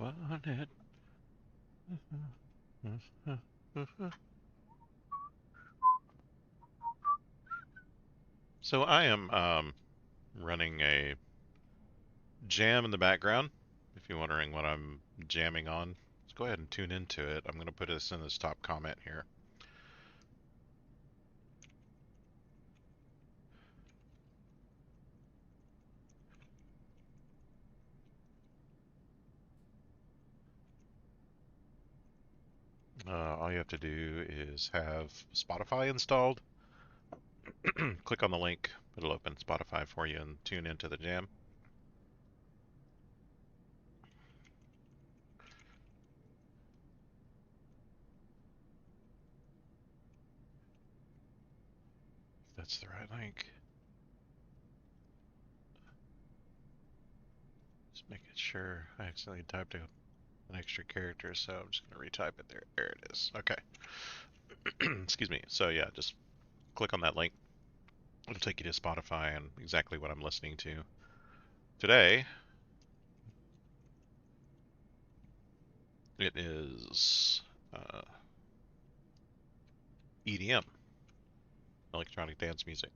want it. So I am running a jam in the background. If you're wondering what I'm jamming on, let's go ahead and tune into it. I'm going to put this in this top comment here. All you have to do is have Spotify installed. Click on the link. It'll open Spotify for you and tune into the jam. If that's the right link. Just making sure I accidentally typed an extra character, so I'm just going to retype it there. There it is. Okay. Excuse me. So yeah, just click on that link. It'll take you to Spotify and exactly what I'm listening to. Today, it is EDM, electronic dance music.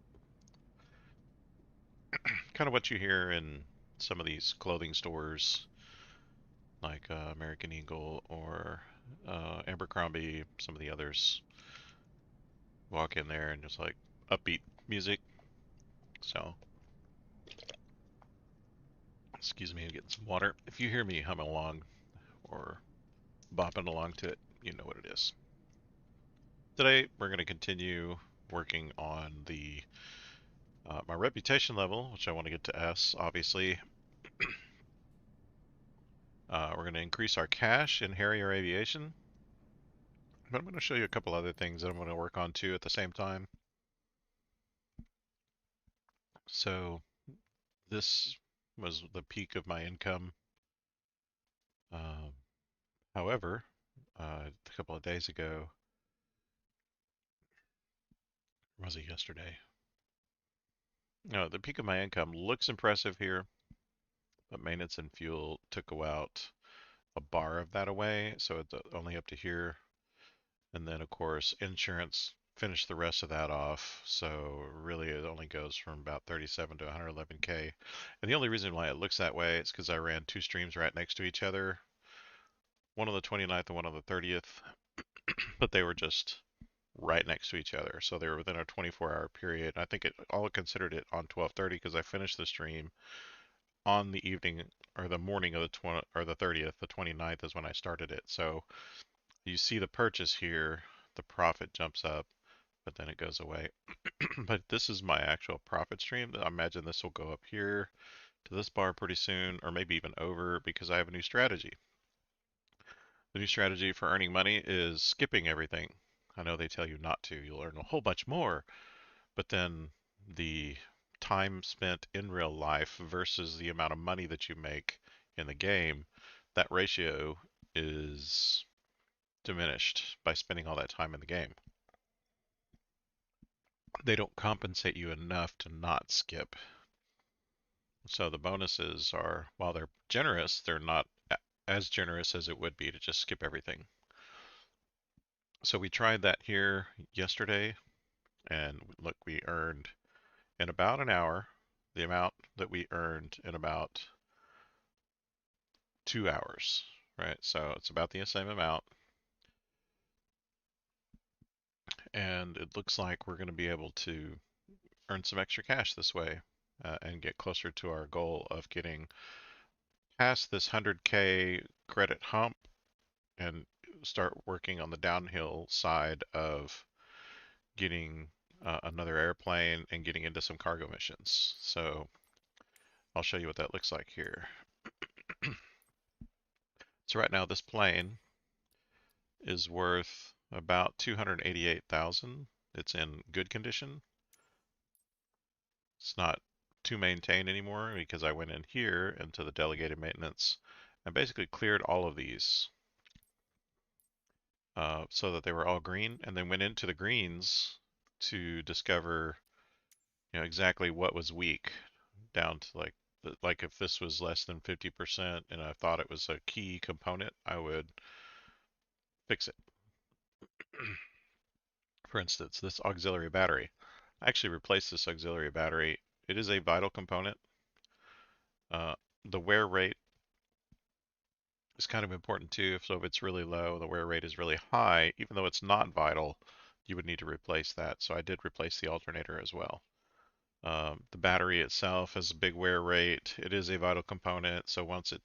Kind of what you hear in some of these clothing stores like American Eagle or Abercrombie, some of the others. Walk in there and just like upbeat music. So, excuse me, I'm getting some water. If you hear me humming along or bopping along to it, you know what it is. Today, we're going to continue working on the my reputation level, which I want to get to S, obviously. We're going to increase our cash in Harrier Aviation. But I'm going to show you a couple other things that I'm going to work on too at the same time. So this was the peak of my income. Um, However, a couple of days ago, or was it yesterday? No, the peak of my income looks impressive here, but maintenance and fuel took about a bar of that away, so it's only up to here. And then, of course, insurance finished the rest of that off, so really it only goes from about 37 to 111K. And the only reason why it looks that way is because I ran two streams right next to each other, one on the 29th and one on the 30th, but they were just right next to each other. So they were within a 24-hour period. I think I'll considered it on 12:30 because I finished the stream on the evening or the morning of the 30th. The 29th is when I started it. So you see the purchase here, the profit jumps up, but then it goes away. But this is my actual profit stream. I imagine this will go up here to this bar pretty soon, or maybe even over, because I have a new strategy. The new strategy for earning money is skipping everything. I know they tell you not to. You'll earn a whole bunch more, but then the time spent in real life versus the amount of money that you make in the game, that ratio is diminished by spending all that time in the game. They don't compensate you enough to not skip. So the bonuses are, while they're generous, they're not as generous as it would be to just skip everything. So we tried that here yesterday, and look, we earned in about an hour the amount that we earned in about 2 hours, right? So it's about the same amount. And it looks like we're going to be able to earn some extra cash this way and get closer to our goal of getting past this 100K credit hump and start working on the downhill side of getting another airplane and getting into some cargo missions. So I'll show you what that looks like here. So right now this plane is worth about 288,000. It's in good condition. It's not to maintain anymore because I went in here into the delegated maintenance and basically cleared all of these so that they were all green, and then went into the greens to discover exactly what was weak down to like Like if this was less than 50% and I thought it was a key component, I would fix it. For instance, this auxiliary battery. I actually replaced this auxiliary battery. It is a vital component. Uh, the wear rate is kind of important too. So if it's really low, the wear rate is really high, even though it's not vital, you would need to replace that. So I did replace the alternator as well. The battery itself has a big wear rate. It is a vital component, so once it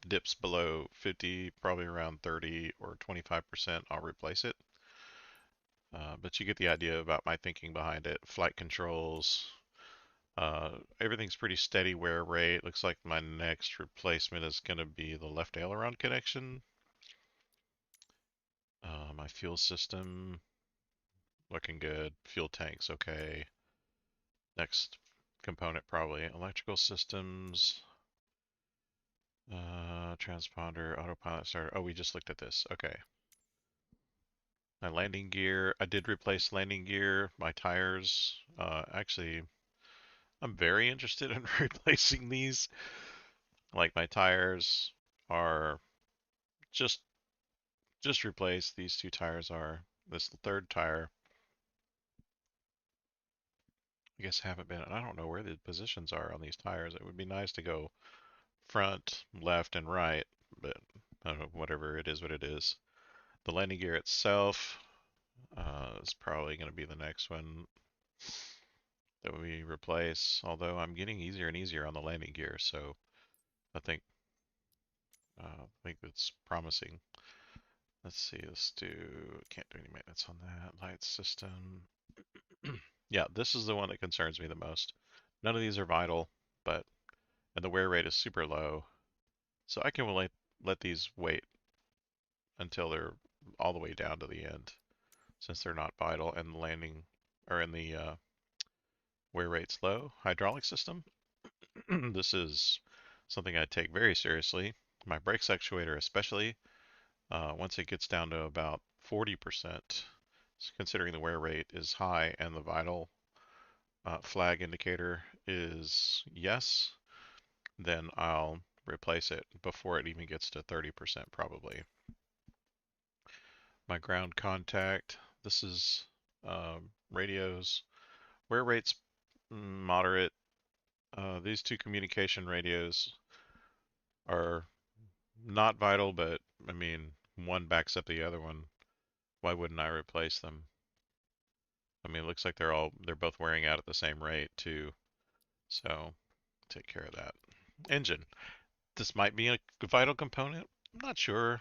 dips below 50, probably around 30 or 25%, I'll replace it. But you get the idea about my thinking behind it. Flight controls, everything's pretty steady wear rate. Looks like my next replacement is going to be the left aileron connection. My fuel system, looking good. Fuel tank's okay. Next component probably electrical systems. Transponder, autopilot starter. Oh, we just looked at this. Okay. My landing gear. I did replace landing gear. My tires. Actually, I'm very interested in replacing these. Like my tires are just just replaced. These two tires are. This third tire, I guess haven't been. I don't know where the positions are on these tires. It would be nice to go front, left, and right, but I don't know, whatever it is, what it is. The landing gear itself is probably going to be the next one that we replace, although I'm getting easier and easier on the landing gear, so I think it's promising. Let's see, can't do any maintenance on that. Light system. Yeah, this is the one that concerns me the most. None of these are vital, but, and the wear rate is super low, so I can let these wait until they're all the way down to the end, since they're not vital, and the landing, or in the wear rate's low. Hydraulic system. This is something I take very seriously. My brakes actuator especially, once it gets down to about 40%, considering the wear rate is high and the vital flag indicator is yes, then I'll replace it before it even gets to 30% probably. My ground contact, this is radios. Wear rate's moderate. These two communication radios are not vital, but I mean, one backs up the other one. Why wouldn't I replace them? I mean, it looks like they're both wearing out at the same rate too. So take care of that. Engine. This might be a vital component. I'm not sure.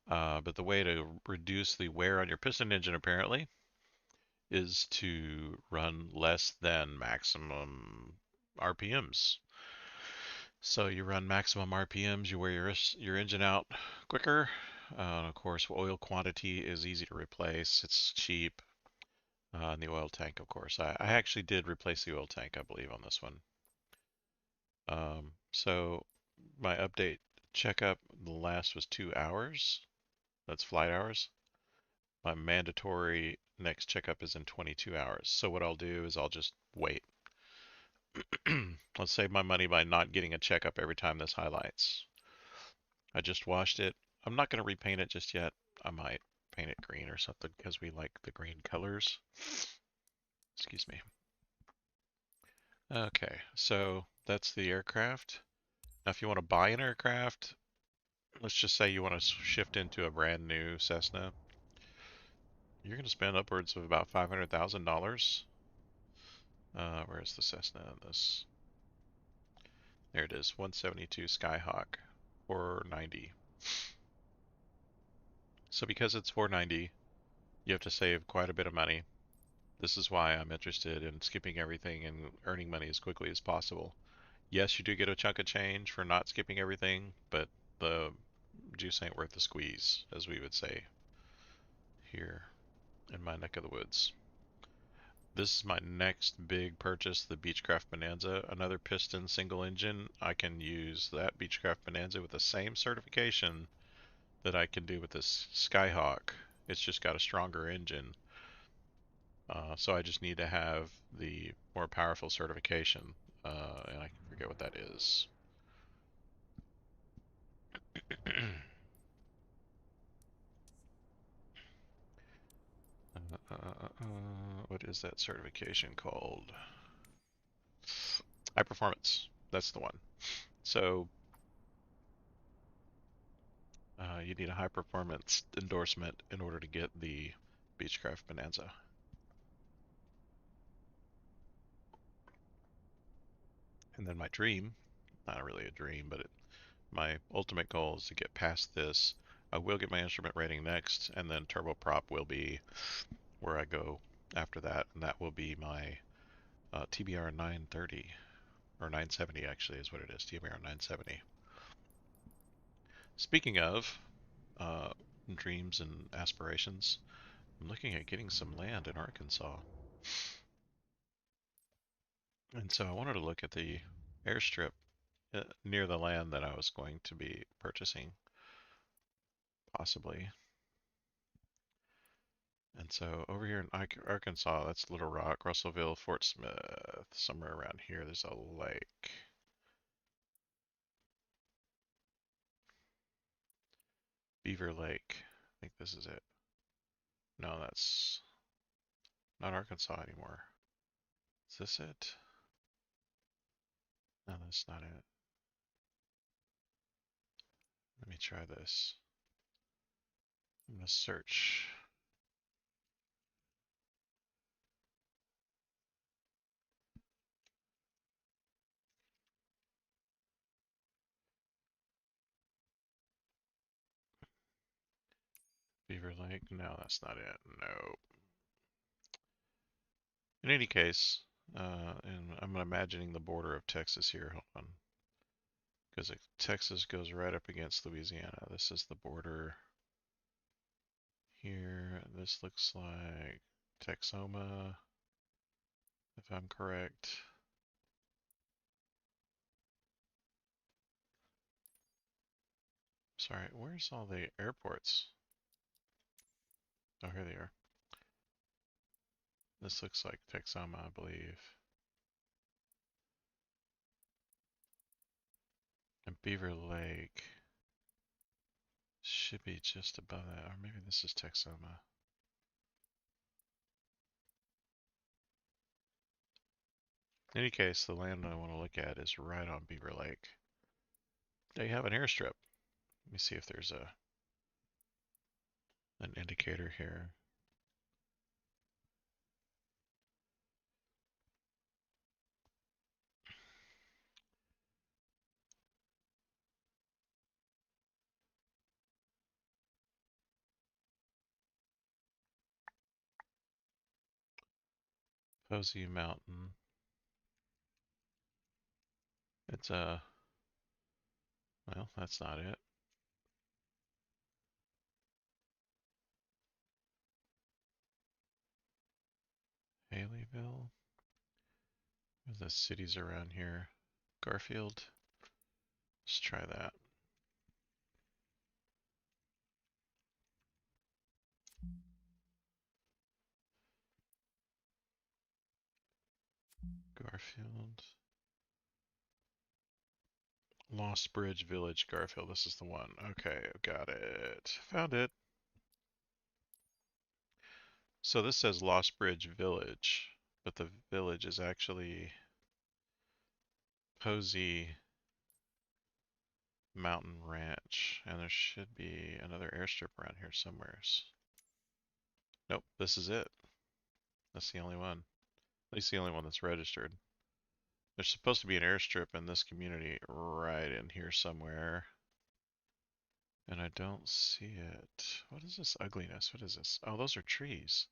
But the way to reduce the wear on your piston engine apparently is to run less than maximum RPMs. So you run maximum RPMs, you wear your engine out quicker. Of course, oil quantity is easy to replace. It's cheap. And the oil tank, of course. I actually did replace the oil tank, I believe, on this one. So my update checkup, the last was 2 hours. That's flight hours. My mandatory next checkup is in 22 hours. So what I'll do is I'll just wait. I'll save my money by not getting a checkup every time this highlights. I just washed it. I'm not going to repaint it just yet. I might paint it green or something because we like the green colors. Excuse me. Okay, so that's the aircraft. Now, if you want to buy an aircraft, let's just say you want to shift into a brand new Cessna, you're going to spend upwards of about $500,000. Where's the Cessna in this? There it is, 172 Skyhawk, 490. So because it's 490, you have to save quite a bit of money. This is why I'm interested in skipping everything and earning money as quickly as possible. Yes, you do get a chunk of change for not skipping everything, but the juice ain't worth the squeeze, as we would say here in my neck of the woods. This is my next big purchase, the Beechcraft Bonanza. Another piston single engine. I can use that Beechcraft Bonanza with the same certification that I can do with this Skyhawk. It's just got a stronger engine. So I just need to have the more powerful certification. and I forget what that is. What is that certification called? High performance. That's the one. So you need a high performance endorsement in order to get the Beechcraft Bonanza. And then my dream, not really a dream, but my ultimate goal is to get past this. I will get my instrument rating next, and then turboprop will be where I go after that, and that will be my TBR 930, or 970 actually is what it is, TBR 970. Speaking of uh, dreams and aspirations, I'm looking at getting some land in Arkansas. And so I wanted to look at the airstrip near the land that I was going to be purchasing, possibly. And so over here in Arkansas, that's Little Rock, Russellville, Fort Smith, somewhere around here, there's a lake. Beaver Lake. I think this is it. No, that's not Arkansas anymore. Is this it? No, that's not it. Let me try this. I'm gonna search. Beaver Lake? No, that's not it. No. In any case, and I'm imagining the border of Texas here. Hold on. Because Texas goes right up against Louisiana. This is the border here. This looks like Texoma, if I'm correct. Sorry, where's all the airports? Oh, here they are. This looks like Texoma, I believe. And Beaver Lake should be just above that, or maybe this is Texoma. In any case, the land I want to look at is right on Beaver Lake. They have an airstrip. Let me see if there's an indicator here. Posey Mountain. It's well, that's not it. Haleyville. Where's the cities around here? Garfield. Let's try that. Garfield. Lost Bridge Village, Garfield. This is the one. Okay, got it. Found it. So this says Lost Bridge Village, but the village is actually Posey Mountain Ranch, and there should be another airstrip around here somewheres. Nope, this is it. That's the only one. At least the only one that's registered. There's supposed to be an airstrip in this community right in here somewhere. And I don't see it. What is this ugliness? What is this? Oh, those are trees.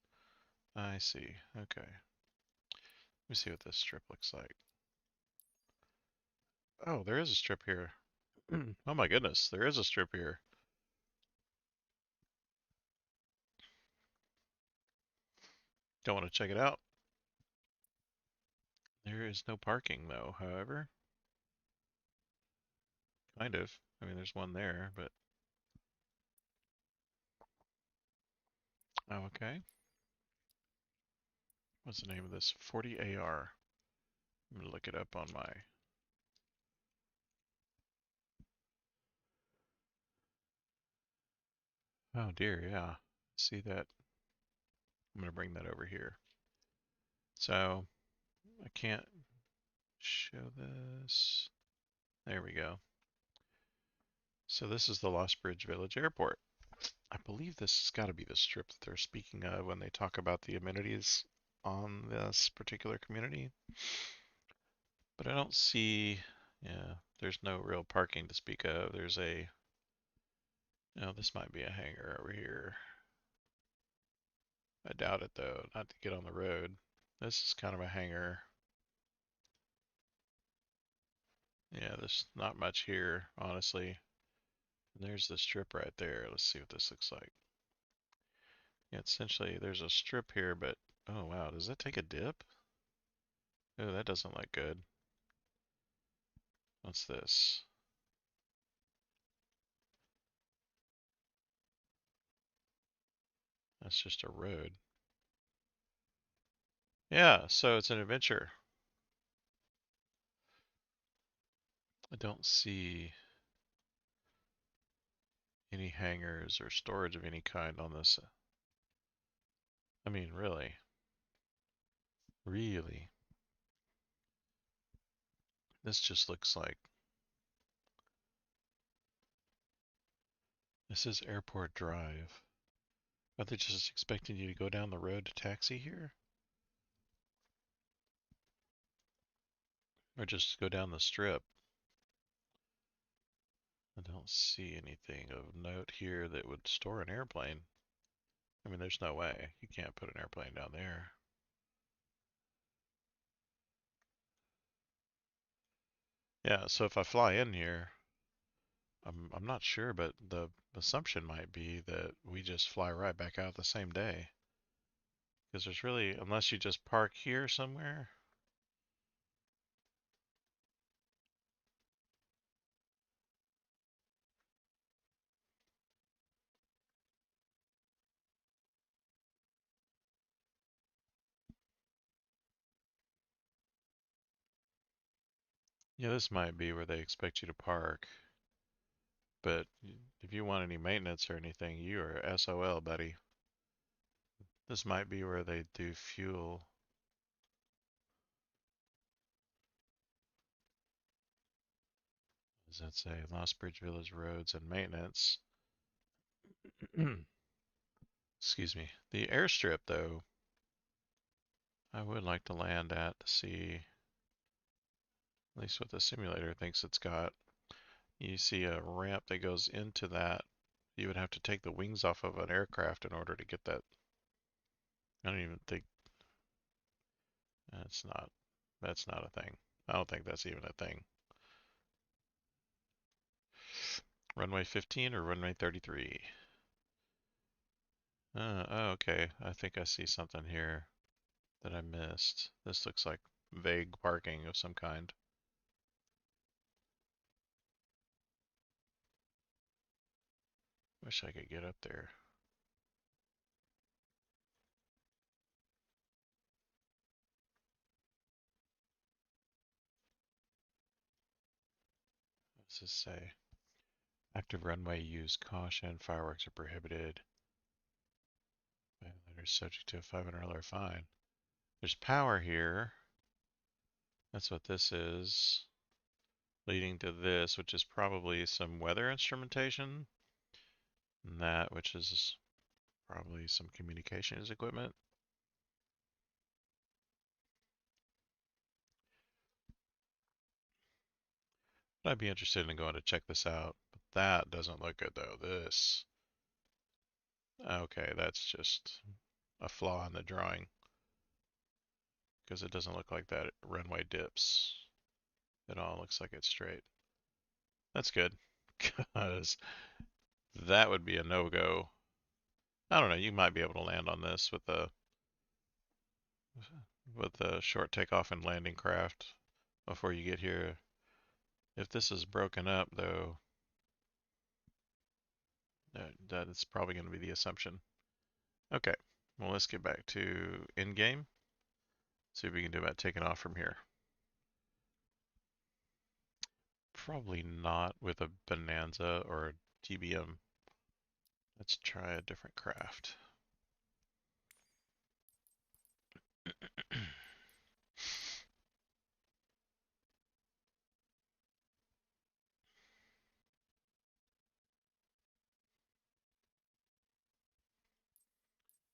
I see. Okay. Let me see what this strip looks like. Oh, there is a strip here. Oh my goodness, there is a strip here. Don't want to check it out. There is no parking though, however. Kind of. I mean, there's one there, but... Oh, okay. What's the name of this? 40AR. I'm gonna look it up on my. Oh dear, yeah. See that? I'm gonna bring that over here. So I can't show this. There we go. So this is the Lost Bridge Village Airport. I believe this has got to be the strip that they're speaking of when they talk about the amenities on this particular community. But I don't see, yeah, there's no real parking to speak of. There's a, no, this might be a hangar over here. I doubt it though, not to get on the road. This is kind of a hangar. Yeah, there's not much here, honestly. And there's the strip right there. Let's see what this looks like. Yeah, essentially there's a strip here, but oh wow, does that take a dip? Oh, that doesn't look good. What's this? That's just a road. Yeah, so it's an adventure. I don't see any hangars or storage of any kind on this. I mean, really? Really? This just looks like this is Airport Drive. Are they just expecting you to go down the road to taxi here? Or just go down the strip? I don't see anything of note here that would store an airplane. I mean, there's no way. You can't put an airplane down there. Yeah, so if I fly in here, I'm not sure, but the assumption might be that we just fly right back out the same day. Because there's really, unless you just park here somewhere. Yeah, this might be where they expect you to park. But if you want any maintenance or anything, you are SOL, buddy. This might be where they do fuel. Does that say Lost Bridge Village Roads and Maintenance? Excuse me. The airstrip, though, I would like to land at to see at least what the simulator thinks it's got. You see a ramp that goes into that. You would have to take the wings off of an aircraft in order to get that. I don't even think that's not. That's not a thing. I don't think that's even a thing. Runway 15 or runway 33? Oh, okay. I think I see something here that I missed. This looks like vague parking of some kind. Wish I could get up there. What does this say? Active runway use caution. Fireworks are prohibited. Violators subject to a $500 fine. There's power here. That's what this is. Leading to this, which is probably some weather instrumentation. And that, which is probably some communications equipment. I'd be interested in going to check this out. But that doesn't look good though. This. Okay, that's just a flaw in the drawing. Because it doesn't look like that runway dips. It all looks like it's straight. That's good. Because that would be a no-go. I don't know, you might be able to land on this with a short takeoff and landing craft before you get here. If this is broken up though, that is probably going to be the assumption. Okay, well let's get back to in-game. See what we can do about taking off from here. Probably not with a Bonanza or a TBM. Let's try a different craft.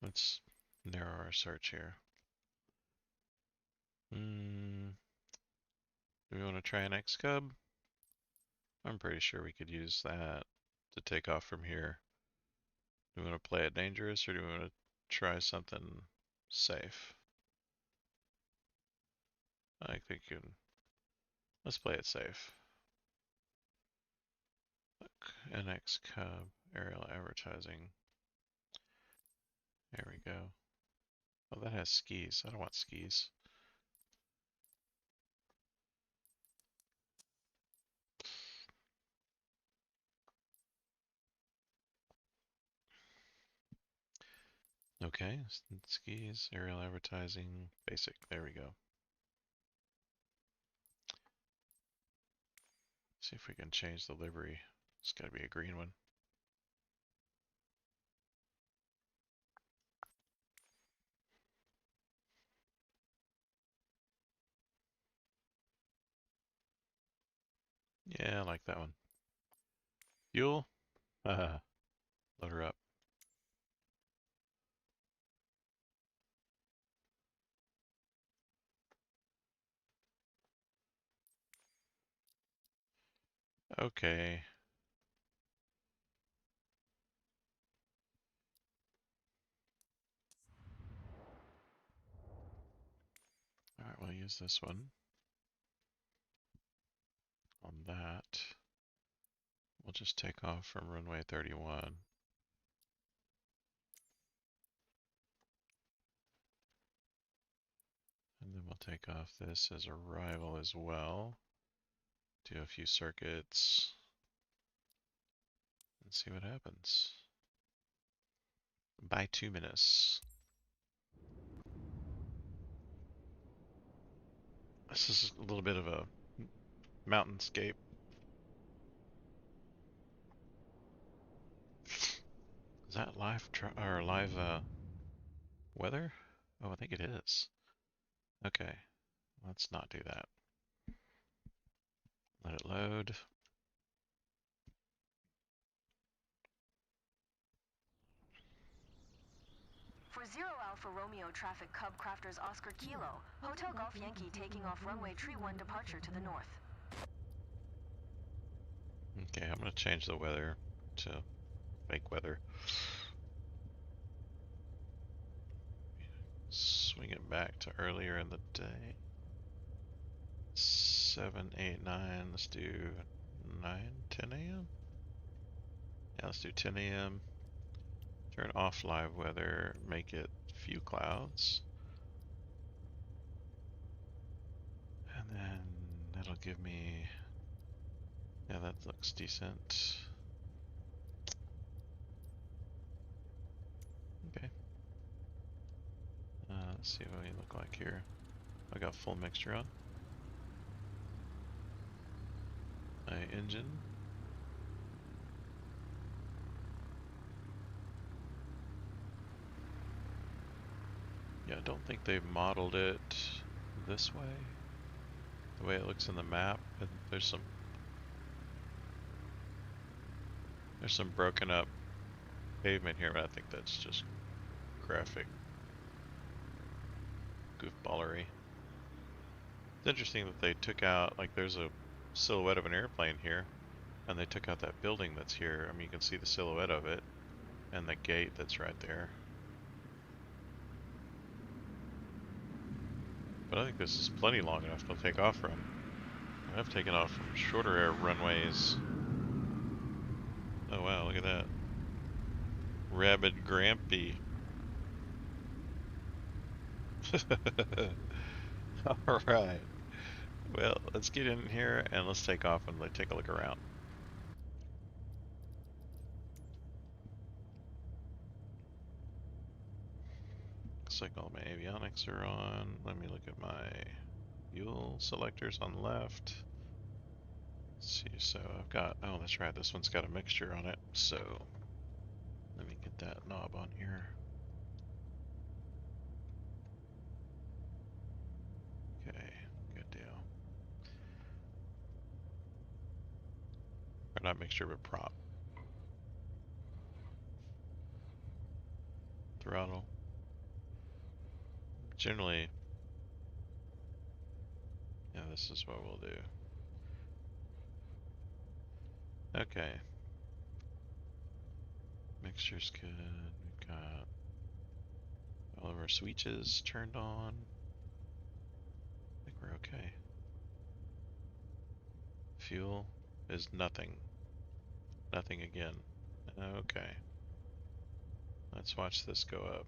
Let's narrow our search here. Do we want to try an X-Cub? I'm pretty sure we could use that to take off from here. Do we want to play it dangerous or do we want to try something safe? I think let's play it safe. Look, NX Cub, aerial advertising. There we go. Oh, that has skis. I don't want skis. Okay, skis, aerial advertising, basic. There we go. See if we can change the livery. It's got to be a green one. Yeah, I like that one. Fuel? Haha. Load her up. Okay. Alright, we'll use this one. On that, we'll just take off from runway 31. And then we'll take off this as arrival as well. Do a few circuits and see what happens. Bituminous. This is a little bit of a mountainscape. Is that live weather? Oh, I think it is. Okay, let's not do that. Let it load. For Zero Alpha Romeo traffic Cub Crafters Oscar Kilo, Hotel Golf Yankee taking off runway Tree 1 departure to the north. Okay, I'm gonna change the weather to fake weather. Swing it back to earlier in the day. 7, 8, 9. Let's do 9, 10 a.m. Yeah, let's do 10 a.m. Turn off live weather, make it few clouds. And then that'll give me, yeah, that looks decent. Okay. Let's see what we look like here. I got full mixture on. My engine. Yeah, I don't think they've modeled it this way. The way it looks in the map, and there's some broken up pavement here, but I think that's just graphic goofballery. It's interesting that they took out, like there's a silhouette of an airplane here, and they took out that building that's here. I mean, you can see the silhouette of it, and the gate that's right there. But I think this is plenty long enough to take off from. I've taken off from shorter air runways. Oh wow, look at that. Rabid Grampy. Alright. Well, let's get in here and let's take off and take a look around. Looks like all my avionics are on. Let me look at my fuel selectors on the left. Let's see, so I've got, oh, that's right, this one's got a mixture on it, so let me get that knob on here. Okay, good deal. Or not mixture, but prop. Throttle. Generally, yeah, this is what we'll do. Okay. Mixture's good. We've got all of our switches turned on. I think we're okay. Fuel is nothing. Nothing again. Okay. Let's watch this go up.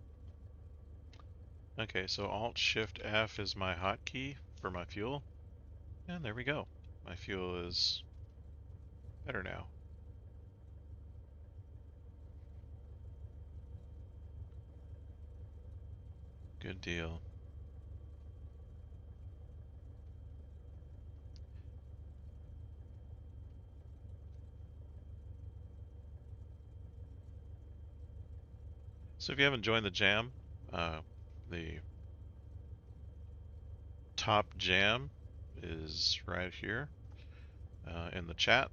Okay, so Alt Shift F is my hotkey for my fuel. And there we go. My fuel is better now. Good deal. So if you haven't joined the jam, the top jam is right here in the chat.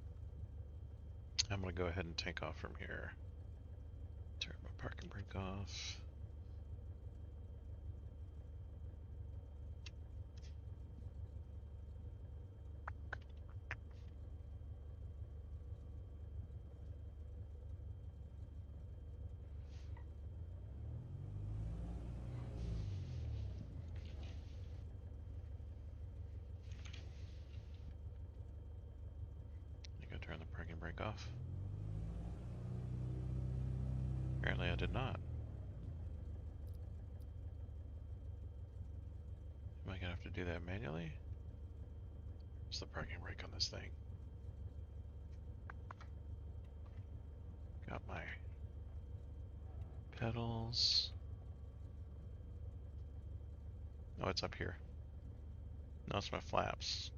I'm going to go ahead and take off from here. Turn my parking brake off. I think I turned the parking brake off. Apparently I did not. Am I going to have to do that manually? What's the parking brake on this thing? Got my pedals. Oh, it's up here. No, it's my flaps.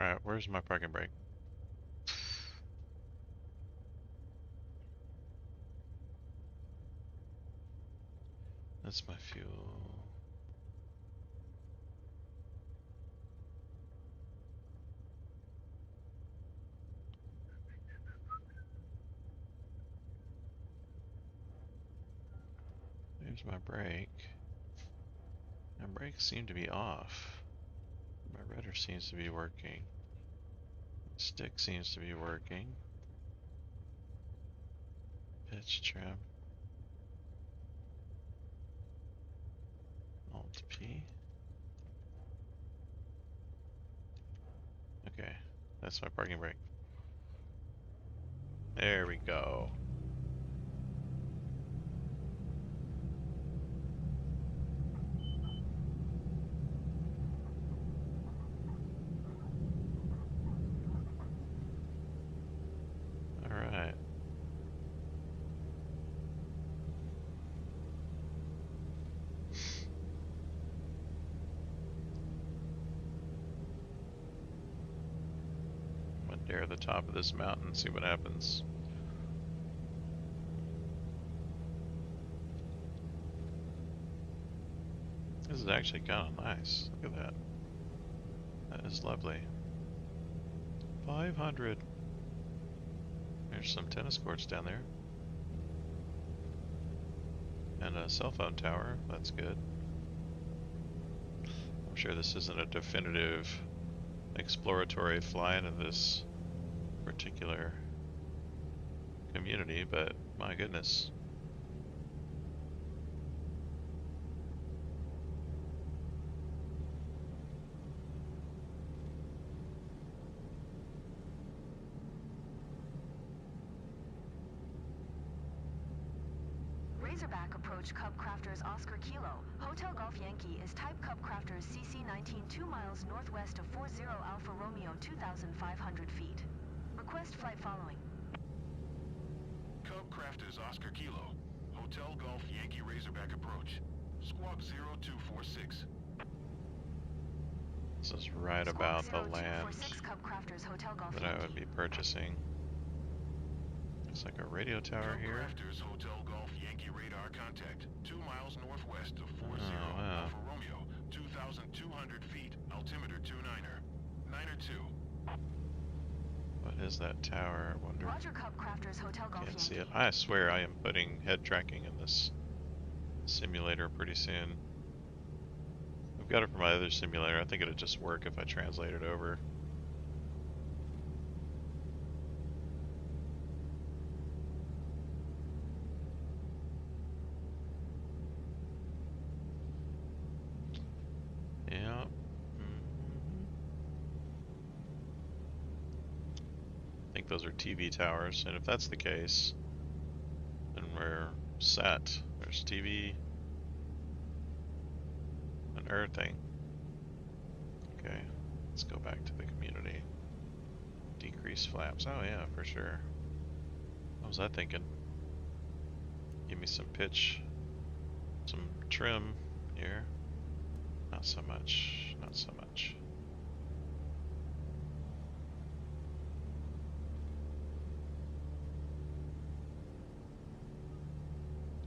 Alright, where's my parking brake? That's my fuel. There's my brake. My brakes seem to be off. My rudder seems to be working. Stick seems to be working. Pitch trim. Alt P. Okay, that's my parking brake. There we go. Alright. I'm gonna dare the top of this mountain and see what happens. This is actually kind of nice. Look at that. That is lovely. 500. There's some tennis courts down there. And a cell phone tower. That's good. I'm sure this isn't a definitive exploratory fly into this particular community, but my goodness. Razorback approach Cub Crafters Oscar Kilo. Hotel Golf Yankee is type Cub Crafters CC-19 2 miles northwest of 40 Alpha Romeo 2,500 feet. Request flight following. Cub Crafters Oscar Kilo. Hotel Golf Yankee Razorback approach. Squawk 0246. This is right Squawk about the 0246 land Cub Crafters Hotel Golf that Yankee. I would be purchasing. Looks like a radio tower Cub here. Crafters Hotel Golf Yankee radar contact. 2 miles northwest of 40 Oh, wow. Alpha Romeo. 2,200 feet. Altimeter 29er. 9er 2. What is that tower? I wonder. Roger Cub Crafters Hotel Golf Can't Yankee. see it. I swear I am putting head tracking in this simulator pretty soon. I've got it for my other simulator. I think it'd just work if I translate it over. Yeah. I think those are TV towers, and if that's the case, then we're set. There's TV and earthing. Okay, let's go back to the community. Decrease flaps. Oh yeah, for sure. What was I thinking? Give me some pitch, some trim here. Not so much, not so much.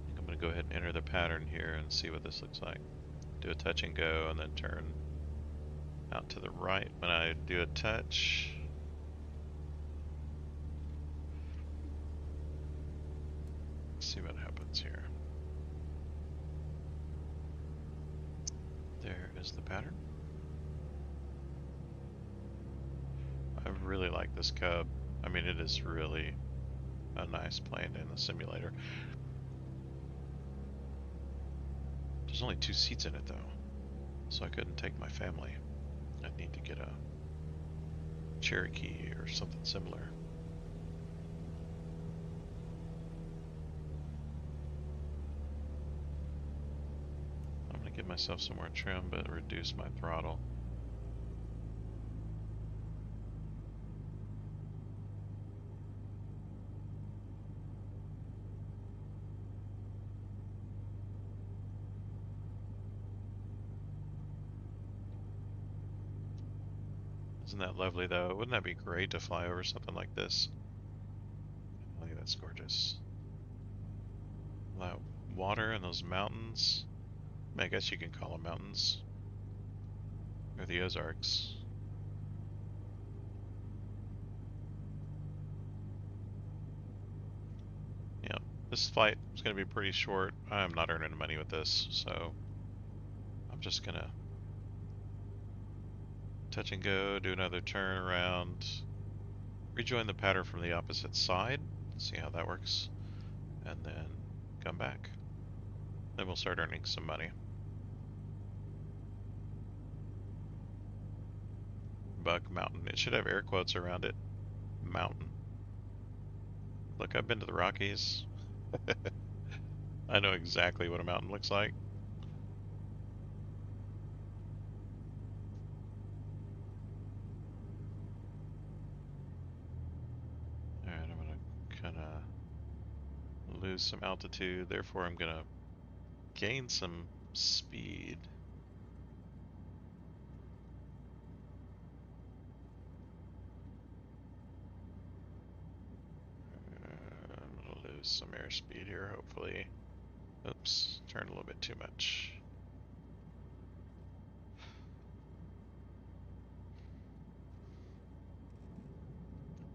I think I'm gonna go ahead and enter the pattern here and see what this looks like. Do a touch and go and then turn out to the right when I do a touch. Let's see what happens here. There is the pattern. I really like this Cub. I mean, it is really a nice plane in the simulator. There's only 2 seats in it though, so I couldn't take my family. I'd need to get a Cherokee or something similar. I'm gonna give myself some more trim, but reduce my throttle. Isn't that lovely though? Wouldn't that be great to fly over something like this? I think that's gorgeous. That water and those mountains. I guess you can call them mountains. Or the Ozarks. Yeah, this flight is going to be pretty short. I'm not earning money with this, so I'm just going to touch and go, do another turn around, rejoin the pattern from the opposite side, see how that works, and then come back. Then we'll start earning some money. Buck Mountain. It should have air quotes around it. Mountain. Look, I've been to the Rockies. I know exactly what a mountain looks like. Alright, I'm gonna kinda lose some altitude, therefore I'm gonna gain some speed. I'm gonna lose some airspeed here, hopefully. Oops, turned a little bit too much.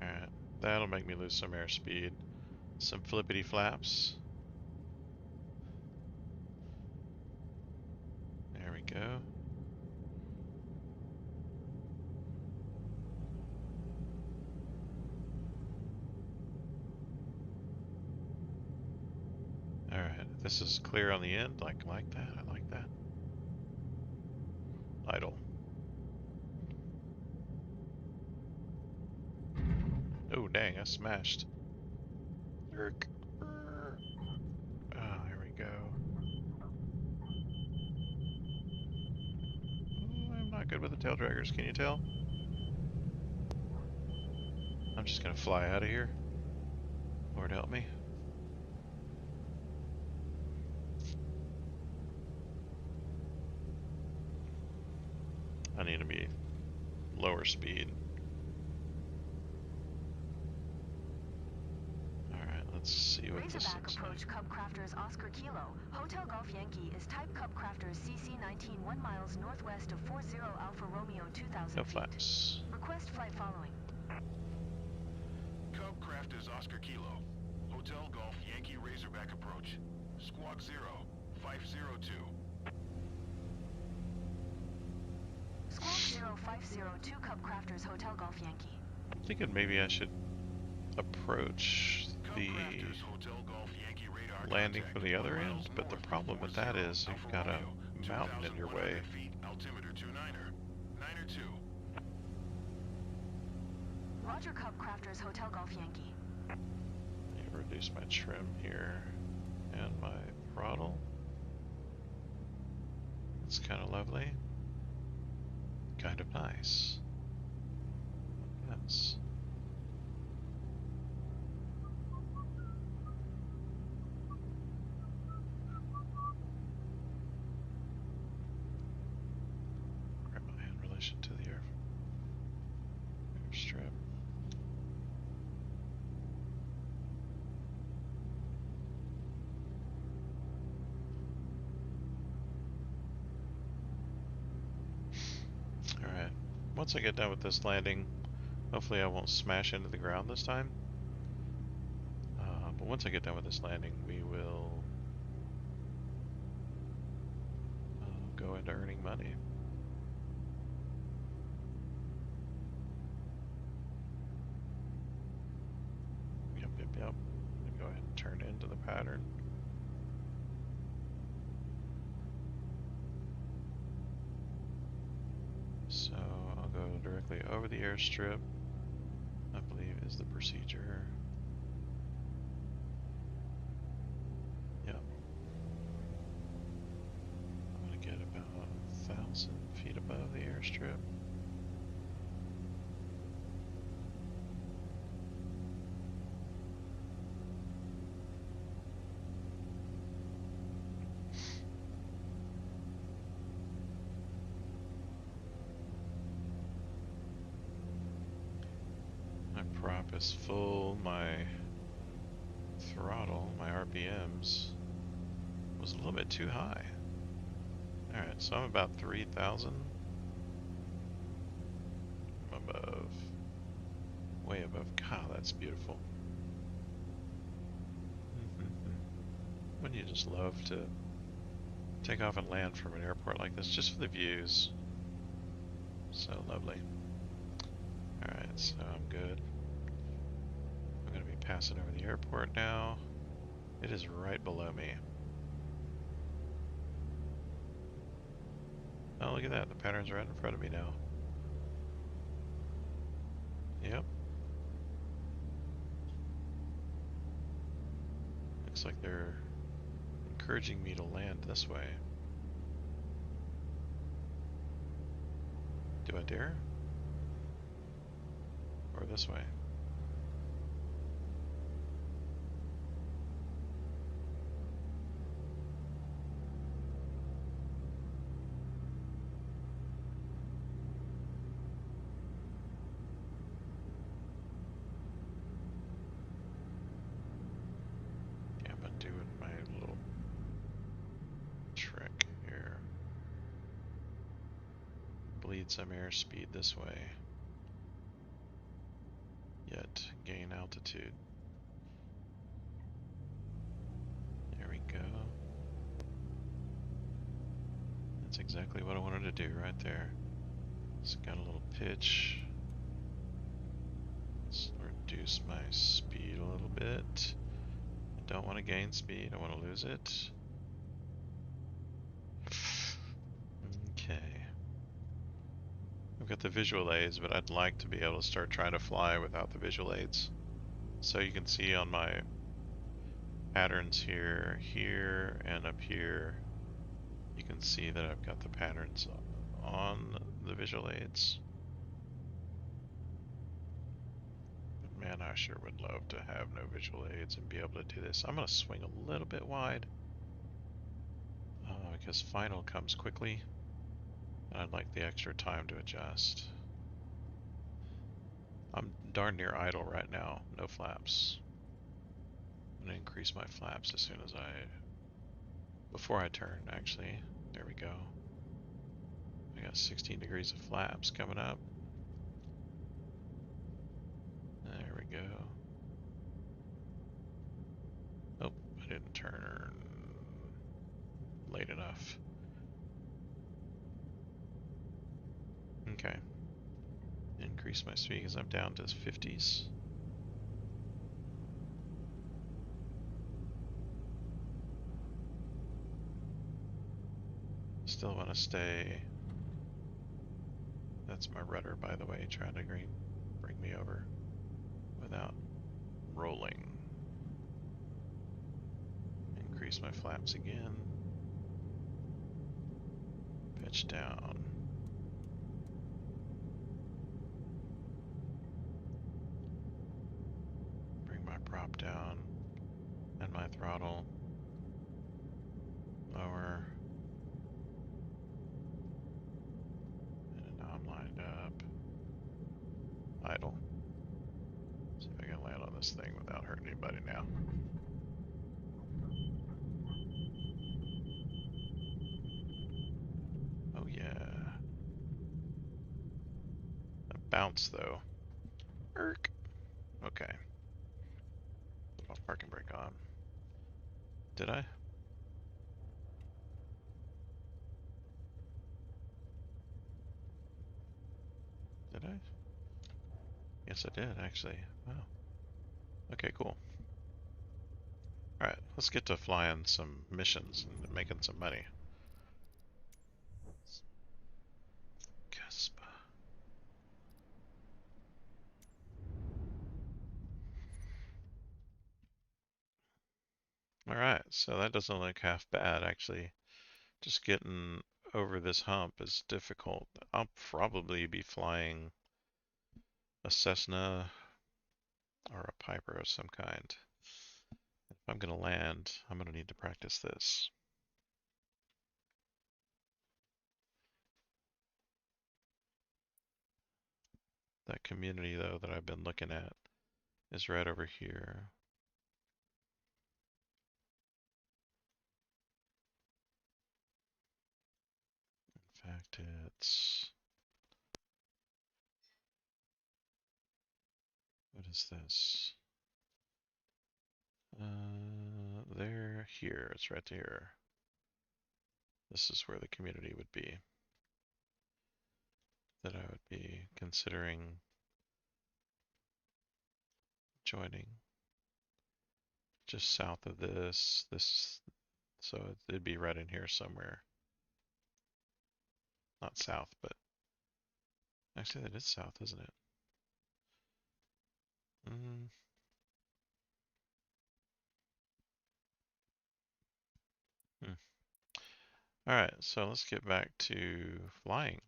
Alright, that'll make me lose some airspeed. Some flippity flaps. There we go. Alright, this is clear on the end. Like that. I like that. Idle. Oh, dang, I smashed. Oh, there we not good with the tail draggers, can you tell? I'm just gonna fly out of here. Lord help me. I need to be lower speed. Alright, let's see what this Razorback looks like. approach Cub Crafters Oscar Kilo. Hotel Golf Yankee is type Cub Crafters CC-19 1 miles northwest of 40 Alpha Romeo 2000 No feet. flaps. Request flight following. Cub Crafters Oscar Kilo. Hotel Golf Yankee Razorback approach. Squawk 0502. Squawk 0502 Cub Crafters Hotel Golf Yankee. I'm thinking maybe I should approach Cub the Crafters Hotel Golf Yankee radar landing contact from the 1 other miles end, but the north, problem with that 40 is you've Alpha got a Romeo, mountain in your way. 2,100 feet, altimeter 29er. 9er 2. Roger Cub Crafters Hotel Golf Yankee. Let me reduce my trim here and my throttle. It's kind of lovely. Kind of nice. Yes. Where am I in relation to the airstrip? Alright, once I get done with this landing, hopefully I won't smash into the ground this time. But once I get done with this landing, we will go into earning money. Yep. Go ahead and turn into the pattern. So I'll go directly over the airstrip, I believe is the procedure. Yep. I'm gonna get about 1,000 feet above the airstrip. My prop is full, my throttle, my RPMs was a little bit too high. Alright, so I'm about 3,000 above, way above. God, that's beautiful. Wouldn't you just love to take off and land from an airport like this just for the views? So lovely. Alright, so I'm good. I'm going to be passing over the airport now. It is right below me. Oh, look at that. The pattern's right in front of me now. Yep. Looks like they're encouraging me to land this way. Do I dare? Or this way? Yeah, I'm doing my little trick here. Bleed some airspeed this way. Yet gain altitude. There we go. That's exactly what I wanted to do right there. It's got a little pitch. Let's reduce my speed a little bit. I don't want to gain speed, I want to lose it. Okay. I've got the visual aids, but I'd like to be able to start trying to fly without the visual aids. So you can see on my patterns here, here, and up here, you can see that I've got the patterns on the visual aids. But man, I sure would love to have no visual aids and be able to do this. I'm going to swing a little bit wide because final comes quickly, and I'd like the extra time to adjust. I'm darn near idle right now, no flaps. I'm going to increase my flaps as soon as before I turn, actually. There we go. I got 16 degrees of flaps coming up. There we go. Oh, I didn't turn late enough. Okay. Increase my speed because I'm down to 50s. Still want to stay. That's my rudder, by the way, trying to bring me over without rolling. Increase my flaps again. Pitch down. Bring my prop down and my throttle lower. And now I'm lined up. Idle. See if I can land on this thing without hurting anybody now. Oh yeah. A bounce though. Erk. Okay. Put my parking brake on. Did I? Did I? Yes, I did actually. Wow. Okay, cool. Alright, let's get to flying some missions and making some money. Cusp. Alright, so that doesn't look half bad actually. Just getting over this hump is difficult. I'll probably be flying a Cessna or a Piper of some kind. If I'm going to land, I'm going to need to practice this. That community, though, that I've been looking at is right over here. In fact, it's... What is this? They're here. It's right here. This is where the community would be that I would be considering joining. Just south of this. So it'd be right in here somewhere. Not south, but actually that is south, isn't it? Mm. Hmm. All right, so let's get back to flying.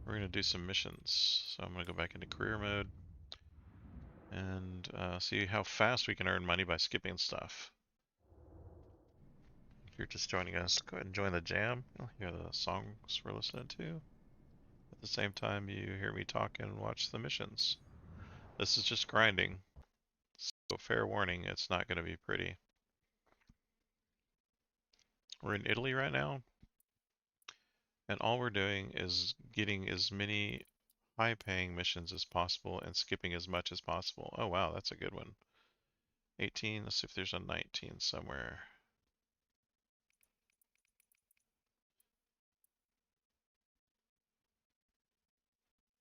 We're going to do some missions. So I'm going to go back into career mode and see how fast we can earn money by skipping stuff. If you're just joining us, go ahead and join the jam. You'll hear the songs we're listening to. At the same time, you hear me talk and watch the missions. This is just grinding. So fair warning, it's not going to be pretty. We're in Italy right now, and all we're doing is getting as many high-paying missions as possible and skipping as much as possible. Oh wow, that's a good one. 18, let's see if there's a 19 somewhere.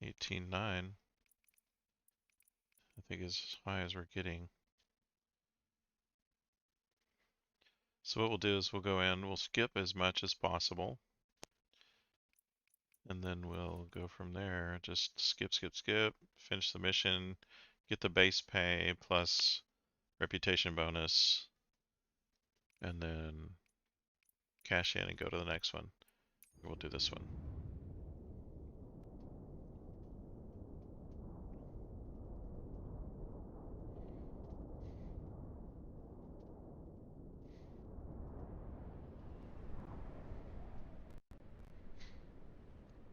18.9, I think is as high as we're getting. So what we'll do is we'll go in, we'll skip as much as possible, and then we'll go from there. Just skip, skip, skip, finish the mission, get the base pay plus reputation bonus, and then cash in and go to the next one. We'll do this one.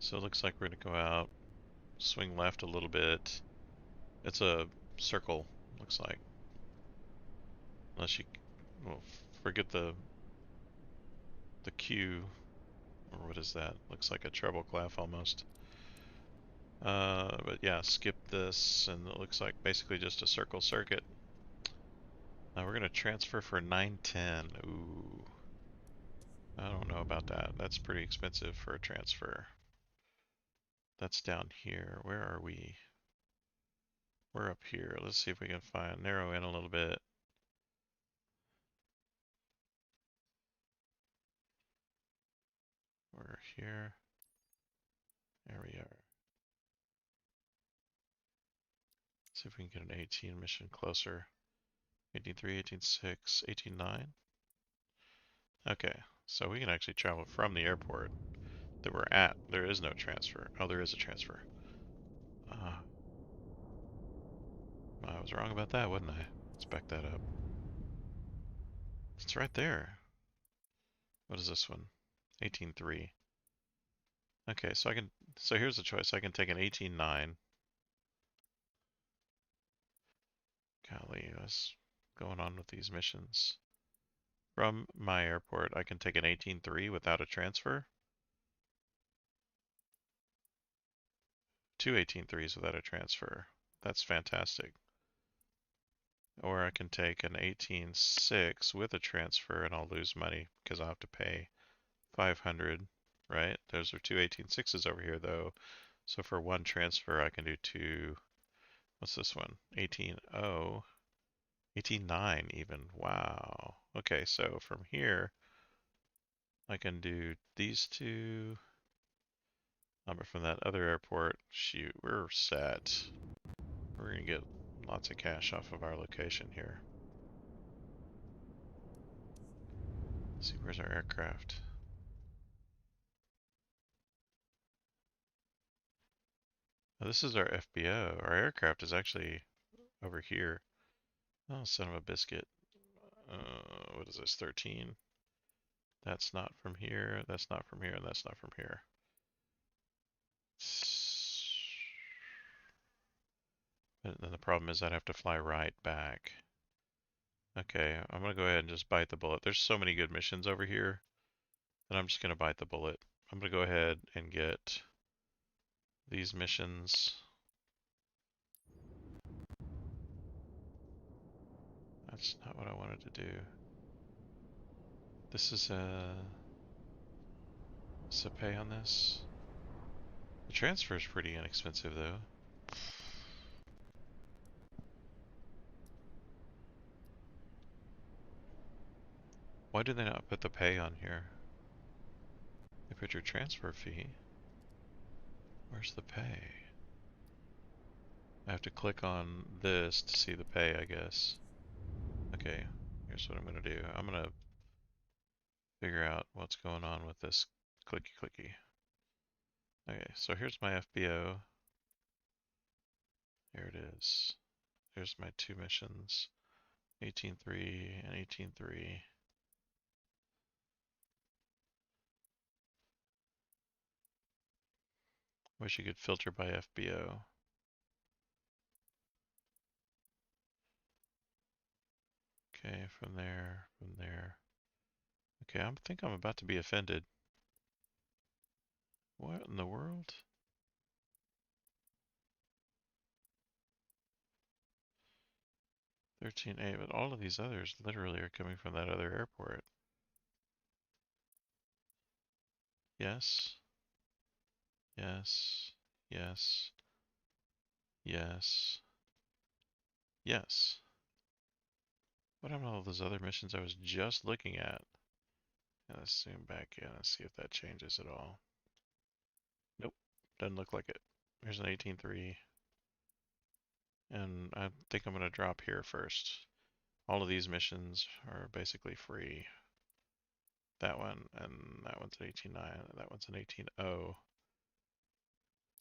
So it looks like we're gonna go out, swing left a little bit. It's a circle, looks like. Unless you, well, forget the Q, or what is that? Looks like a treble clef almost. But yeah, skip this, and it looks like basically just a circle circuit. Now we're gonna transfer for 910. Ooh, I don't know about that. That's pretty expensive for a transfer. That's down here. Where are we? We're up here. Let's see if we can narrow in a little bit. We're here. There we are. See if we can get an 18 mission closer. 18.3, 18.6, 18.9. Okay, so we can actually travel from the airport that we're at. There is no transfer. Oh, there is a transfer. I was wrong about that, wasn't I? Let's back that up. It's right there. What is this one? 18.3. Okay, so here's the choice. I can take an 18.9. Golly, what's going on with these missions? From my airport, I can take an 18.3 without a transfer. Two 18.3s without a transfer. That's fantastic. Or I can take an 18.6 with a transfer and I'll lose money because I'll have to pay 500, right? Those are two 18.6s over here though. So for one transfer I can do two, what's this one? 18.0, 18.9 even, wow. Okay, so from here I can do these two. But from that other airport, shoot, we're set. We're gonna get lots of cash off of our location here. Let's see, where's our aircraft? Oh, this is our FBO. Our aircraft is actually over here. Oh, son of a biscuit. What is this, 13? That's not from here, that's not from here, and that's not from here. And then the problem is I'd have to fly right back. Okay, I'm gonna go ahead and just bite the bullet. There's so many good missions over here that I'm just gonna bite the bullet. I'm gonna go ahead and get these missions. That's not what I wanted to do. This is what's the pay on this? The transfer is pretty inexpensive though. Why do they not put the pay on here? They put your transfer fee. Where's the pay? I have to click on this to see the pay, I guess. Okay, here's what I'm gonna do. I'm gonna figure out what's going on with this clicky clicky. Okay, so here's my FBO. Here it is. Here's my two missions. 18.3 and 18.3. Wish you could filter by FBO. Okay, from there, from there. Okay, I think I'm about to be offended. What in the world? 13A, but all of these others literally are coming from that other airport. Yes. Yes. Yes. Yes. Yes. What happened to all those other missions I was just looking at? Let's zoom back in and see if that changes at all. Nope, doesn't look like it. Here's an 18.3. And I think I'm going to drop here first. All of these missions are basically free. That one, and that one's an 18.9, and that one's an 18.0.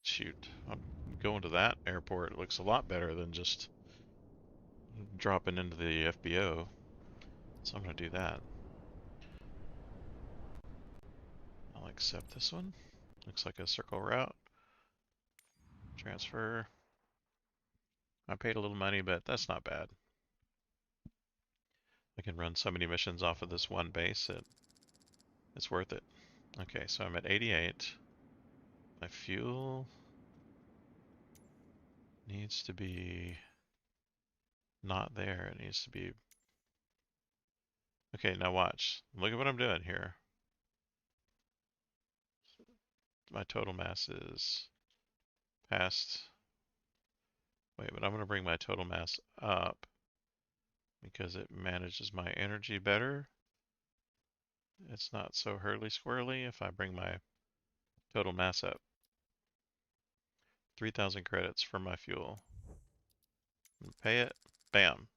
Shoot, I'm going to that airport. It looks a lot better than just dropping into the FBO. So I'm going to do that. I'll accept this one. Looks like a circle route. Transfer. I paid a little money, but that's not bad. I can run so many missions off of this one base, it's worth it. Okay, so I'm at 88. My fuel needs to be not there. It needs to be... Okay, now watch. Look at what I'm doing here. My total mass is past... Wait, but I'm going to bring my total mass up because it manages my energy better. It's not so hurly-squirrely if I bring my total mass up. 3,000 credits for my fuel. Pay it. Bam.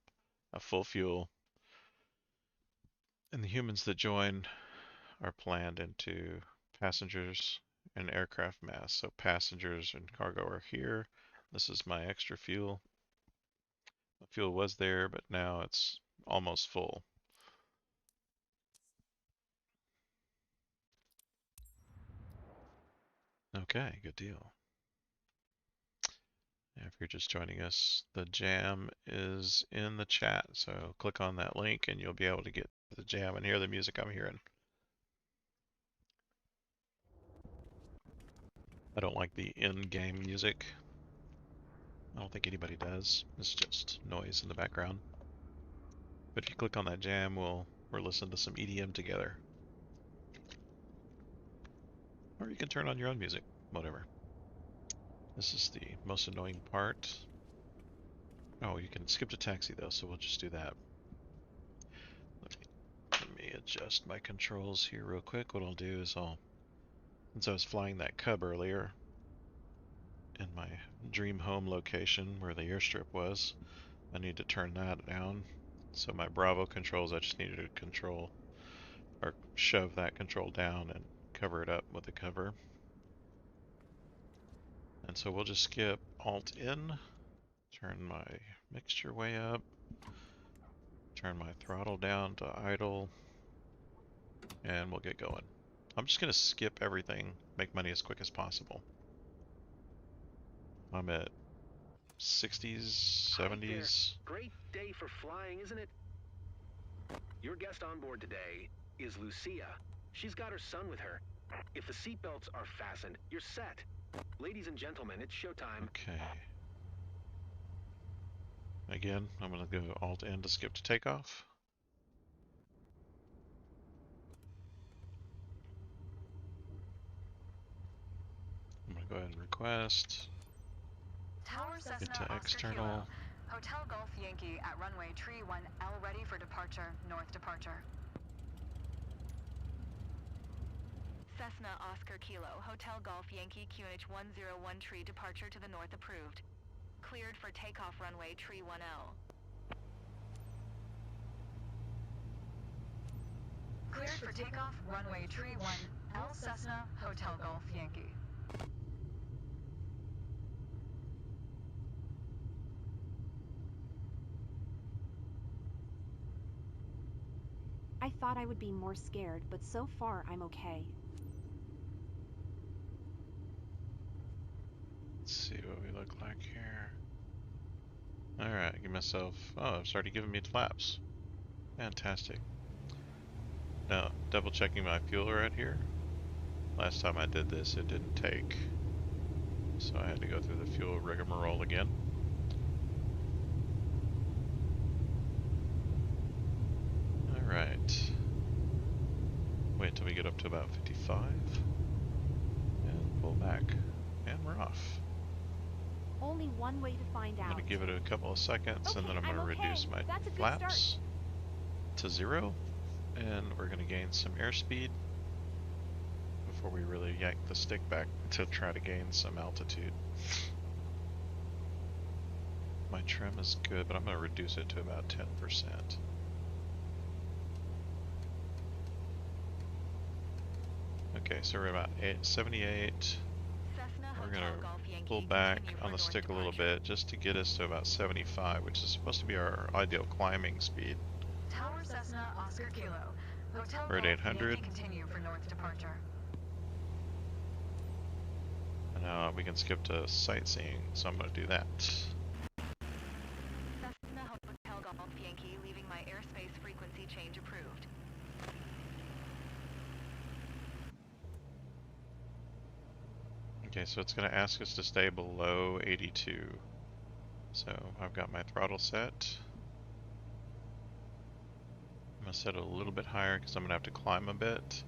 A full fuel. And the humans that join are planned into passengers and aircraft mass. So passengers and cargo are here. This is my extra fuel. The fuel was there, but now it's almost full. Okay, good deal. If you're just joining us, the jam is in the chat. So click on that link and you'll be able to get the jam and hear the music I'm hearing. I don't like the in-game music. I don't think anybody does. It's just noise in the background. But if you click on that jam, we're listening to some EDM together. Or you can turn on your own music, whatever. This is the most annoying part. Oh, you can skip to taxi though, so we'll just do that. Let me adjust my controls here real quick. What I'll do is since I was flying that Cub earlier in my dream home location where the airstrip was, I need to turn that down. So my Bravo controls, I just needed to control or shove that control down and cover it up with a cover. And so we'll just skip Alt in, turn my mixture way up, turn my throttle down to idle, and we'll get going. I'm just going to skip everything, make money as quick as possible. I'm at 60s, 70s. Great day for flying, isn't it? Your guest on board today is Lucia. She's got her son with her. If the seatbelts are fastened, you're set. Ladies and gentlemen, it's showtime. Okay. Again, I'm going to go Alt-N to skip to takeoff. I'm going to go ahead and request. Tower Get Cessna to Oscar external. Kilo. Hotel Golf Yankee at runway tree 1L ready for departure, north departure. Cessna Oscar Kilo, Hotel Golf Yankee QNH 101 tree departure to the north approved. Cleared for takeoff runway tree 1L. Cleared for takeoff runway tree 1L Cessna Hotel Golf Yankee. I thought I would be more scared, but so far I'm okay. Let's see what we look like here. Alright, give myself... Oh, it's already giving me flaps. Fantastic. Now, double checking my fuel right here. Last time I did this, it didn't take. So I had to go through the fuel rigmarole again. Alright. Wait till we get up to about 55. And pull back. And we're off. Only one way to find out. I'm going to give it a couple of seconds and then I'm going to reduce my flaps to 0. And we're going to gain some airspeed before we really yank the stick back to try to gain some altitude. My trim is good, but I'm going to reduce it to about 10%. Okay, so we're about 78. We're going to pull back on the stick a little bit just to get us to about 75, which is supposed to be our ideal climbing speed. Tower Cessna Oscar Kilo. Hotel We're at 800. Continue for north departure. And now we can skip to sightseeing, so I'm going to do that. Cessna Hotel Golf Yankee, leaving my airspace frequency change approved. Okay, so it's going to ask us to stay below 82. So I've got my throttle set. I'm going to set it a little bit higher because I'm going to have to climb a bit.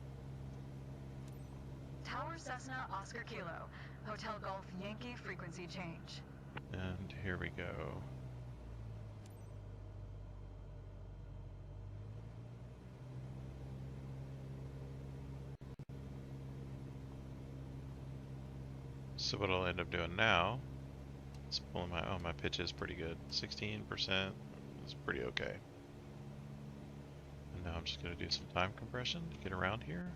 Tower Cessna Oscar Kilo, Hotel Golf Yankee frequency change. And here we go. So what I'll end up doing now is pulling my, my pitch is pretty good. 16% is pretty okay. And now I'm just going to do some time compression to get around here.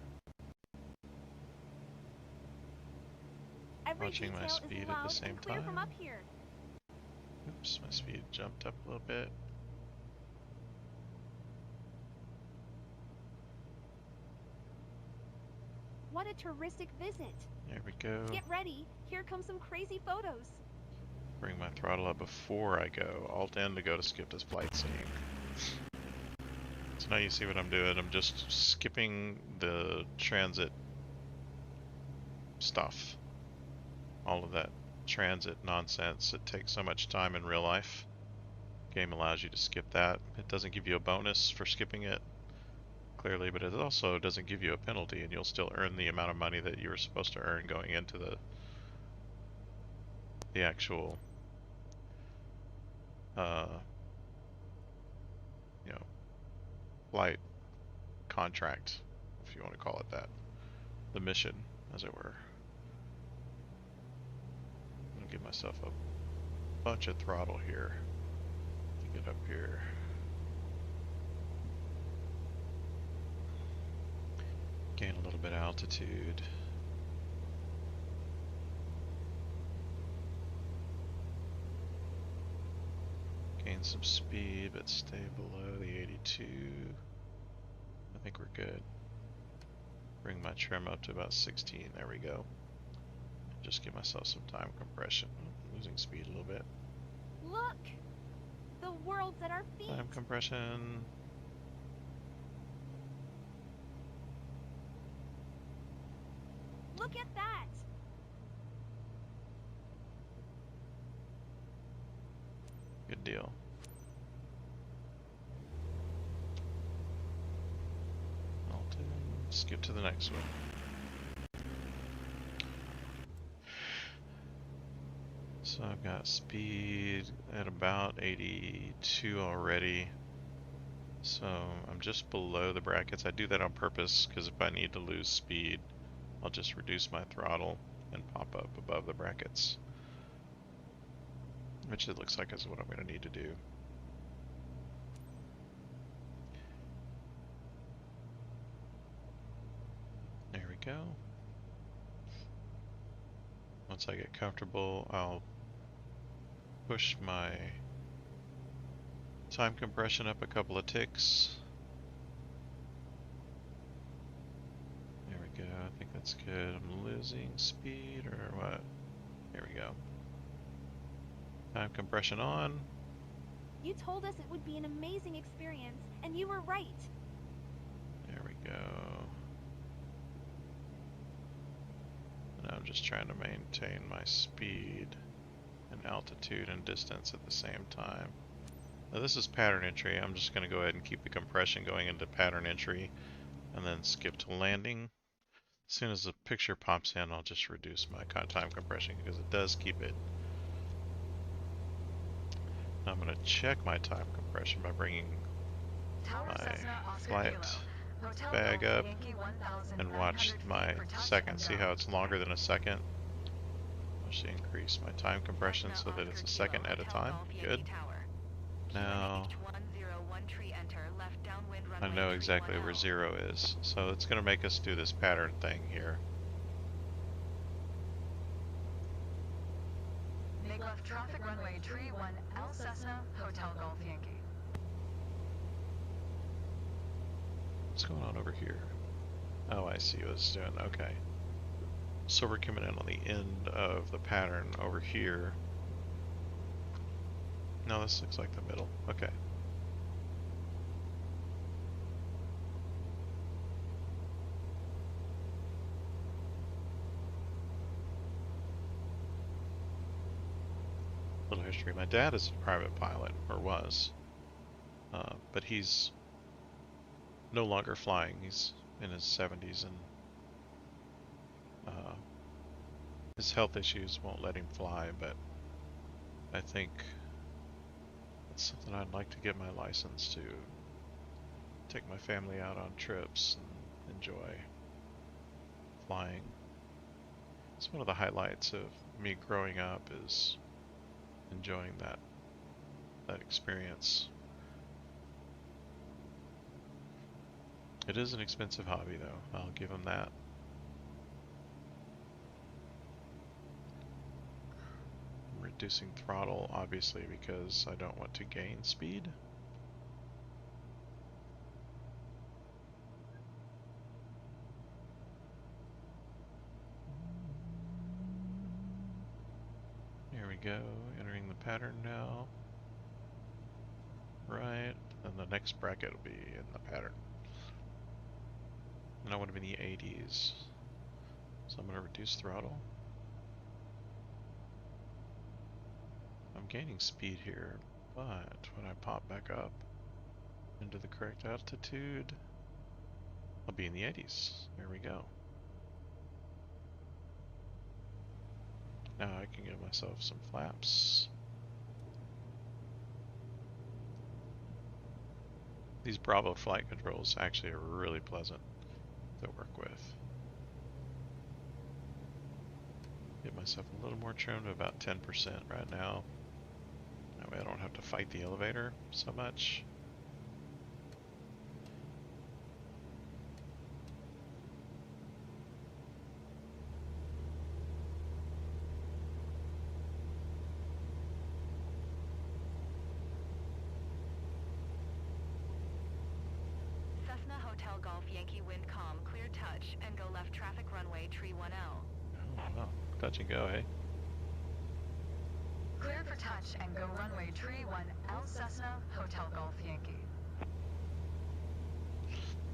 Every Watching my detail speed is at loud the same and clear from time. up here. Oops, my speed jumped up a little bit. What a touristic visit. There we go. Get ready. Here come some crazy photos. Bring my throttle up before I go. Alt N to go to skip this flight scene. So now you see what I'm doing. I'm just skipping the transit stuff. All of that transit nonsense. It takes so much time in real life. Game allows you to skip that. It doesn't give you a bonus for skipping it, clearly, but it also doesn't give you a penalty, and you'll still earn the amount of money that you were supposed to earn going into the actual you know, flight contract, if you want to call it that. The mission, as it were. I'm gonna give myself a bunch of throttle here to get up here. Gain a little bit of altitude. Gain some speed, but stay below the 82. I think we're good. Bring my trim up to about 16. There we go. Just give myself some time compression. Losing speed a little bit. Look! The world's at our feet. Time compression. Look at that! Good deal. Alt N, skip to the next one. So I've got speed at about 82 already. So I'm just below the brackets. I do that on purpose because if I need to lose speed, I'll just reduce my throttle and pop up above the brackets. Which it looks like is what I'm going to need to do. There we go. Once I get comfortable, I'll push my time compression up a couple of ticks. There we go. I think that's good. I'm losing speed or what? There we go. Time compression on. You told us it would be an amazing experience, and you were right. There we go. And I'm just trying to maintain my speed and altitude and distance at the same time. Now this is pattern entry. I'm just going to go ahead and keep the compression going into pattern entry and then skip to landing. As soon as the picture pops in, I'll just reduce my time compression because it does keep it. I'm going to check my time compression by bringing my flight bag up and watch my second. See how it's longer than a second? I'll just increase my time compression so that it's a second at a time. Good. Now I know exactly where 0 is, so it's going to make us do this pattern thing here. Make left traffic runway tree 1 L Cessna Hotel Golf Yankee. What's going on over here? Oh, I see what it's doing. Okay. So we're coming in on the end of the pattern over here. No, this looks like the middle. Okay. Little history. My dad is a private pilot, or was, but he's no longer flying. He's in his 70s, and his health issues won't let him fly, but I think it's something I'd like to get my license to take my family out on trips and enjoy flying. It's one of the highlights of me growing up is enjoying that experience. It is an expensive hobby though, I'll give him that. I'm reducing throttle obviously because I don't want to gain speed. Here we go, entering the pattern now. Right, and the next bracket will be in the pattern. And I want to be in the 80s. So I'm going to reduce throttle. I'm gaining speed here, but when I pop back up into the correct altitude, I'll be in the 80s. There we go. Now I can give myself some flaps. These Bravo flight controls actually are really pleasant to work with. Get myself a little more trim to about 10% right now. That way I don't have to fight the elevator so much. Cessna Hotel Golf Yankee Wind Calm, clear touch, and go left traffic runway tree 1L. Oh, wow. Touch and go, hey? Clear for touch and go runway tree 1L Cessna Hotel Golf Yankee.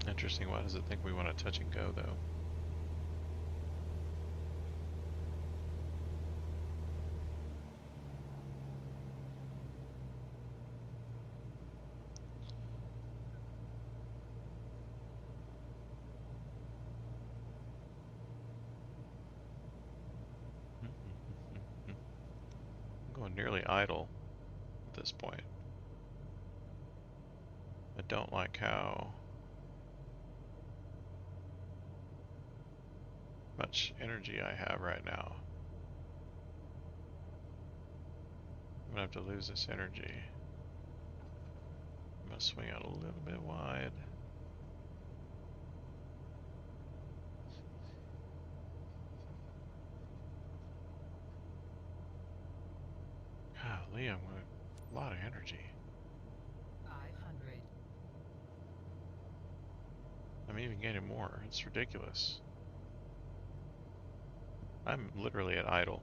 Interesting, why does it think we want to touch and go though? I'm going nearly idle at this point. I don't like how much energy I have right now. I'm gonna have to lose this energy. I'm gonna swing out a little bit wide. Golly, I'm with a lot of energy. 500. I'm even getting more. It's ridiculous. I'm literally at idle.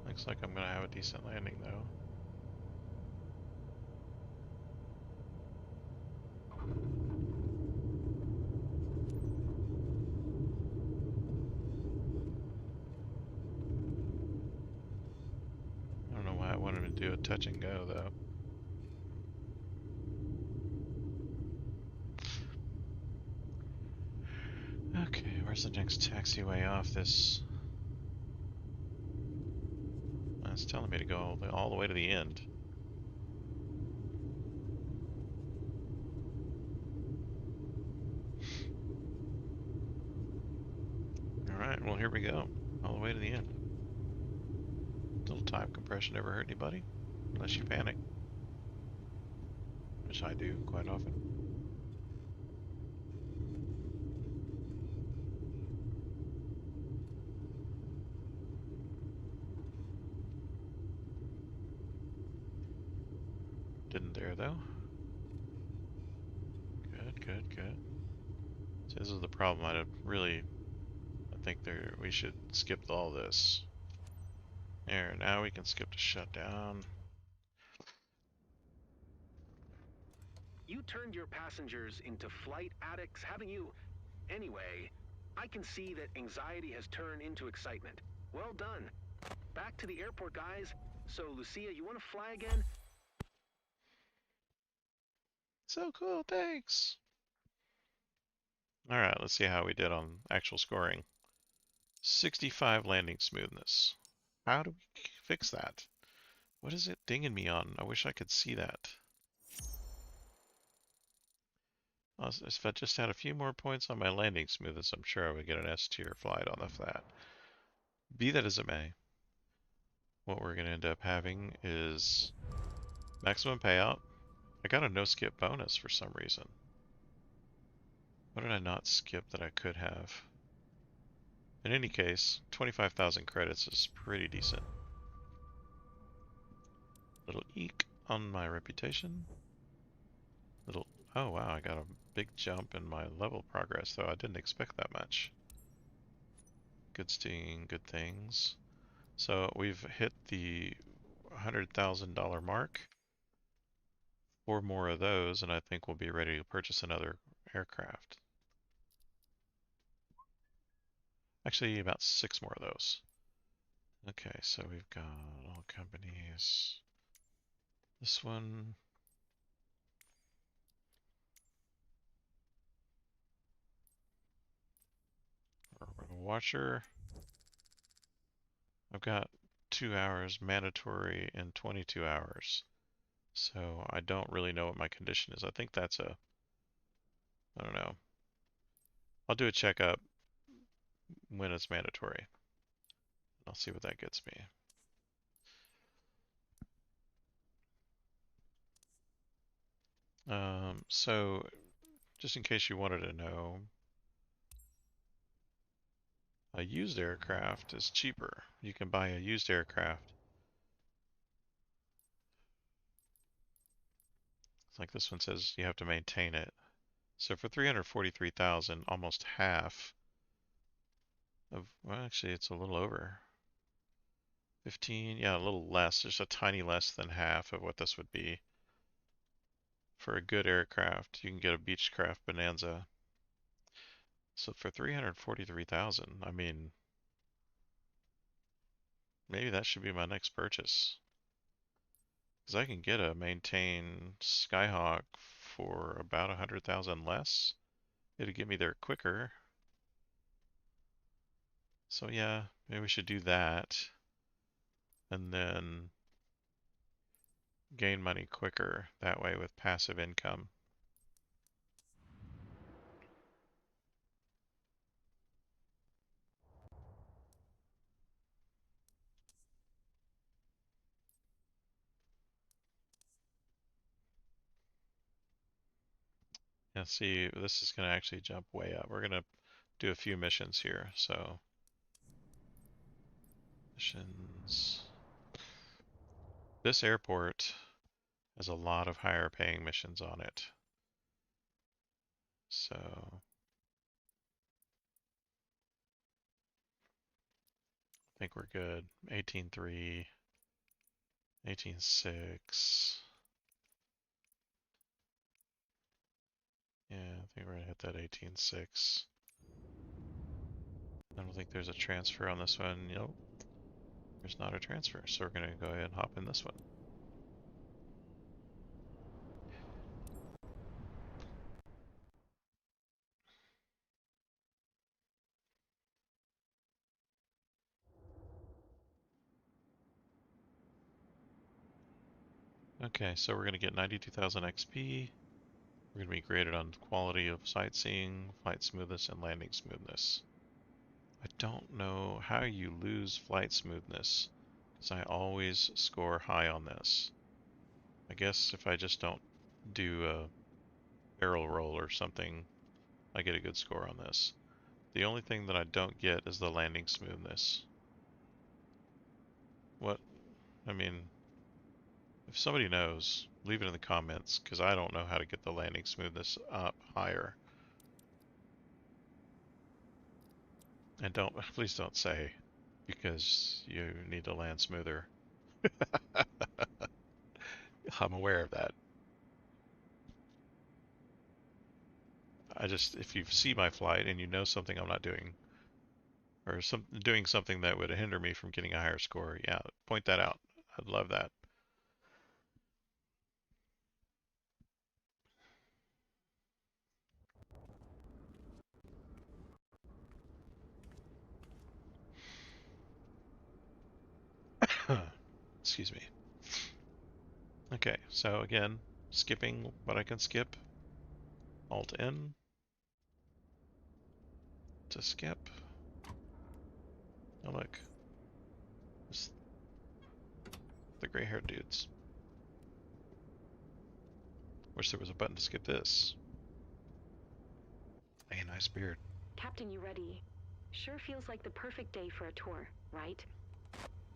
Looks like I'm gonna have a decent landing though. I don't know why I wanted to do a touch and go though. Okay, where's the next taxiway off this? It's telling me to go all the way to the end. Alright, well here we go. All the way to the end. Little time compression ever hurt anybody? unless you panic, which I do quite often. Didn't there though. Good, good, good. So this is the problem. I think we should skip all this. There, now we can skip to shutdown. You turned your passengers into flight addicts, haven't you? Anyway, I can see that anxiety has turned into excitement. Well done. Back to the airport, guys. So, Lucia, you want to fly again? So cool, thanks. Alright, let's see how we did on actual scoring. 65 landing smoothness. How do we fix that? What is it dinging me on? I wish I could see that. If I just had a few more points on my landing smoothness, I'm sure I would get an S tier flight on the flat. Be that as it may, what we're going to end up having is maximum payout. I got a no skip bonus for some reason. What did I not skip that I could have? In any case, 25,000 credits is pretty decent. Little eek on my reputation. Little, oh wow, I got a big jump in my level progress, though I didn't expect that much. Good seeing good things. So we've hit the $100,000 mark. 4 more of those, and I think we'll be ready to purchase another aircraft. Actually, about 6 more of those. Okay, so we've got all companies. This one. Watcher. I've got 2 hours mandatory and 22 hours. So I don't really know what my condition is. I think that's a, I don't know. I'll do a checkup when it's mandatory. I'll see what that gets me. So just in case you wanted to know, a used aircraft is cheaper. You can buy a used aircraft. It's like this one says you have to maintain it. So for 343,000, almost half of, well, actually it's a little over. 15, yeah, a little less, just a tiny less than half of what this would be. For a good aircraft, you can get a Beechcraft Bonanza. So for 343,000, I mean, maybe that should be my next purchase. Because I can get a maintain Skyhawk for about 100,000 less. It'll get me there quicker. So yeah, maybe we should do that. And then gain money quicker that way with passive income. Yeah, see, this is going to actually jump way up. We're going to do a few missions here. So, missions. This airport has a lot of higher paying missions on it. So, I think we're good. 18.3, 18.6. Yeah, I think we're gonna hit that 18.6. I don't think there's a transfer on this one. Nope. There's not a transfer, so we're gonna go ahead and hop in this one. Okay, so we're gonna get 92,000 XP. We're gonna be graded on quality of sightseeing, flight smoothness, and landing smoothness. I don't know how you lose flight smoothness, because I always score high on this. I guess if I just don't do a barrel roll or something, I get a good score on this. The only thing that I don't get is the landing smoothness. What? I mean, if somebody knows, leave it in the comments, because I don't know how to get the landing smoothness up higher. And don't, please don't say, because you need to land smoother. I'm aware of that. If you see my flight and you know something I'm not doing, or doing something that would hinder me from getting a higher score, yeah, point that out. I'd love that. Excuse me. Okay, so again, skipping what I can skip. Alt N to skip. Oh look, it's the gray-haired dudes. Wish there was a button to skip this. Hey, nice beard. Captain, you ready? Sure feels like the perfect day for a tour, right?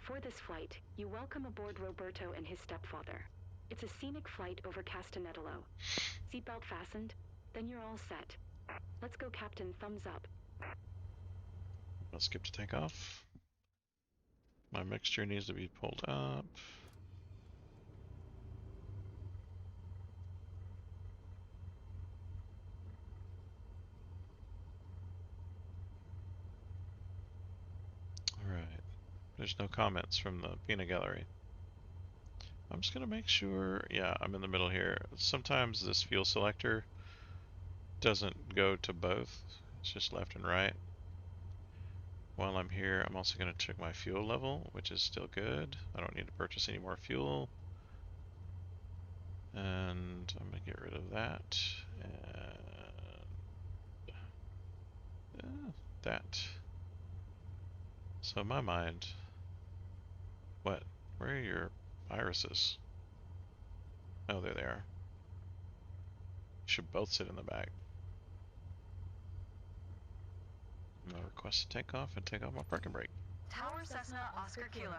For this flight, you welcome aboard Roberto and his stepfather. It's a scenic flight over Castanetolo. Seatbelt fastened? Then you're all set. Let's go, Captain. Thumbs up. I'll skip to takeoff. My mixture needs to be pulled up. Alright. There's no comments from the peanut gallery. I'm just gonna make sure, yeah, I'm in the middle here. Sometimes this fuel selector doesn't go to both. It's just left and right. While I'm here, I'm also gonna check my fuel level, which is still good. I don't need to purchase any more fuel. And I'm gonna get rid of that. And that. So in my mind, what? Where are your irises? Oh, there they are. You should both sit in the back. I'm gonna request a takeoff and take off my parking brake. Tower Cessna Oscar Kilo.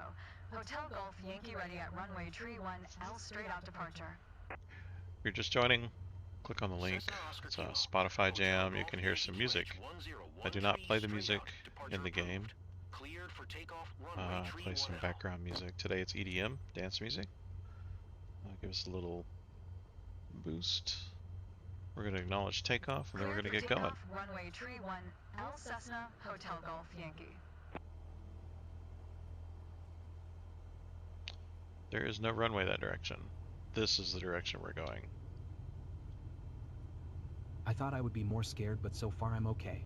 Hotel Golf Yankee ready at runway tree 1 L straight out departure. If you're just joining, click on the link. It's a Spotify jam. You can hear some music. I do not play the music in the game. I play some background music. Today it's EDM, dance music. Give us a little boost. We're going to acknowledge takeoff, and then we're going to get going. Runway tree 1 L Cessna Hotel Golf Yankee. There is no runway that direction. This is the direction we're going. I thought I would be more scared, but so far I'm okay.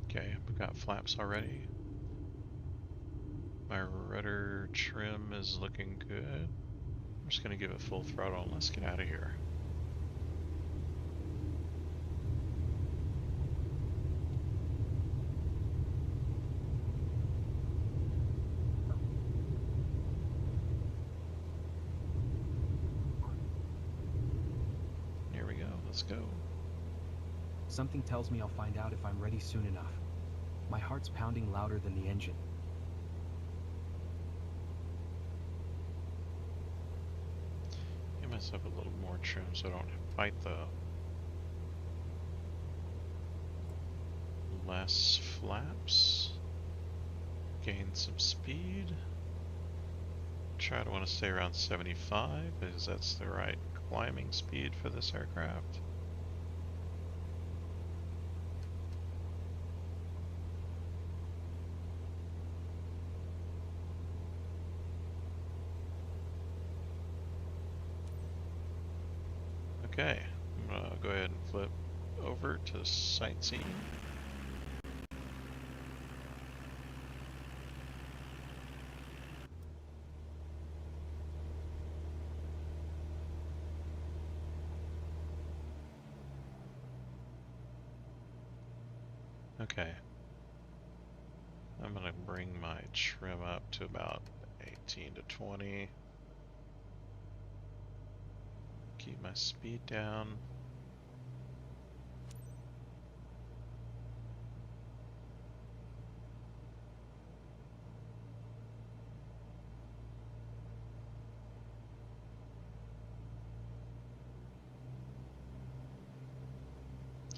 Okay, we've got flaps already. My rudder trim is looking good. I'm just going to give it full throttle and let's get out of here. Here we go, let's go. Something tells me I'll find out if I'm ready soon enough. My heart's pounding louder than the engine. Give myself a little more trim so I don't fight the less flaps. Gain some speed. Try to want to stay around 75 because that's the right climbing speed for this aircraft. Okay, I'm gonna go ahead and flip over to sightseeing. Okay. I'm gonna bring my trim up to about 18 to 20. Keep my speed down.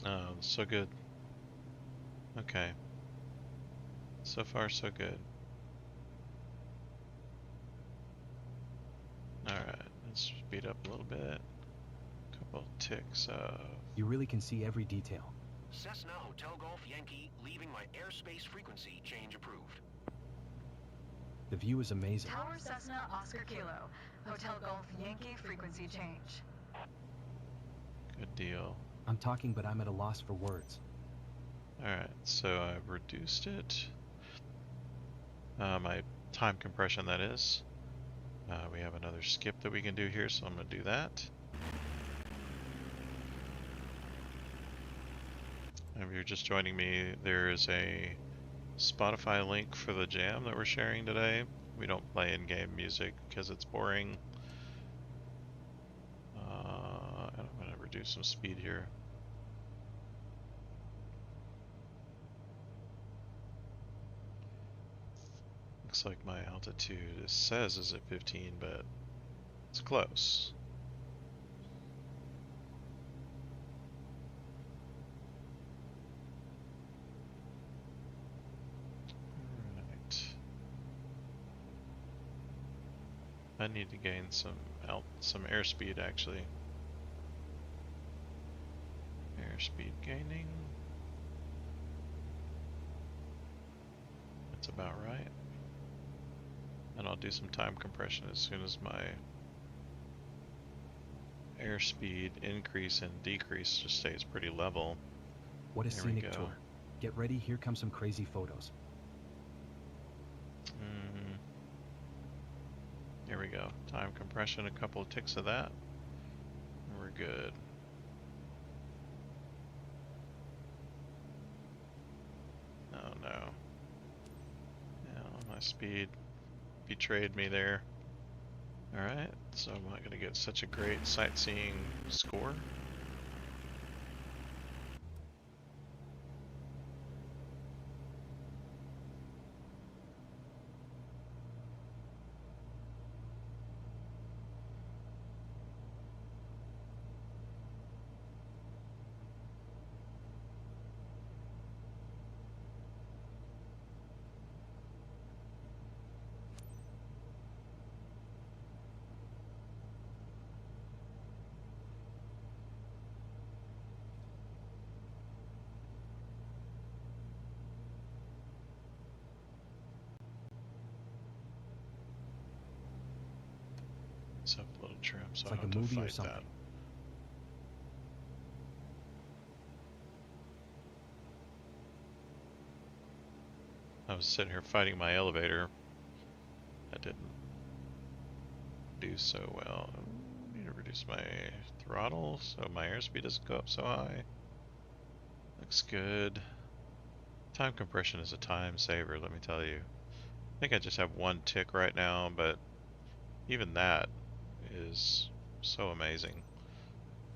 Oh, so good. Okay. So far, so good. Alright, let's speed up a little bit. Couple ticks of... You really can see every detail. Cessna Hotel Golf Yankee leaving my airspace frequency change approved. The view is amazing. Tower Cessna Oscar Kilo, Hotel Golf Yankee frequency change. Good deal. I'm talking, but I'm at a loss for words. Alright, so I've reduced it. My time compression, that is. We have another skip that we can do here, so I'm going to do that. And if you're just joining me, there is a Spotify link for the jam that we're sharing today. We don't play in-game music because it's boring. And I'm going to reduce some speed here. Looks like my altitude, it says is at 15, but it's close. Alright. I need to gain some airspeed actually. Airspeed gaining. That's about right. And I'll do some time compression as soon as my airspeed increase and decrease just stays pretty level. What a There we scenic go. tour. Get ready, here come some crazy photos. Here we go. Time compression, a couple of ticks of that. And we're good. Oh no. Yeah, my speed betrayed me there. Alright, so I'm not going to get such a great sightseeing score. Let's have a little trim so It's I like a don't have to movie or fight that. something. I was sitting here fighting my elevator. That didn't do so well. I need to reduce my throttle so my airspeed doesn't go up so high. Looks good. Time compression is a time saver, let me tell you. I think I just have one tick right now, but even that is so amazing.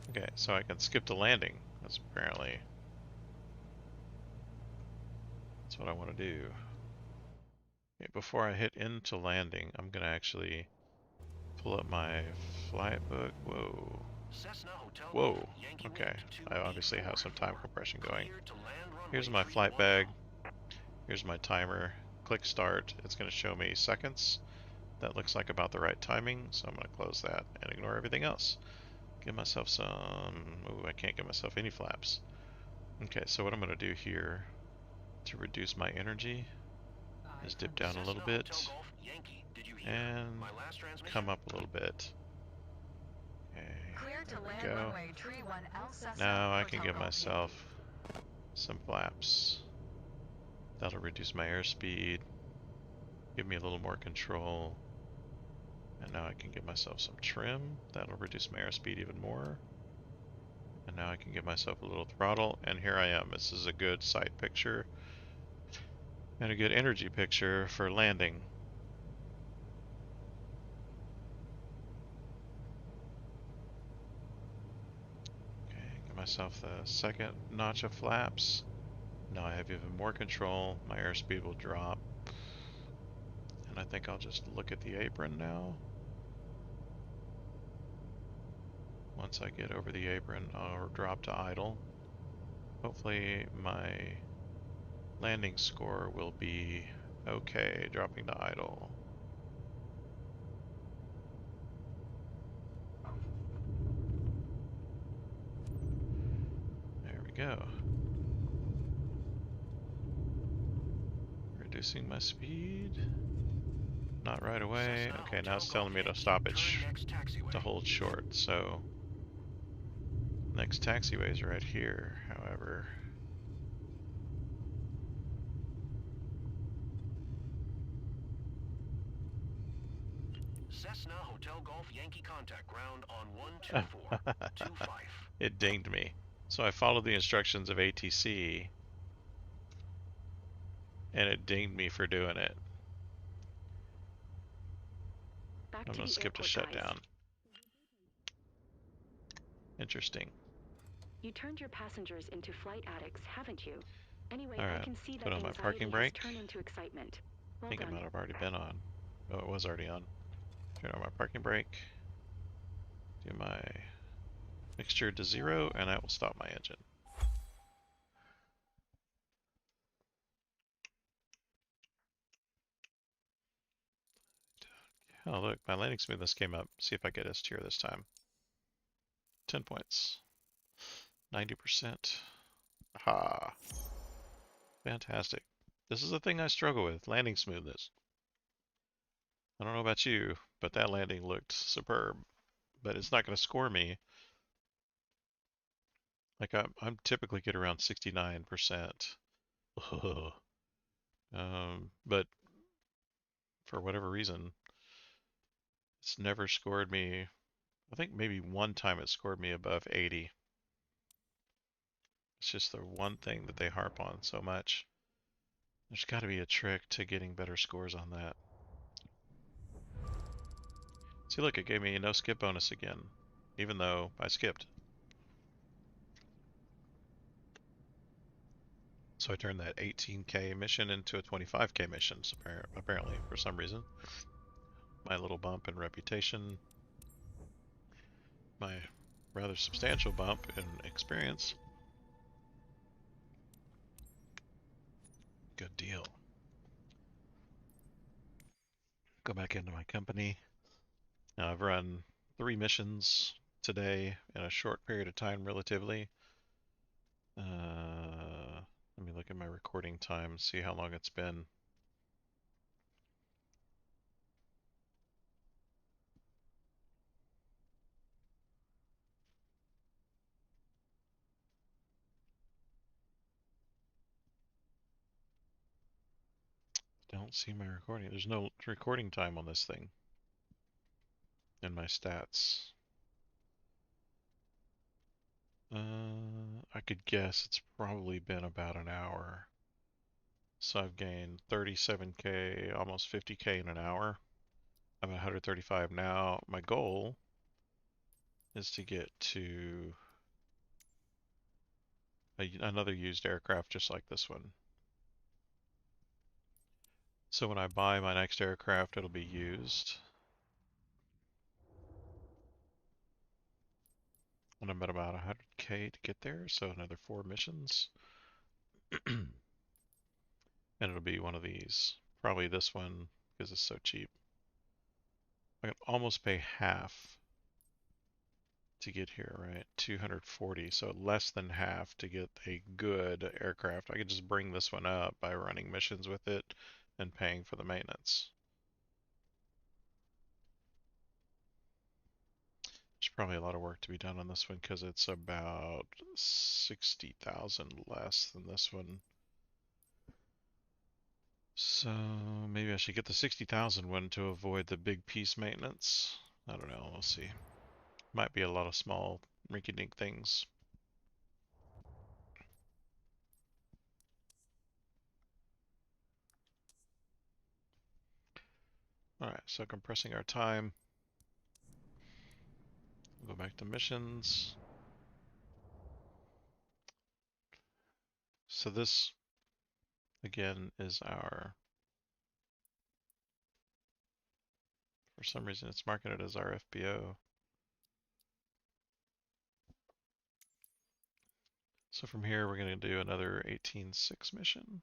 Okay, so I can skip to landing. That's what I want to do. Okay, before I hit into landing, I'm gonna actually pull up my flight book. Whoa. Cessna Hotel Golf Whoa. Yankee Okay. Wind I obviously have some time 284. compression going. Clear to land runway Here's my 31 flight bag. now. Here's my timer. Click start. It's going to show me seconds. That looks like about the right timing, so I'm going to close that and ignore everything else. Give myself some... Ooh, I can't give myself any flaps. Okay, so what I'm going to do here to reduce my energy is dip down a little bit and come up a little bit. Okay, Clear to there we land go. runway 31L Cessna. Now I can Hotel give Golf myself Yankee. some flaps. That'll reduce my airspeed, give me a little more control. And now I can give myself some trim. That'll reduce my airspeed even more. And now I can give myself a little throttle, and here I am. This is a good sight picture and a good energy picture for landing. Okay, give myself the second notch of flaps. Now I have even more control. My airspeed will drop. And I think I'll just look at the apron now. Once I get over the apron, I'll drop to idle. Hopefully my landing score will be okay, dropping to idle. There we go. Reducing my speed. Not right away. Okay, now it's telling me to stop it, to hold short, so next taxiway is right here, however. Cessna Hotel Golf Yankee contact ground on 12425. It dinged me. So I followed the instructions of ATC, and it dinged me for doing it. I'm going to skip to shutdown. Interesting. You turned your passengers into flight addicts, haven't you? Anyway, All I right, can see put that on my anxiety parking has brake. turned into excitement. I Well think done. it might have already been on. Oh, it was already on. Turn on my parking brake. Do my mixture to 0, and I will stop my engine. Oh look, my landing smoothness came up. See if I get S tier this time. 10 points. 90%. Aha. Fantastic. This is a thing I struggle with, landing smoothness. I don't know about you, but that landing looked superb. But it's not going to score me. Like I'm typically get around 69%. But for whatever reason, it's never scored me. I think maybe one time it scored me above 80. It's just the one thing that they harp on so much. There's got to be a trick to getting better scores on that. See, look, it gave me a no skip bonus again, even though I skipped. So I turned that 18K mission into a 25K mission, apparently, for some reason. My little bump in reputation, my rather substantial bump in experience. Good deal. Go back into my company. Now I've run 3 missions today in a short period of time, relatively. Let me look at my recording time, see how long it's been. Don't see my recording. There's no recording time on this thing in my stats. I could guess it's probably been about an hour. So I've gained 37K, almost 50K in an hour. I'm at 135 now. My goal is to get to another used aircraft just like this one. So when I buy my next aircraft, it'll be used. And I'm at about 100K to get there, so another 4 missions. And it'll be one of these. Probably this one, because it's so cheap. I can almost pay half to get here, right? 240, so less than half to get a good aircraft. I could just bring this one up by running missions with it and paying for the maintenance. There's probably a lot of work to be done on this one because it's about 60,000 less than this one. So maybe I should get the 60,000 one to avoid the big piece maintenance. I don't know, we'll see. Might be a lot of small rinky-dink things. Alright, so compressing our time. We'll go back to missions. So this, again, is our... For some reason, it's marketed as our FBO. So from here, we're going to do another 18.6 mission.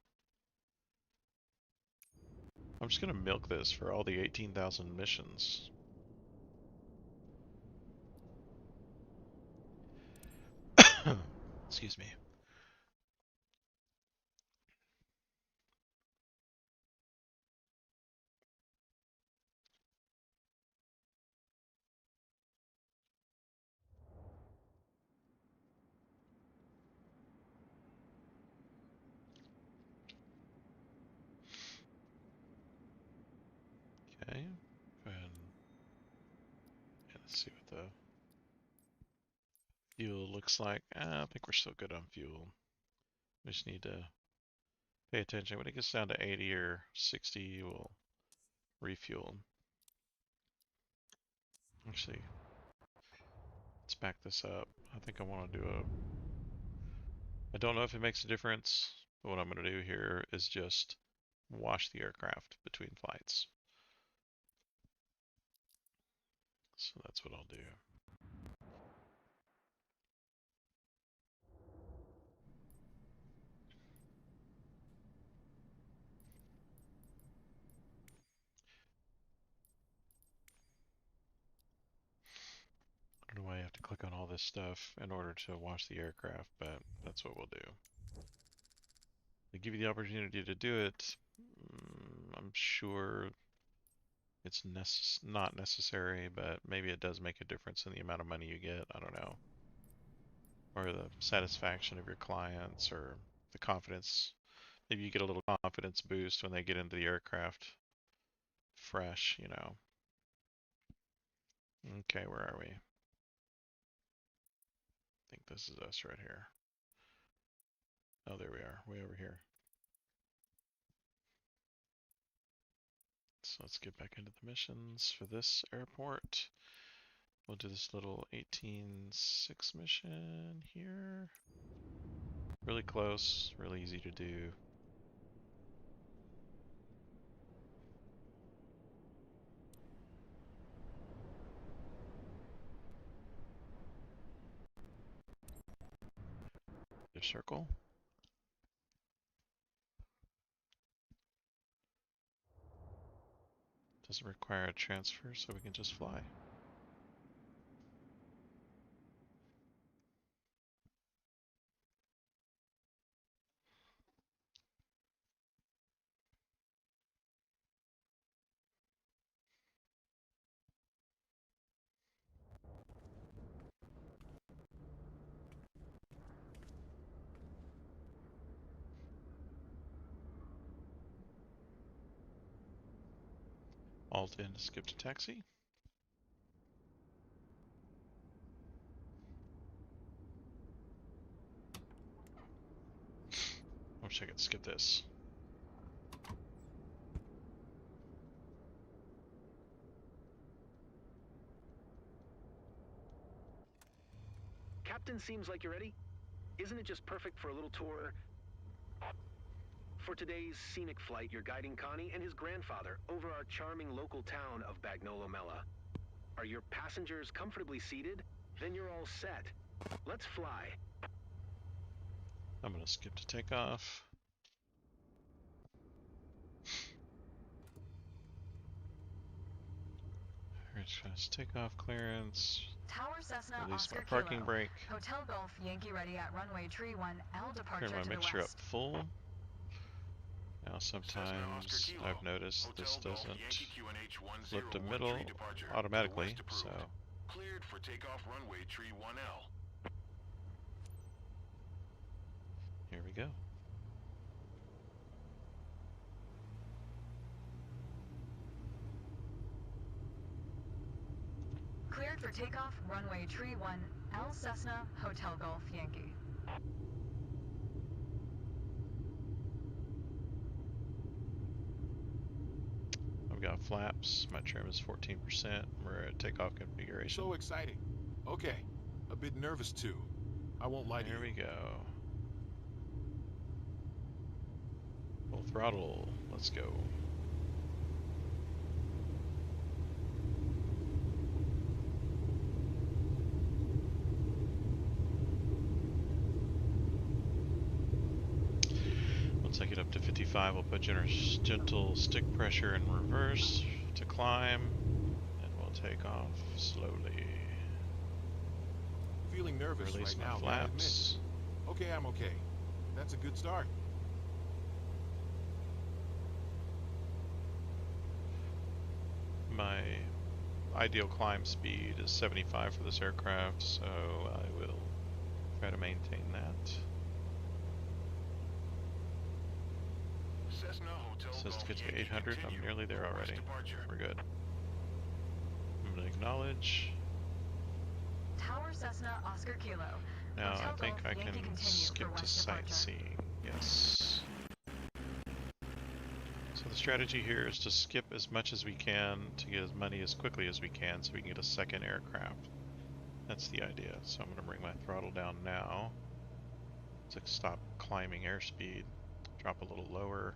I'm just going to milk this for all the 18,000 missions. Excuse me. Okay, go ahead and let's see what the fuel looks like. I think we're still good on fuel. We just need to pay attention. When it gets down to 80 or 60, we'll refuel. Actually, let's back this up. I think I want to do a... I don't know if it makes a difference, but what I'm going to do here is just wash the aircraft between flights. So that's what I'll do. I don't know why I have to click on all this stuff in order to wash the aircraft, but that's what we'll do. They give you the opportunity to do it. I'm sure it's not necessary, but maybe it does make a difference in the amount of money you get. I don't know. Or the satisfaction of your clients, or the confidence. Maybe you get a little confidence boost when they get into the aircraft fresh, you know. Okay, where are we? I think this is us right here. Oh, there we are, way over here. So let's get back into the missions for this airport. We'll do this little 18.6 mission here. Really close, really easy to do. The circle. Doesn't require a transfer, so we can just fly. Alt in to skip to taxi. I wish I could skip this. Captain, seems like you're ready. Isn't it just perfect for a little tour? For today's scenic flight, you're guiding Connie and his grandfather over our charming local town of Bagnolomella. Are your passengers comfortably seated? Then you're all set. Let's fly. I'm gonna skip to takeoff. Fast takeoff clearance. Tower Cessna Release my Oscar parking Kilo. brake. Hotel Golf Yankee ready at runway tree 1, L departure Turn my to the mixture up west. full. Now Cessna Oscar sometimes Kilo. I've noticed Hotel this Golf doesn't Yankee QNH flip to 101 middle tree departure. automatically, West approved. so Cleared for takeoff runway tree 1L. here we go. Cleared for takeoff, runway tree 1, L Cessna, Hotel Golf Yankee. I've got flaps. My trim is 14%. We're at takeoff configuration. So exciting. Okay. A bit nervous too. I won't lie to you. There we go. Full throttle. Let's go. Once I get up to 55, I'll put gentle stick pressure in reverse to climb, and we'll take off slowly. Feeling nervous Release right my now, gotta admit. flaps. Okay, I'm okay. That's a good start. My ideal climb speed is 75 for this aircraft, so I will try to maintain that. Cessna Hotel Says to Golf get to Yankee 800. I'm continue. nearly there Request already. departure. We're good. I'm going to acknowledge. Tower Cessna Oscar Kilo. Now Hotel I think Golf I Yankee can continue skip for to west departure. sightseeing. Yes. So the strategy here is to skip as much as we can to get as money as quickly as we can so we can get a second aircraft. That's the idea. So I'm going to bring my throttle down now to stop climbing airspeed. Drop a little lower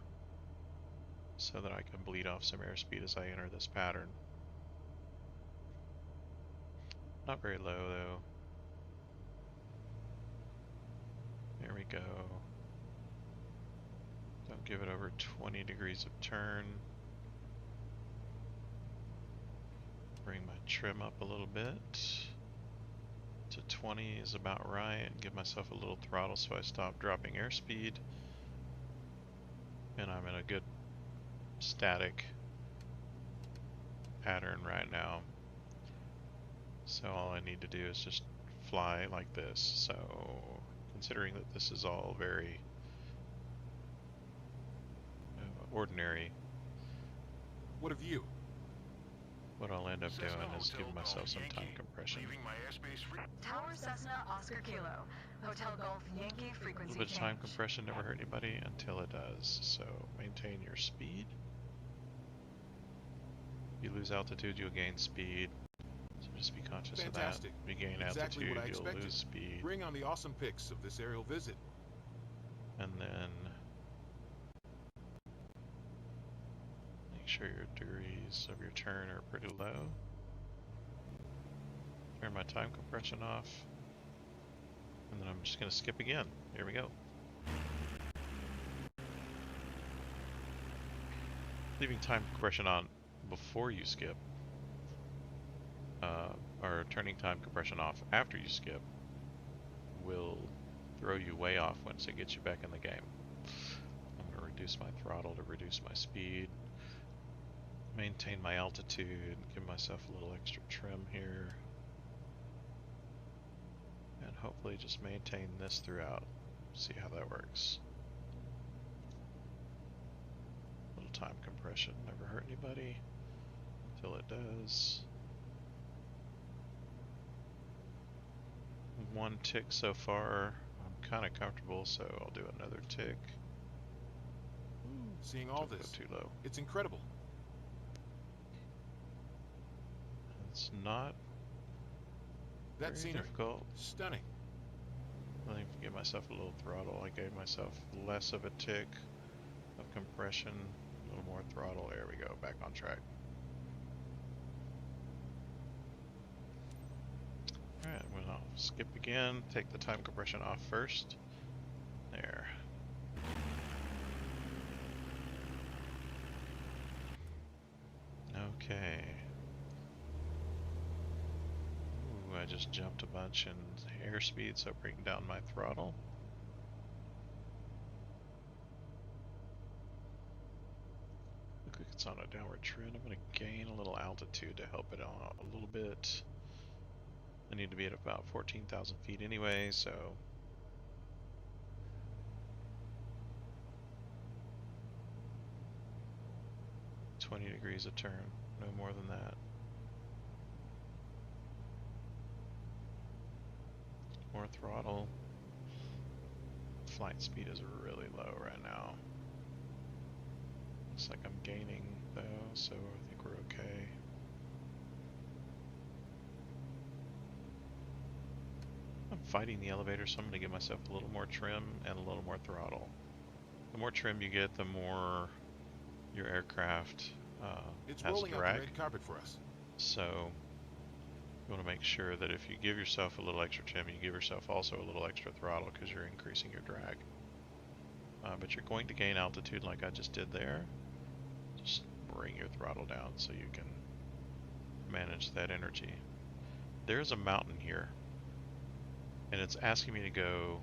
so that I can bleed off some airspeed as I enter this pattern. Not very low though. There we go. Don't give it over 20 degrees of turn. Bring my trim up a little bit. To 20 is about right. Give myself a little throttle so I stop dropping airspeed. And I'm in a good static pattern right now. So all I need to do is just fly like this. So considering that this is all very ordinary, What of you? what I'll end up Cessna doing is Hotel giving myself Golf some time Yankee. compression. Leaving my airspace free. Tower Cessna Oscar Kilo. Hotel Golf Yankee A frequency little bit of change. time compression never hurt anybody until it does. So maintain your speed. If you lose altitude, you'll gain speed. So just be conscious Fantastic. of that. If you gain Exactly altitude, what I you'll expected. lose speed. Bring on the awesome pics of this aerial visit. And then make sure your degrees of your turn are pretty low. Turn my time compression off. And then I'm just going to skip again. Here we go. Leaving time compression on before you skip, or turning time compression off after you skip, will throw you way off once it gets you back in the game. I'm going to reduce my throttle to reduce my speed, maintain my altitude, give myself a little extra trim here, and hopefully just maintain this throughout. See how that works. Little time compression never hurt anybody until it does. One tick so far. I'm kind of comfortable, so I'll do another tick. Seeing all Don't this, go too low. it's incredible. It's not That very scenery, difficult. stunning. I think give myself a little throttle. I gave myself less of a tick of compression, a little more throttle. There we go, back on track. Alright, well, I'll skip again, take the time compression off first. There. Okay. Ooh, I just jumped a bunch in airspeed, so bring down my throttle. Look like it's on a downward trend. I'm going to gain a little altitude to help it out a little bit. I need to be at about 14,000 feet anyway, so 20 degrees of turn, no more than that. More throttle. Flight speed is really low right now. Looks like I'm gaining though, so I'm fighting the elevator, so I'm going to give myself a little more trim and a little more throttle. The more trim you get, the more your aircraft It's has rolling out the drag. red carpet for us. So you want to make sure that if you give yourself a little extra trim, you give yourself also a little extra throttle because you're increasing your drag. But you're going to gain altitude like I just did there. Just bring your throttle down so you can manage that energy. There's a mountain here, and it's asking me to go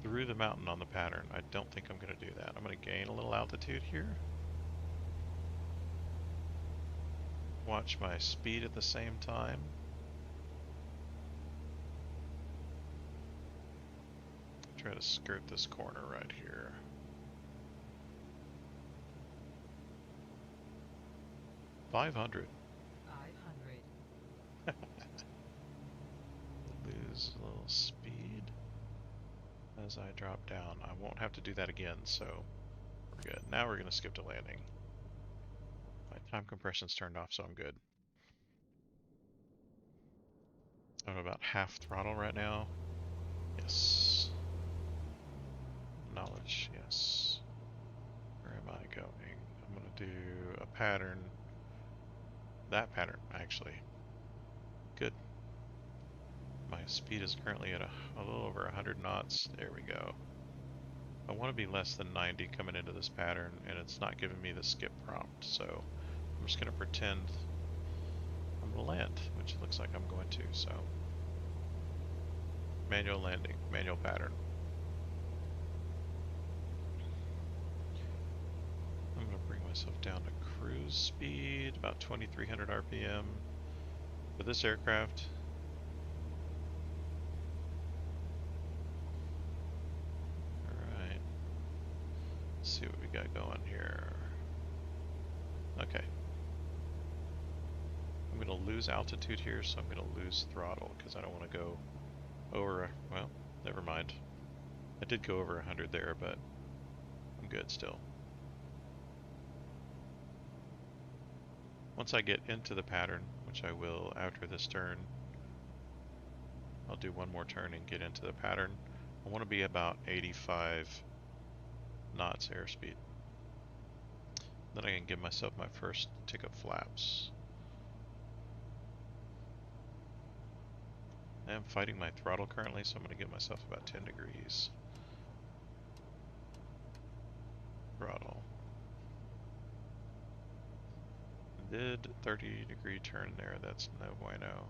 through the mountain on the pattern. I don't think I'm going to do that. I'm going to gain a little altitude here. Watch my speed at the same time. Try to skirt this corner right here. $500. 500. Lose a little speed as I drop down. I won't have to do that again, so we're good. Now we're going to skip to landing. My time compression's turned off, so I'm good. I'm about half throttle right now. Yes. Knowledge, yes. Where am I going? I'm going to do a pattern. That pattern, actually. Good. My speed is currently at a little over 100 knots. There we go. I want to be less than 90 coming into this pattern, and it's not giving me the skip prompt, so I'm just going to pretend I'm going to land, which it looks like I'm going to, so. Manual landing, manual pattern. I'm going to bring myself down to cruise speed, about 2300 RPM. For this aircraft, alright, let's see what we got going here. Okay. I'm going to lose altitude here, so I'm going to lose throttle, because I don't want to go over, well, never mind. I did go over 100 there, but I'm good still. Once I get into the pattern, which I will after this turn, I'll do one more turn and get into the pattern. I want to be about 85 knots airspeed. Then I can give myself my first tick of flaps. I am fighting my throttle currently, so I'm going to give myself about 10 degrees. Throttle. Did 30-degree turn there, that's no bueno.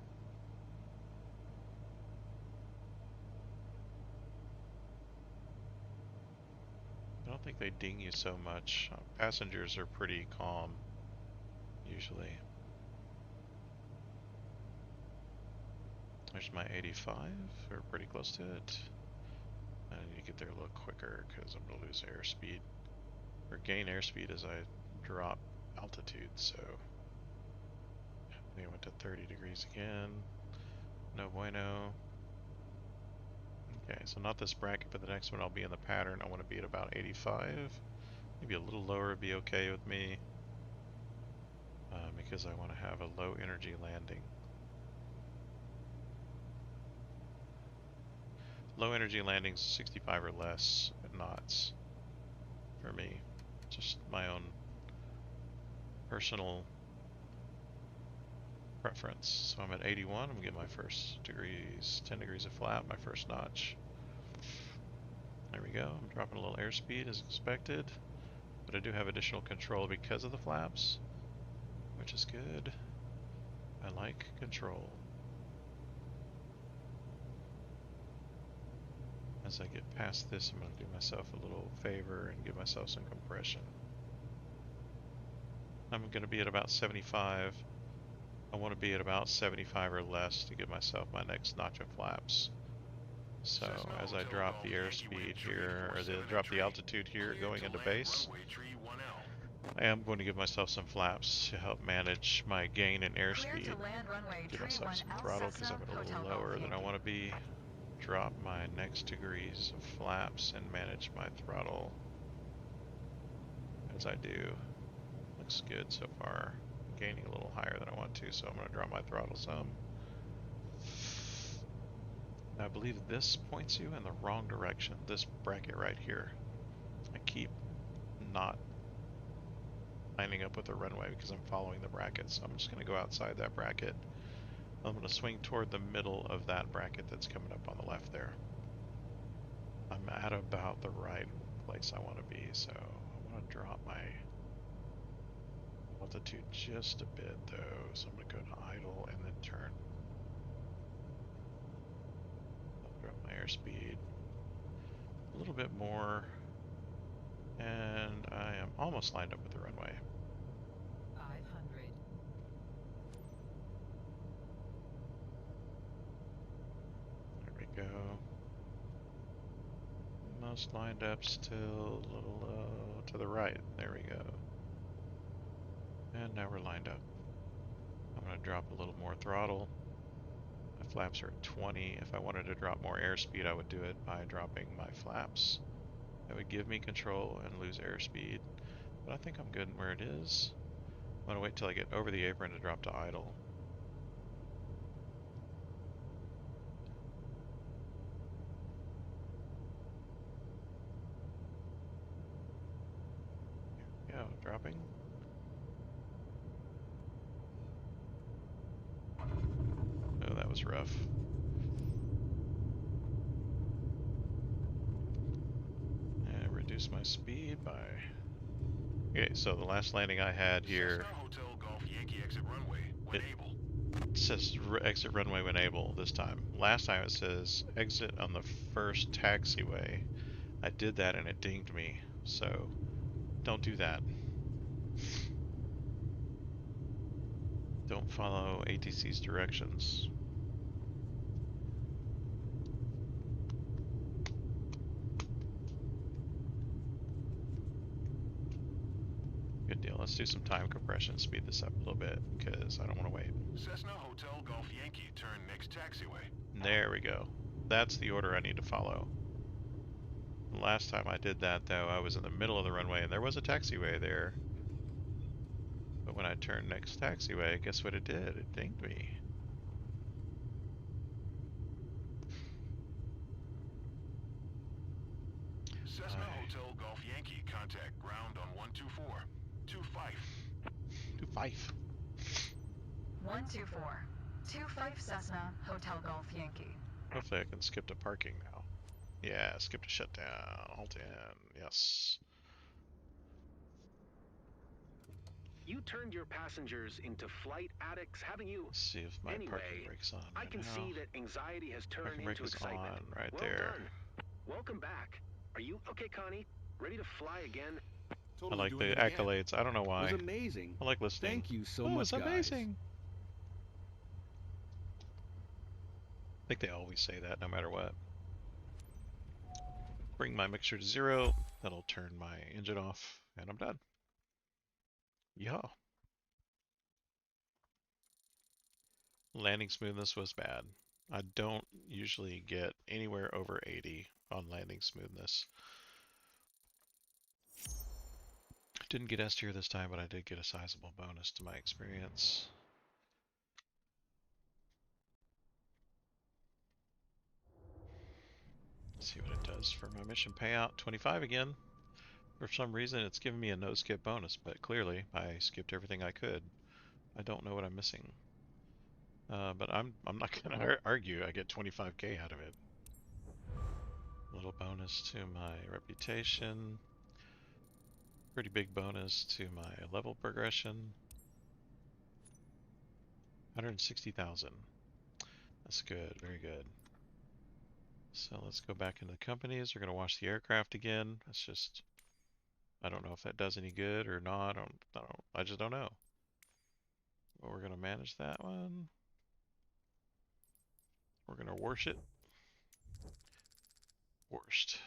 I don't think they ding you so much. Passengers are pretty calm, usually. There's my 85, we're pretty close to it. I need to get there a little quicker because I'm going to lose airspeed, or gain airspeed as I drop altitude, so. They went to 30 degrees again. No bueno. Okay, so not this bracket, but the next one I'll be in the pattern. I want to be at about 85. Maybe a little lower would be okay with me. Because I want to have a low energy landing. Low energy landings 65 or less knots for me. Just my own personal preference. So I'm at 81. I'm gonna get my first degrees, 10 degrees of flap, my first notch. There we go. I'm dropping a little airspeed as expected, but I do have additional control because of the flaps, which is good. I like control. As I get past this, I'm going to do myself a little favor and give myself some compression. I'm going to be at about 75. I want to be at about 75 or less to give myself my next notch of flaps. So as I drop the airspeed here, or drop the altitude here going into base, I am going to give myself some flaps to help manage my gain in airspeed. Give myself some throttle because I'm at a little lower than I want to be. Drop my next degrees of flaps and manage my throttle as I do. Looks good so far. I'm gaining a little higher than I want to, so I'm going to drop my throttle some. I believe this points you in the wrong direction, this bracket right here. I keep not lining up with the runway because I'm following the bracket, so I'm just going to go outside that bracket. I'm going to swing toward the middle of that bracket that's coming up on the left there. I'm at about the right place I want to be, so I want to drop my altitude just a bit though, so I'm going to go to idle and then turn. I'll drop my airspeed a little bit more, and I am almost lined up with the runway. 500. There we go. Almost lined up, still a little low to the right. There we go. And now we're lined up. I'm going to drop a little more throttle. My flaps are at 20. If I wanted to drop more airspeed, I would do it by dropping my flaps. That would give me control and lose airspeed. But I think I'm good where it is. I'm going to wait till I get over the apron to drop to idle. Here we go, dropping. Oh, that was rough. And reduce my speed by... Okay, so the last landing I had here... Cessna Hotel Golf Yankee exit runway when able. It says exit runway when able this time. Last time it says exit on the first taxiway. I did that and it dinged me, so don't do that. Don't follow ATC's directions. Good deal. Let's do some time compression, speed this up a little bit, because I don't want to wait. Cessna Hotel Golf Yankee, turn next taxiway. There we go. That's the order I need to follow. Last time I did that, though, I was in the middle of the runway, and there was a taxiway there. But when I turned next taxiway, guess what it did? It dinged me. Cessna Hotel Golf Yankee, contact ground on 124. 25. 25. 124. 25 Cessna, Hotel Golf Yankee. Hopefully I can skip to parking now. Yeah, skip to shutdown. Halt in. Yes. You turned your passengers into flight addicts, haven't you? Let's see if my parking Anyway, brake's on I right can now. see that anxiety has turned Parking brake into is excitement. on right Well there. done. Welcome back. Are you okay, Connie? Ready to fly again? I like the accolades. I don't know why. It was amazing. I like listening. Thank you so Oh, much, it's amazing. I think they always say that no matter what. Bring my mixture to 0. That'll turn my engine off, and I'm done. Yeah. Landing smoothness was bad. I don't usually get anywhere over 80 on landing smoothness. Didn't get S tier this time, but I did get a sizable bonus to my experience. Let's see what it does for my mission payout. 25 again. For some reason, it's giving me a no skip bonus, but clearly I skipped everything I could. I don't know what I'm missing. But I'm not gonna argue. I get 25k out of it. A little bonus to my reputation. Pretty big bonus to my level progression. 160,000. That's good. Very good. So let's go back into the companies. We're gonna wash the aircraft again. That's just, I don't know if that does any good or not. I just don't know. But we're gonna manage that one. We're gonna wash it. Worst.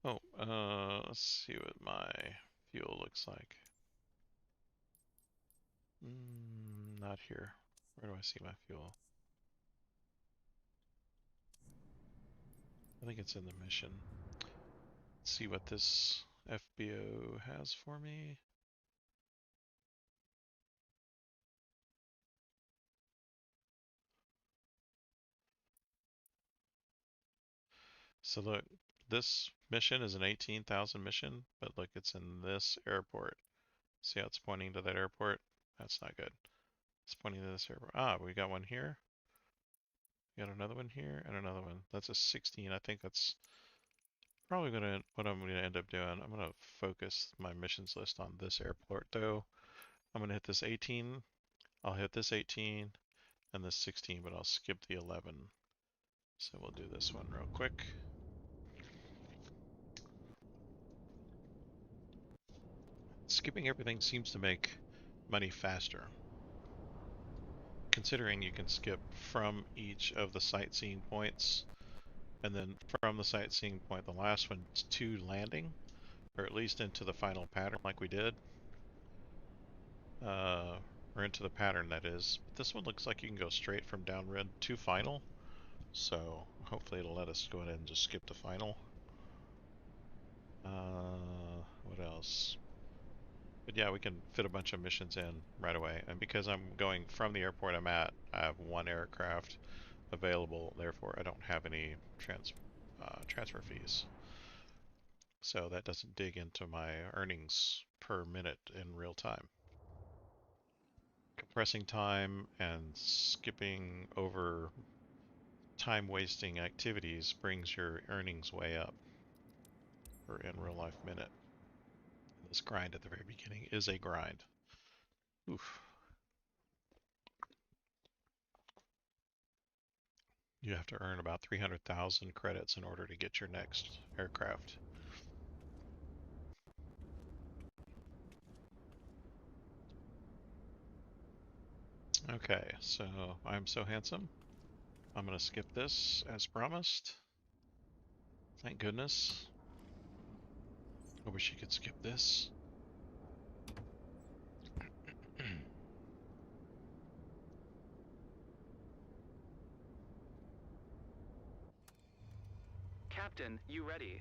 Oh, let's see what my fuel looks like. Not here. Where do I see my fuel? I think it's in the mission. Let's see what this FBO has for me. So look, this mission is an 18,000 mission, but look, it's in this airport. See how it's pointing to that airport? That's not good. It's pointing to this airport. Ah, we got one here. We got another one here and another one. That's a 16. I think that's probably what I'm gonna end up doing. I'm gonna focus my missions list on this airport though. I'm gonna hit this 18. I'll hit this 18 and this 16, but I'll skip the 11. So we'll do this one real quick. Skipping everything seems to make money faster, considering you can skip from each of the sightseeing points, and then from the sightseeing point, the last one to landing, or at least into the final pattern like we did. Or into the pattern, that is. But this one looks like you can go straight from downwind to final, so hopefully it'll let us go ahead and just skip the final. What else? But yeah, we can fit a bunch of missions in right away. And because I'm going from the airport I'm at, I have one aircraft available, therefore I don't have any transfer fees. So that doesn't dig into my earnings per minute in real time. Compressing time and skipping over time wasting activities brings your earnings way up per in real life minute. This grind at the very beginning is a grind. Oof. You have to earn about 300,000 credits in order to get your next aircraft. Okay, so I'm so handsome. I'm gonna skip this as promised. Thank goodness. I wish you could skip this. Captain, you ready?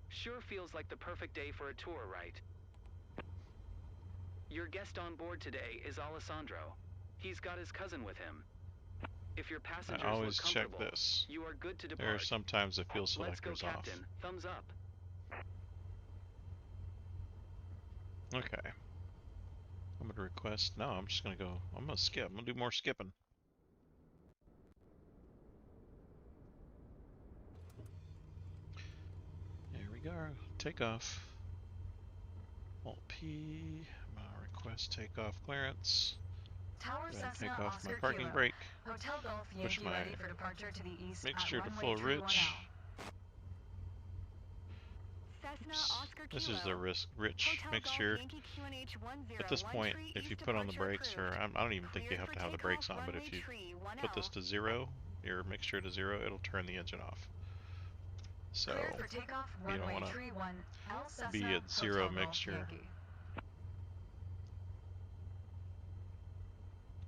Sure feels like the perfect day for a tour, right? Your guest on board today is Alessandro. He's got his cousin with him. If your I passengers always look check comfortable, this. you are good to There are depart. sometimes the fuel Let's go, selector's off. Captain. Thumbs up. Okay. I'm gonna request. No, I'm just gonna go. I'm gonna skip. I'm gonna do more skipping. There we go. Takeoff. Alt P. I'm gonna request takeoff clearance. Tower Go ahead and Cessna take off my Oscar parking Kilo. brake. Hotel Golf Push Yankee my ready for departure to the east mixture at to runway full 31L. rich. Cessna Oscar This Kilo. is the rich Hotel mixture. Golf Yankee QNH 1013 At this point, if you put on the brakes, or I don't even think you have to have the brakes on, but if you put this to 0, your mixture to 0, it'll turn the engine off. So Cleared for takeoff, you don't runway want to 31L Cessna, be at 0 Hotel Golf mixture. Yankee.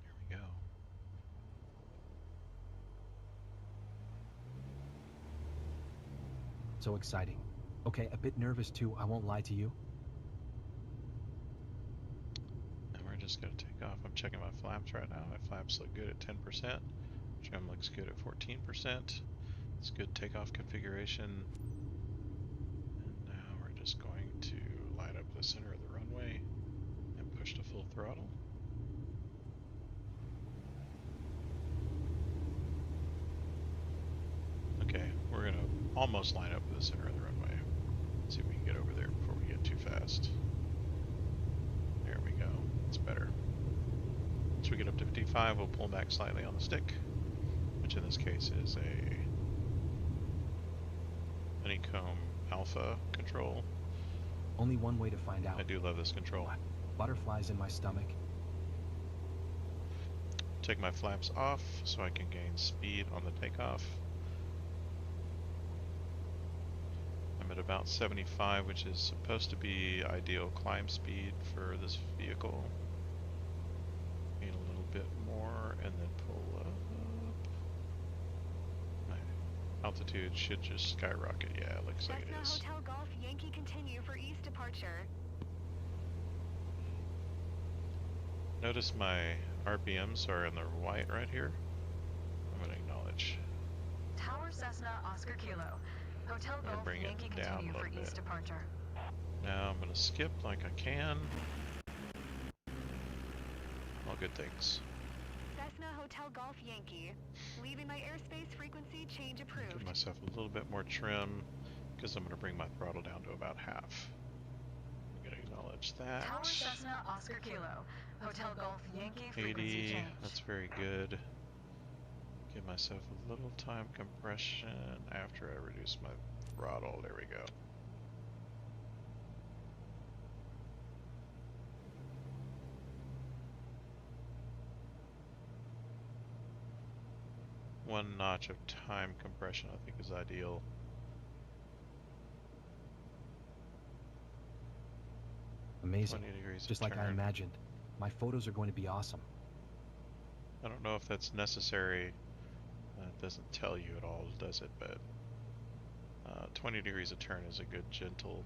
There we go. So exciting. Okay, a bit nervous too, I won't lie to you. And we're just going to take off. I'm checking my flaps right now. My flaps look good at 10%. Trim looks good at 14%. It's good takeoff configuration. And now we're just going to line up the center of the runway and push to full throttle. Okay, we're going to almost line up with the center of the runway. See if we can get over there before we get too fast. There we go. It's better. Once we get up to 55, we'll pull back slightly on the stick, which in this case is a Honeycomb Alpha control. Only one way to find out. I do love this control. Butterflies in my stomach. Take my flaps off so I can gain speed on the takeoff. I'm at about 75, which is supposed to be ideal climb speed for this vehicle. Gain a little bit more and then pull up. My altitude should just skyrocket. Yeah, it looks like it is. Cessna Hotel Golf Yankee continue for east departure. Notice my RPMs are in the white right here. I'm going to acknowledge. Tower Cessna Oscar Kilo. Hotel I'm gonna Golf bring it Yankee down a continue for little east bit. departure. Now I'm gonna skip like I can. All good things. Cessna Hotel Golf Yankee. Leaving my airspace, frequency change approved. Give myself a little bit more trim because I'm gonna bring my throttle down to about half. I'm gonna acknowledge that. Tower Cessna Oscar Kilo. Hotel Golf Yankee frequency 80, change. that's very good. Give myself a little time compression after I reduce my throttle. There we go. One notch of time compression I think is ideal. Amazing. 20 degrees Just of like I turn. imagined. My photos are going to be awesome. I don't know if that's necessary. It doesn't tell you at all, does it? But 20 degrees of turn is a good gentle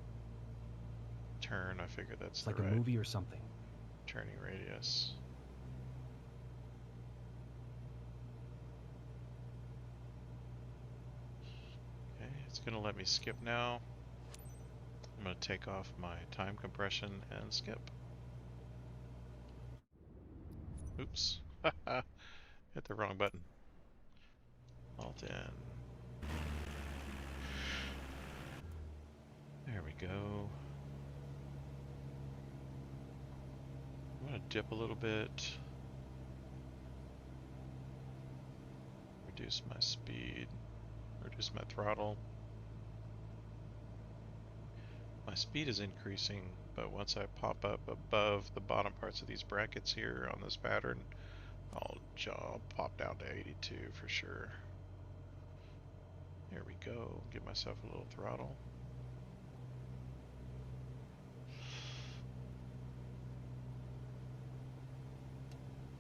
turn. I figure that's It's the like a right movie or something. turning radius. Okay, it's gonna let me skip now. I'm gonna take off my time compression and skip. Oops. Hit the wrong button. Alt N. There we go. I'm gonna dip a little bit. Reduce my speed. Reduce my throttle. My speed is increasing, but once I pop up above the bottom parts of these brackets here on this pattern, I'll pop down to 82 for sure. There we go. Give myself a little throttle.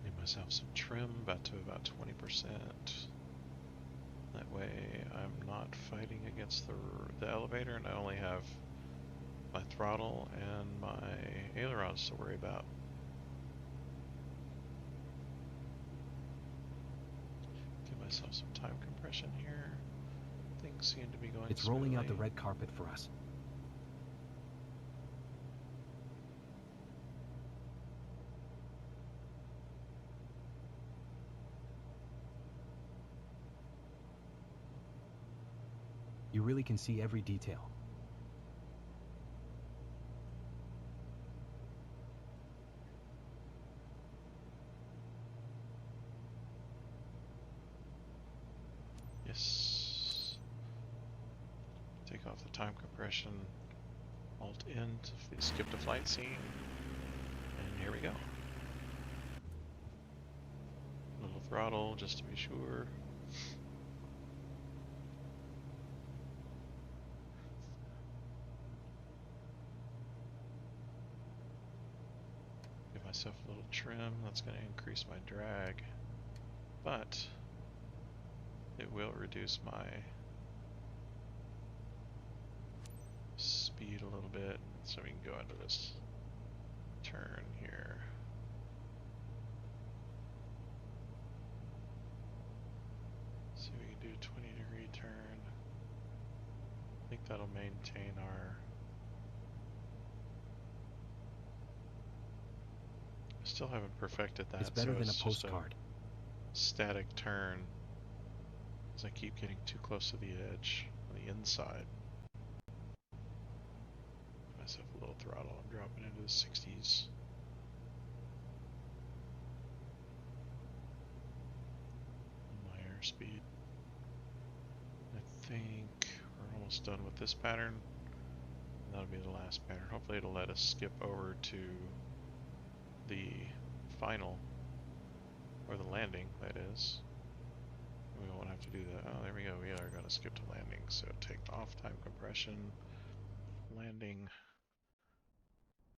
Give myself some trim, about 20%. That way I'm not fighting against the elevator and I only have my throttle and my ailerons to worry about. Give myself some time compression here. Things seem to be going It's smoothly. rolling out the red carpet for us. You really can see every detail. Yes. Take off the time compression. Alt N to skip the flight scene. And here we go. Little throttle just to be sure. Give myself a little trim. That's going to increase my drag. But it will reduce my speed a little bit. So we can go into this turn here. See if we can do a 20-degree turn. I think that'll maintain our... Still haven't perfected that, It's better so than a it's just a postcard. static turn as I keep getting too close to the edge on the inside. Give myself a little throttle. I'm dropping into the 60s. My airspeed. I think we're almost done with this pattern. And that'll be the last pattern. Hopefully it'll let us skip over to the final, or the landing, that is. We won't have to do that. Oh, there we go. We are going to skip to landing. So take off time compression, landing,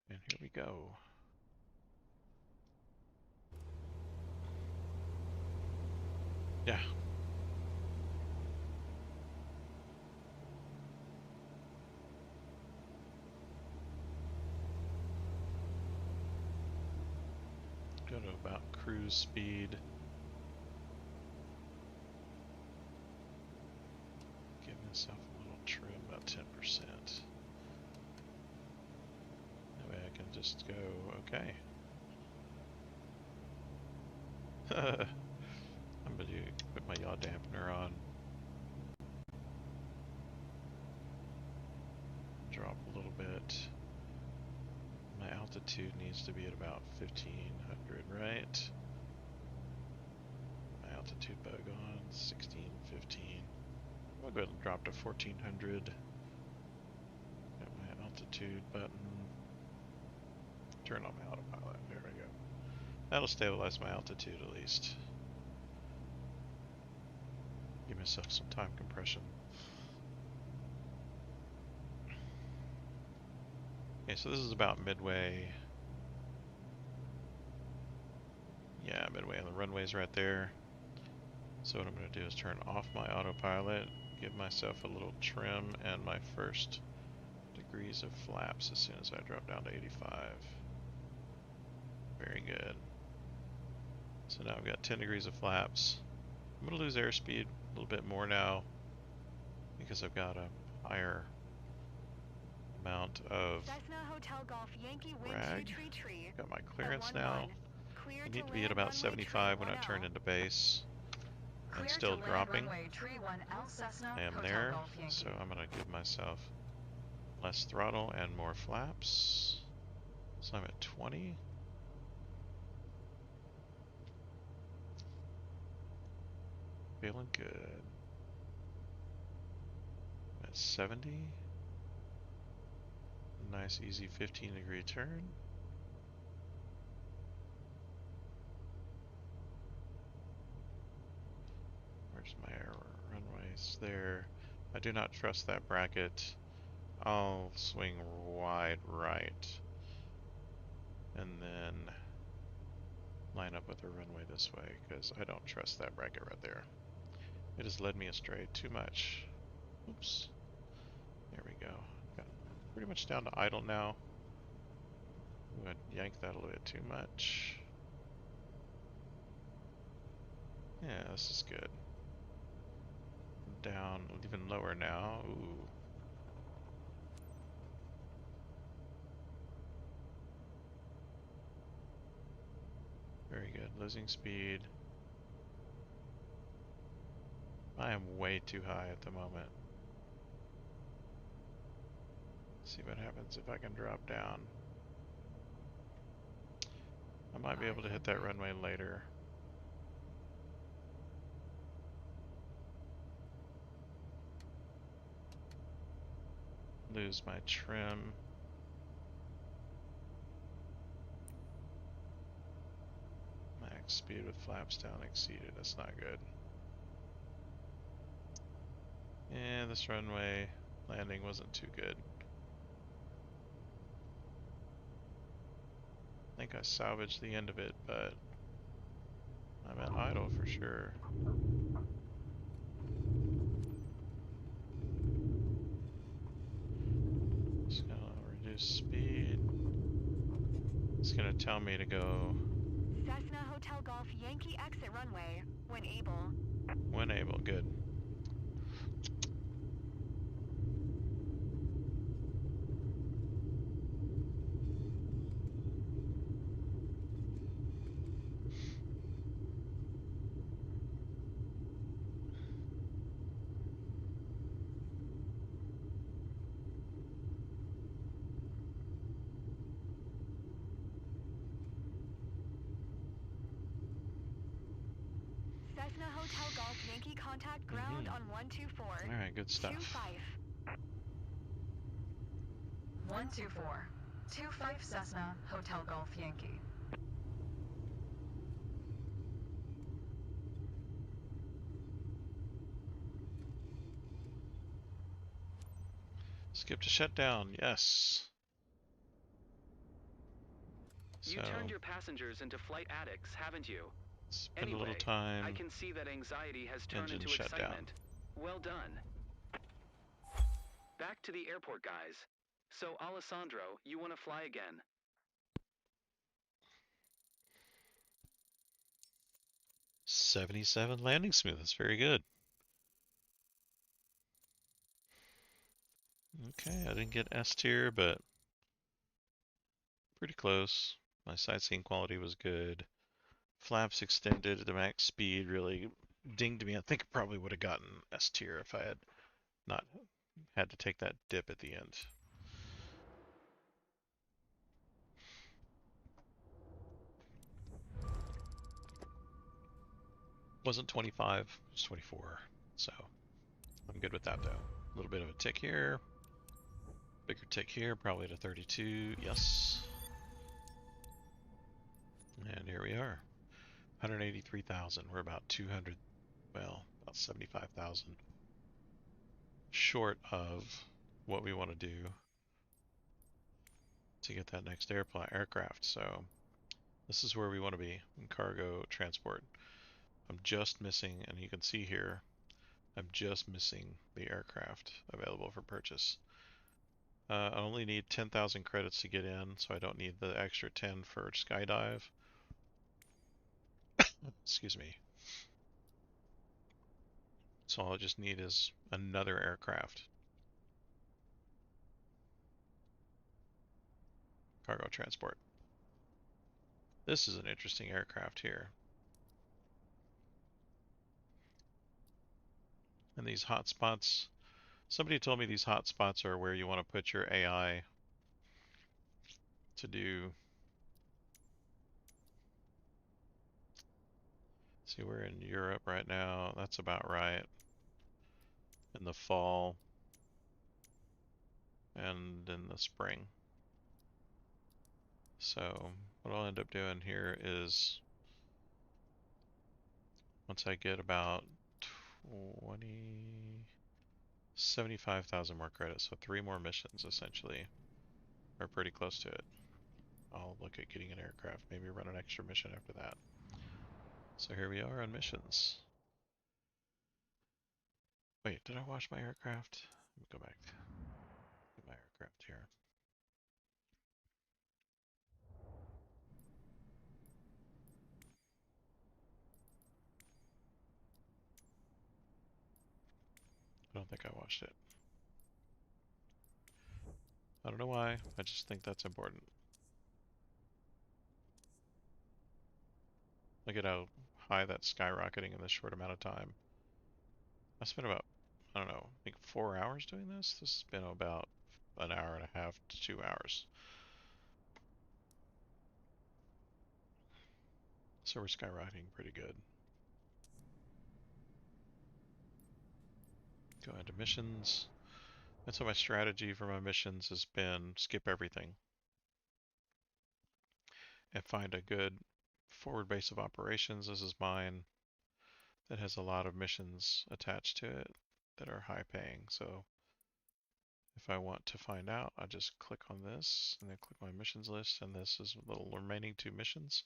and here we go. Yeah. Go to about cruise speed. Give myself a little trim. just go, okay. I'm gonna put my yaw dampener on. Drop a little bit. My altitude needs to be at about 1500, right? My altitude bug on 1615. I'll go ahead and drop to 1400. Got my altitude button. Turn on my autopilot. There we go. That'll stabilize my altitude at least. Give myself some time compression. Okay, so this is about midway. Yeah, midway on the runways right there. So what I'm going to do is turn off my autopilot, give myself a little trim, and my first degrees of flaps as soon as I drop down to 85. Very good. So now I've got 10 degrees of flaps. I'm going to lose airspeed a little bit more now because I've got a higher amount of Cessna Hotel Golf Yankee Wind drag. Tree Tree. Got my clearance now. Clear I to need to be at land about runway 75 when I tree turn 10. into base. Clear And to still land dropping. runway tree 1L Cessna I am Hotel there, Golf Yankee. so I'm going to give myself less throttle and more flaps. So I'm at 20. Feeling good. At 70. Nice easy 15-degree turn. Where's my runways? There. I do not trust that bracket. I'll swing wide right. And then line up with the runway this way, because I don't trust that bracket right there. It has led me astray too much. Oops. There we go. Got pretty much down to idle now. I'm going to yank that a little bit too much. Yeah, this is good. Down even lower now. Ooh. Very good. Losing speed. I am way too high at the moment. See what happens if I can drop down. I might be able to hit that runway later. Lose my trim. Max speed with flaps down exceeded. That's not good. And this runway landing wasn't too good. I think I salvaged the end of it, but I'm at idle for sure. Just gonna reduce speed. It's gonna tell me to go Cessna Hotel Golf Yankee exit runway when able. when able. Good. Cessna Hotel Golf Yankee contact ground on 124. Alright, good stuff. 25. 124. 25 Cessna Hotel Golf Yankee. Skip to shutdown, yes. You turned your passengers into flight addicts, haven't you? Spend Anyway, a little time. I can see that anxiety has turned Engine into shutdown. excitement. Well done. Back to the airport, guys. So, Alessandro, you want to fly again? 77 landing smooth. That's very good. Okay, I didn't get S tier, but Pretty close. My sightseeing quality was good. Flaps extended to max speed really dinged me. I think I probably would have gotten S tier if I had not had to take that dip at the end. Wasn't 25, it was 24. So I'm good with that though. A little bit of a tick here. Bigger tick here, probably to 32. Yes. And here we are. 183,000. We're about 200, well, about 75,000 short of what we want to do to get that next aircraft. So this is where we want to be in cargo transport. I'm just missing, and you can see here, I'm just missing the aircraft available for purchase. I only need 10,000 credits to get in, so I don't need the extra 10 for skydive. Excuse me. So all I just need is another aircraft. Cargo transport. This is an interesting aircraft here. And these hotspots, somebody told me these hotspots are where you want to put your AI to do. See, we're in Europe right now. That's about right. In the fall and in the spring. So what I'll end up doing here is once I get about 75,000 more credits, so 3 more missions essentially, or pretty close to it. I'll look at getting an aircraft, maybe run an extra mission after that. So here we are on missions. Wait, did I wash my aircraft? Let me go back to my aircraft here. I don't think I washed it. I don't know why, I just think that's important. Look at how high that's skyrocketing in this short amount of time. I spent about, I don't know, I think 4 hours doing this. This has been about an hour and a half to 2 hours. So we're skyrocketing pretty good. Go into missions. And so my strategy for my missions has been skip everything and find a good forward base of operations. This is mine that has a lot of missions attached to it that are high paying. So if I want to find out, I just click on this and then click my missions list, and this is the remaining 2 missions.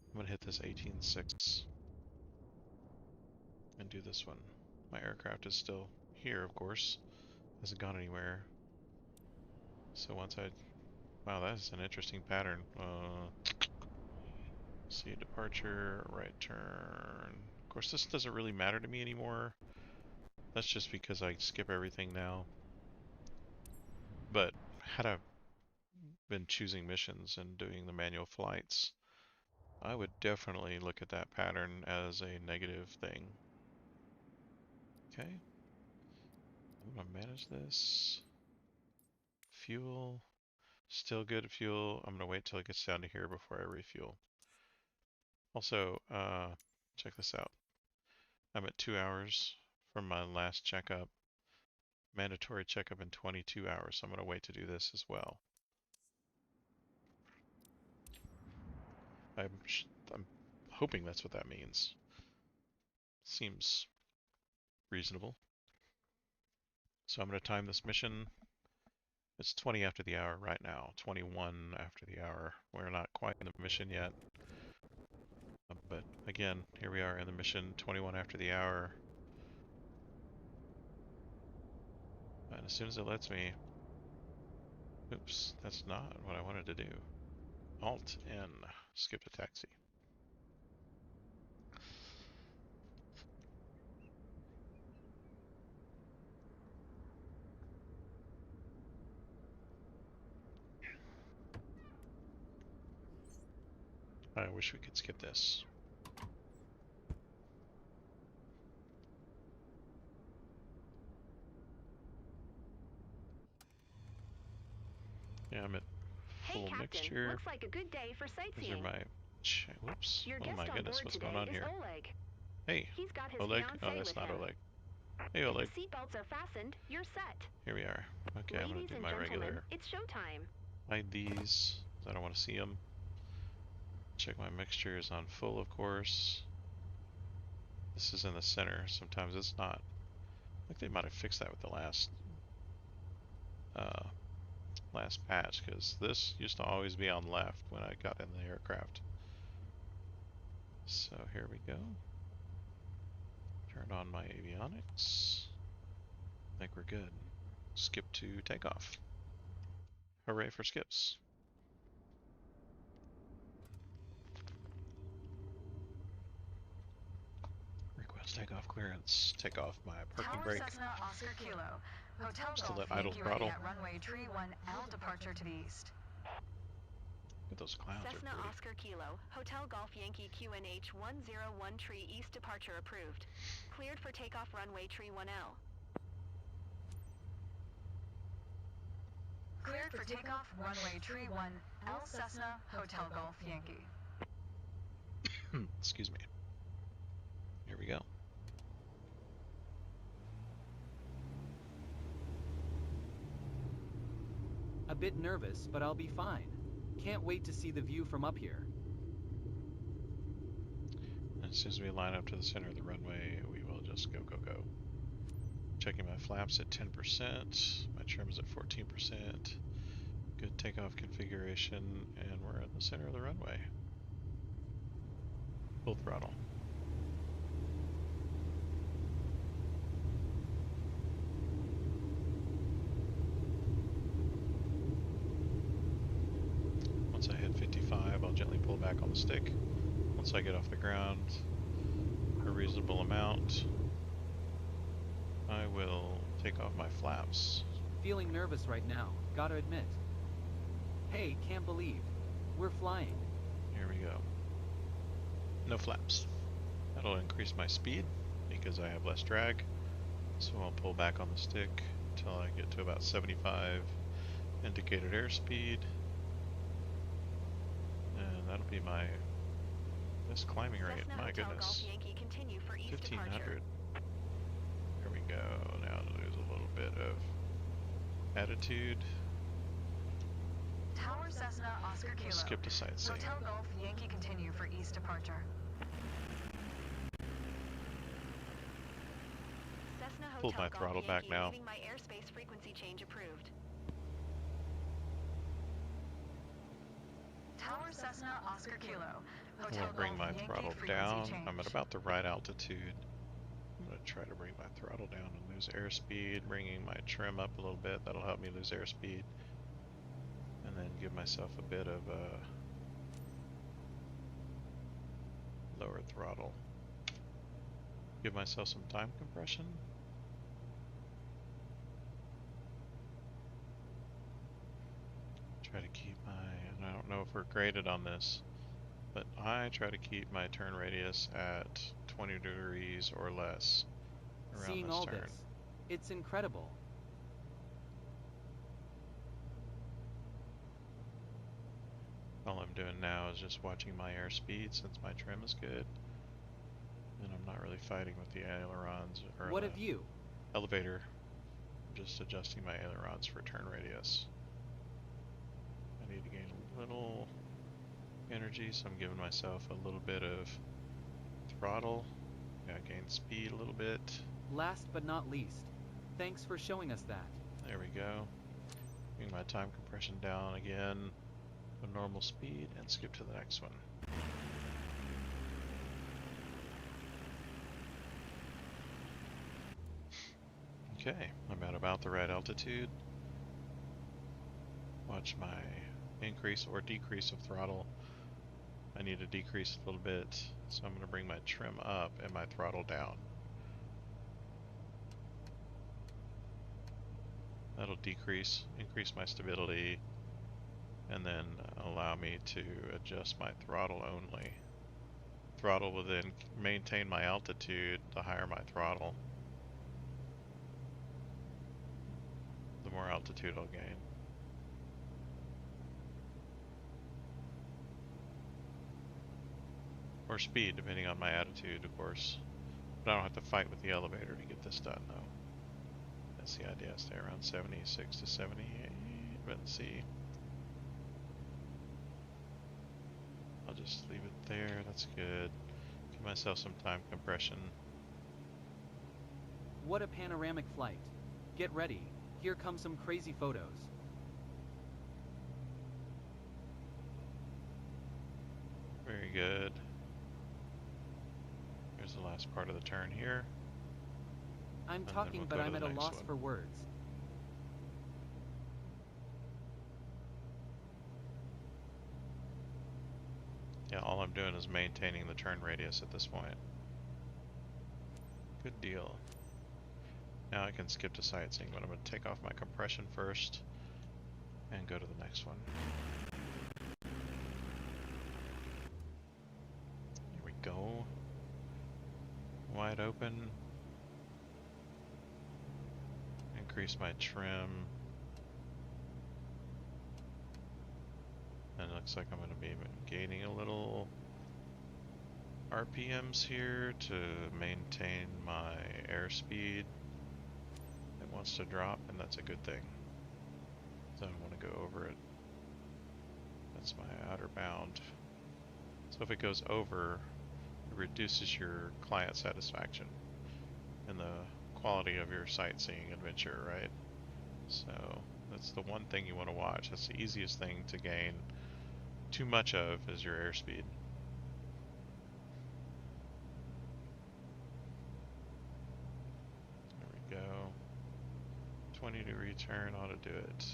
I'm going to hit this 18.6 and do this one. My aircraft is still here, of course. Hasn't gone anywhere. So once I... Wow, that is an interesting pattern. See, departure, right turn. Of course, this doesn't really matter to me anymore. That's just because I skip everything now. But had I been choosing missions and doing the manual flights, I would definitely look at that pattern as a negative thing. Okay. I'm going to manage this. Fuel. Still good fuel. I'm going to wait till it gets down to here before I refuel. Also, check this out. I'm at 2 hours from my last checkup. Mandatory checkup in 22 hours, so I'm going to wait to do this as well. I'm hoping that's what that means. Seems reasonable. So I'm going to time this mission. It's 20 after the hour right now, 21 after the hour. We're not quite in the mission yet. But again, here we are in the mission, 21 after the hour. And as soon as it lets me... Oops, that's not what I wanted to do. Alt N, skip to taxi. I wish we could skip this. Yeah, I'm at Hey, full Captain. mixture. Looks like a good day for These are sightseeing. my... Whoops. Your Oh guest my on goodness, board what's going today on is here? Oleg. Hey, He's got his Oleg? Oh, fiancée that's with not him. Oleg. Hey, If Oleg. the seatbelts are fastened, you're set. Here we are. Okay, I'm gonna Ladies do and my gentlemen, regular. it's showtime. Hide these, 'cause I don't want to see them. Check my mixtures on full, of course. This is in the center. Sometimes it's not. I think they might have fixed that with the uh, last patch, because this used to always be on left when I got in the aircraft. So here we go. Turn on my avionics. I think we're good. Skip to takeoff. Hooray for skips. Request takeoff clearance. Take off my parking Tower brake. Cessna Oscar Kilo. Hotel Still Golf at idle Yankee ready throttle. at runway tree 1L departure to the east. Look at those clouds, are Cessna pretty. Oscar Kilo, Hotel Golf Yankee QNH 101 Tree East departure approved. Cleared for takeoff runway tree 1L. Cleared for takeoff runway tree 1L Cessna Hotel Golf Yankee. Excuse me. Here we go. A bit nervous, but I'll be fine. Can't wait to see the view from up here. As soon as we line up to the center of the runway, we will just go, go, go. Checking my flaps at 10%. My trim is at 14%. Good takeoff configuration, and we're in the center of the runway. Full throttle. Once I hit 55, I'll gently pull back on the stick. Once I get off the ground, a reasonable amount, I will take off my flaps. Feeling nervous right now, gotta admit. Hey, can't believe. We're flying. Here we go. No flaps. That'll increase my speed because I have less drag. So I'll pull back on the stick until I get to about 75 indicated airspeed. And that'll be my best climbing rate. Cessna My Hotel goodness. Golf Yankee continue for east 1500. departure. There we go. Now to lose a little bit of attitude. Tower Cessna Oscar Kilo. Skip to sightseeing. Hotel Golf Yankee continue for east departure. Cessna Pulled Hotel my Golf throttle back Yankee now. leaving my airspace frequency change approved. Tower Cessna Oscar Kilo. I'm Hotel going to bring Golf my Yankee throttle frequency down. change. I'm at about the right altitude. I'm going to try to bring my throttle down and lose airspeed, bringing my trim up a little bit. That'll help me lose airspeed. And then give myself a bit of lower throttle. Give myself some time compression. Try to keep my, and I don't know if we're graded on this, but I try to keep my turn radius at 20 degrees or less around Seeing this all turn. this, it's incredible. All I'm doing now is just watching my airspeed since my trim is good. And I'm not really fighting with the ailerons or What the have you? elevator. I'm just adjusting my ailerons for turn radius. I need to gain a little energy, so I'm giving myself a little bit of throttle. Gotta gain speed a little bit. Last but not least, thanks for showing us that. There we go. Bring my time compression down again to normal speed and skip to the next one. Okay, I'm at about the right altitude. Watch my increase or decrease of throttle. I need to decrease a little bit, so I'm going to bring my trim up and my throttle down. That'll increase my stability, and then allow me to adjust my throttle only. Throttle will then maintain my altitude. The higher my throttle, the more altitude I'll gain. Or speed, depending on my attitude, of course. But I don't have to fight with the elevator to get this done, though. That's the idea. Stay around 76 to 78. Let's see. I'll just leave it there. That's good. Give myself some time compression. What a panoramic flight. Get ready. Here come some crazy photos. Very good. Here's the last part of the turn here. I'm talking, but I'm at a loss for words. Yeah, all I'm doing is maintaining the turn radius at this point. Good deal. Now I can skip to sightseeing, but I'm going to take off my compression first and go to the next one. Here we go. Wide open. Increase my trim. And it looks like I'm going to be gaining a little RPMs here to maintain my airspeed. It wants to drop, and that's a good thing. So I don't want to go over it. That's my outer bound. So if it goes over, it reduces your client satisfaction and the quality of your sightseeing adventure, right? So that's the one thing you want to watch. That's the easiest thing to gain too much of is your airspeed. There we go. 20-degree turn ought to do it.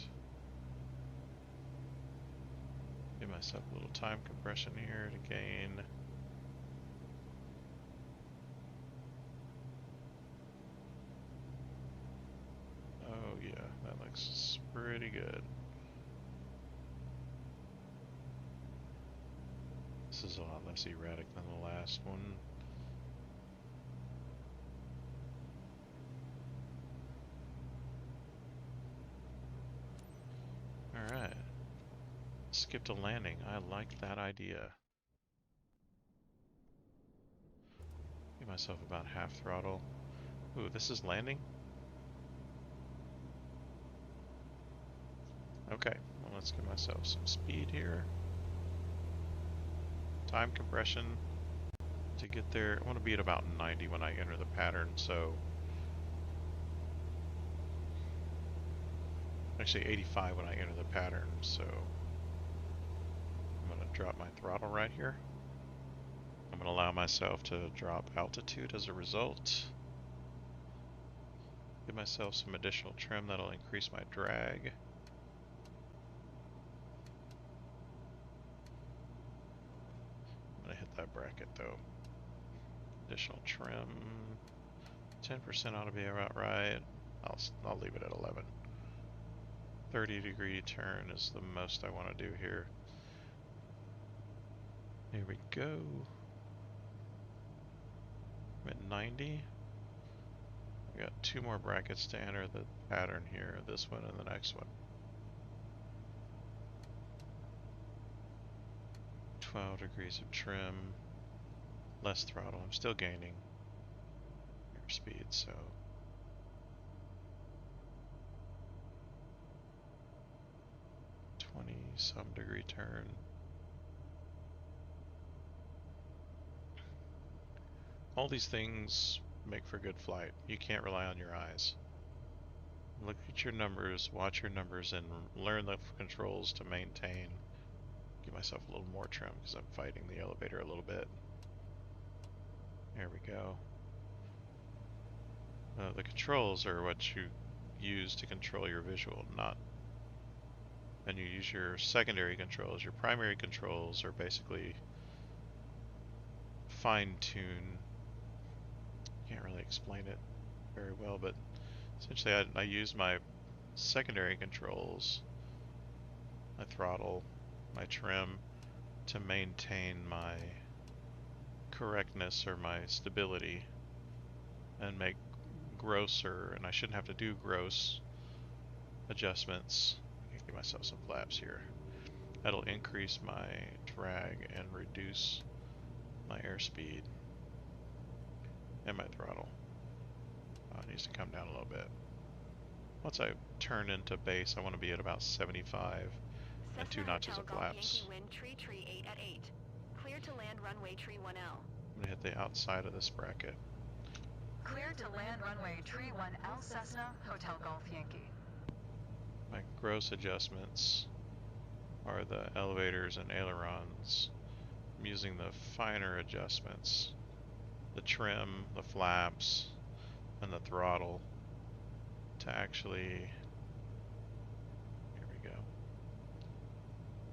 Give myself a little time compression here to gain. Oh yeah, that looks pretty good. This is a lot less erratic than the last one. Alright. Skip to landing. I like that idea. Give myself about half throttle. Ooh, this is landing? Okay, well let's give myself some speed here. Time compression to get there. I want to be at about 90 when I enter the pattern, so actually 85 when I enter the pattern, so I'm going to drop my throttle right here. I'm going to allow myself to drop altitude as a result. Give myself some additional trim that'll increase my drag. I'm going to hit that bracket though. Additional trim. 10% ought to be about right. I'll leave it at 11. 30-degree turn is the most I want to do here. Here we go. I'm at 90. We got 2 more brackets to enter the pattern here, this one and the next one. 12 degrees of trim, less throttle. I'm still gaining airspeed, so 20-some degree turn. All these things make for good flight. You can't rely on your eyes. Look at your numbers, watch your numbers, and learn the controls to maintain. Give myself a little more trim because I'm fighting the elevator a little bit. There we go. The controls are what you use to control your visual, and you use your secondary controls. Your primary controls are basically fine-tune. Can't really explain it very well, but essentially I use my secondary controls, my throttle, my trim to maintain my correctness or my stability and make grosser, and I shouldn't have to do gross adjustments. I can give myself some flaps here. That'll increase my drag and reduce my airspeed and my throttle. It needs to come down a little bit. Once I turn into base, I want to be at about 75 and 2 notches of flaps. Yankee wind tree 8 at 8. Clear to land runway tree 1L. I'm going to hit the outside of this bracket. Clear to land runway tree 1L Cessna, Hotel Golf Yankee. My gross adjustments are the elevators and ailerons. I'm using the finer adjustments, the trim, the flaps, and the throttle to actually, here we go,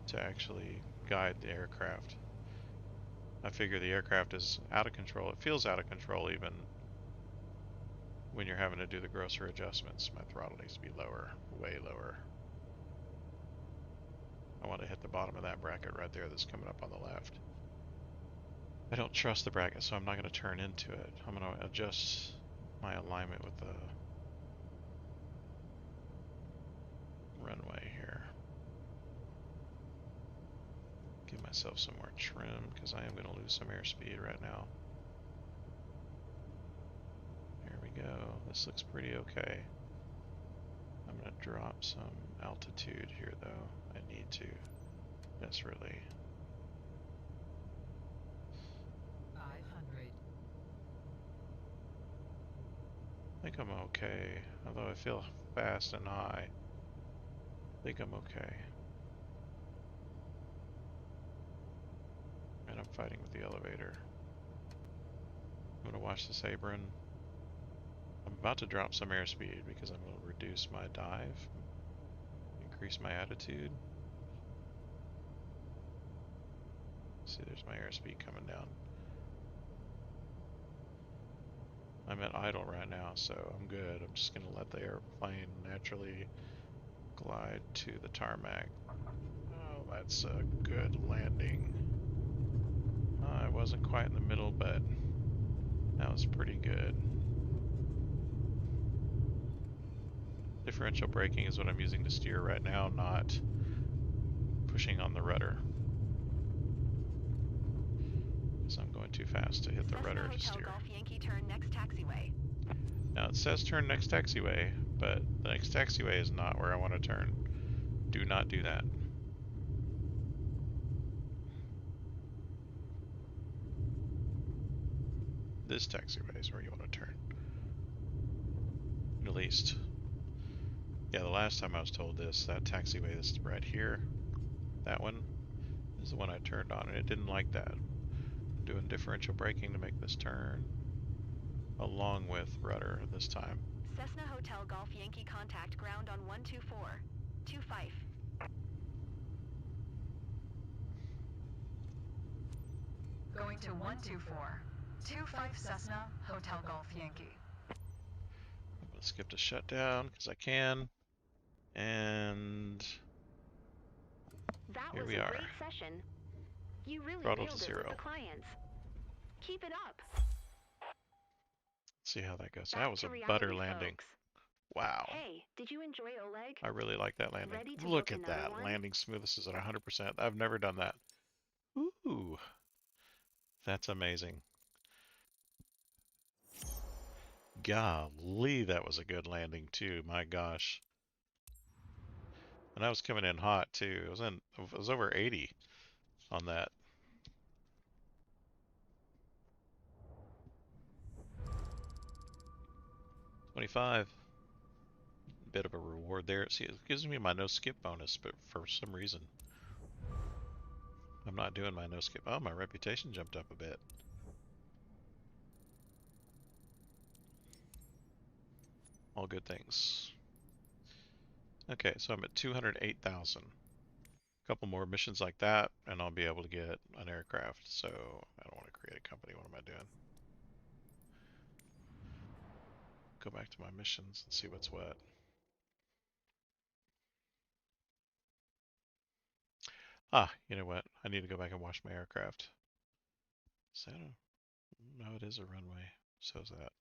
to actually guide the aircraft. I figure the aircraft is out of control. It feels out of control even when you're having to do the grosser adjustments. My throttle needs to be lower, way lower. I want to hit the bottom of that bracket right there that's coming up on the left. I don't trust the bracket, so I'm not going to turn into it. I'm going to adjust my alignment with the runway here. Give myself some more trim because I am going to lose some airspeed right now. There we go. This looks pretty okay. I'm going to drop some altitude here though. I need to desperately. 500. I think I'm okay, although I feel fast and high. I think I'm okay. And I'm fighting with the elevator. I'm going to watch this apron. I'm about to drop some airspeed because I'm going to reduce my dive, increase my attitude. See, there's my airspeed coming down. I'm at idle right now, so I'm good. I'm just going to let the airplane naturally glide to the tarmac. Oh, that's a good landing. I wasn't quite in the middle, but that was pretty good. Differential braking is what I'm using to steer right now, not pushing on the rudder. Because I'm going too fast to hit the rudder to steer. Golf Yankee turn next taxiway. Now it says turn next taxiway, but the next taxiway is not where I want to turn. Do not do that. This taxiway is where you want to turn. At least. Yeah, the last time I was told this, that taxiway that's right here, that one, is the one I turned on, and it didn't like that. I'm doing differential braking to make this turn, along with rudder this time. Cessna Hotel Golf Yankee contact ground on 124. 25. Going to 124. 25 Cessna, Hotel Golf Yankee. I'm going to skip to shutdown because I can. And That here was we a are. great session. You really Throttle nailed to it with 0. the clients. Keep it up. See how that goes. Back That was to a reality, butter landing. folks. Wow. Hey, did you enjoy Oleg? I really like that landing. Ready to Look book at another that. one? Landing smoothness is at 100%. I've never done that. Ooh. That's amazing. Golly, that was a good landing too. My gosh. And I was coming in hot too. It was over 80 on that. $25. Bit of a reward there. See, it gives me my no skip bonus, but for some reason I'm not doing my no skip. Oh, my reputation jumped up a bit. All good things. Okay, so I'm at 208,000. A couple more missions like that, and I'll be able to get an aircraft. So I don't want to create a company. What am I doing? Go back to my missions and see what's what. Ah, you know what? I need to go back and wash my aircraft. Is that a... No, it is a runway. So is that.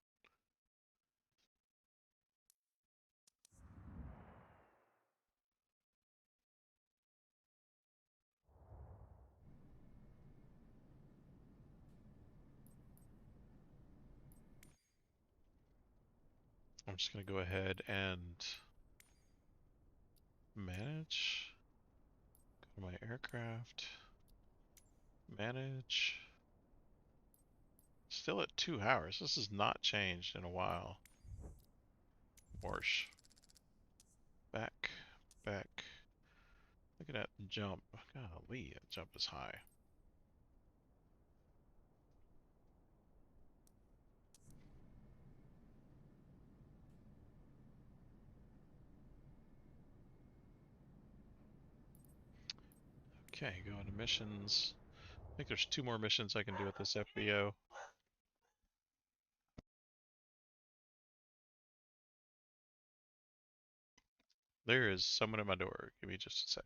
I'm just going to go ahead and manage. Go to my aircraft. Manage. Still at 2 hours. This has not changed in a while. Warsh. Back. Back. Look at that jump. Golly, that jump is high. Okay, go into missions. I think there's 2 more missions I can do with this FBO. There is someone at my door. Give me just a sec.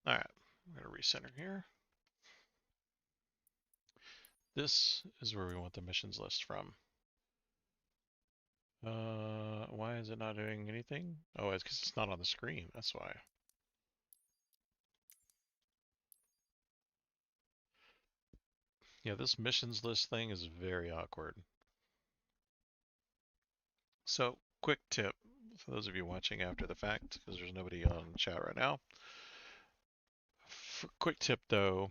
Alright, I'm going to recenter here. This is where we want the missions list from. Why is it not doing anything? Oh, it's because it's not on the screen. That's why. Yeah, this missions list thing is very awkward. So, quick tip for those of you watching after the fact, because there's nobody on chat right now. Quick tip though,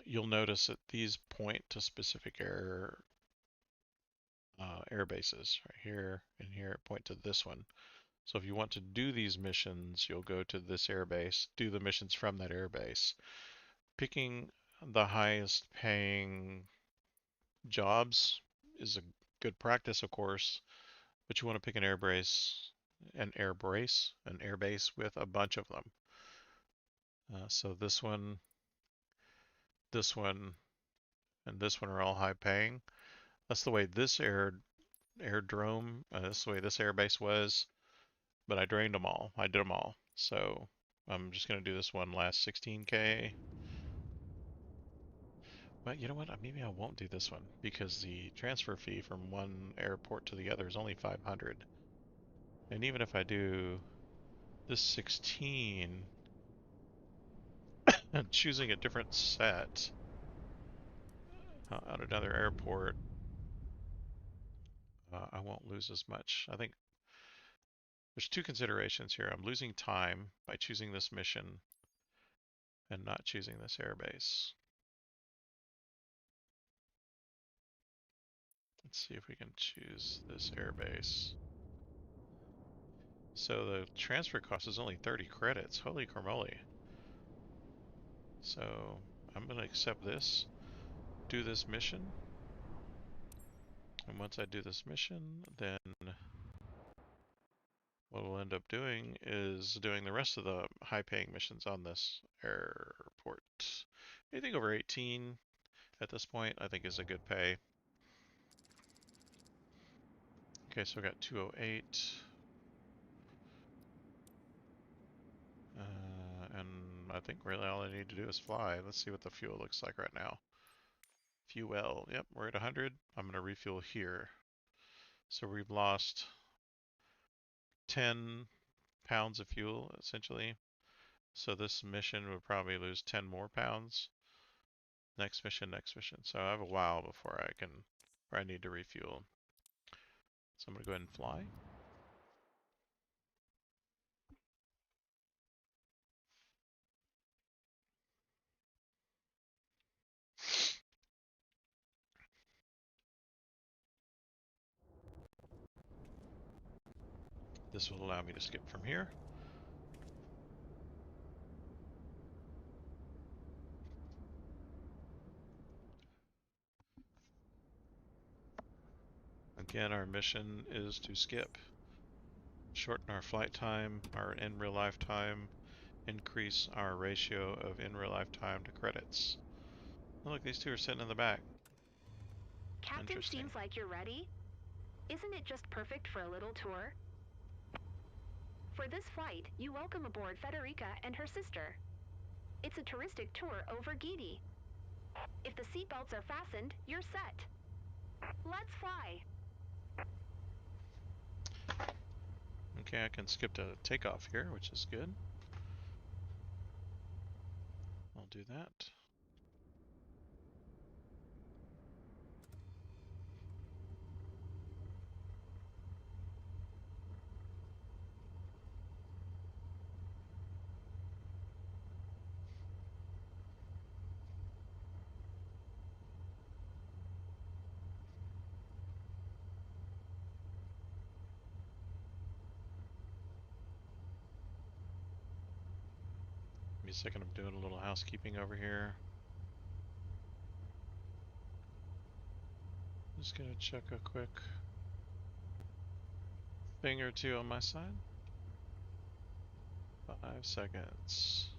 you'll notice that these point to specific air bases right here and here point to this one. So if you want to do these missions, you'll go to this airbase, do the missions from that airbase. Picking the highest paying jobs is a good practice, of course, but you want to pick an airbase with a bunch of them. So this one, and this one are all high paying. That's the way this airdrome, that's the way this airbase was, but I drained them all. I did them all. So I'm just going to do this one last 16K. But you know what? Maybe I won't do this one because the transfer fee from one airport to the other is only 500. And even if I do this 16 and choosing a different set at another airport, I won't lose as much. I think there's 2 considerations here. I'm losing time by choosing this mission and not choosing this airbase. Let's see if we can choose this airbase. So the transfer cost is only 30 credits. Holy cramoly. So I'm going to accept this, do this mission. And once I do this mission, then what we'll end up doing is doing the rest of the high paying missions on this airport. Anything over 18 at this point, I think is a good pay. Okay, so we got 208. And I think really all I need to do is fly. Let's see what the fuel looks like right now. Fuel, yep, we're at 100. I'm gonna refuel here. So we've lost 10 pounds of fuel, essentially. So this mission would probably lose 10 more pounds. Next mission, next mission. So I have a while before I need to refuel. So I'm gonna go ahead and fly. This will allow me to skip from here. Again, our mission is to skip. Shorten our flight time, our in real life time, increase our ratio of in real life time to credits. Oh, look, these two are sitting in the back. Captain, Interesting. seems like you're ready. Isn't it just perfect for a little tour? For this flight, you welcome aboard Federica and her sister. It's a touristic tour over Gidi. If the seatbelts are fastened, you're set. Let's fly. Okay, I can skip to takeoff here, which is good. I'll do that. Give me a second, I'm doing a little housekeeping over here. Just gonna check a quick thing or two on my side. 5 seconds.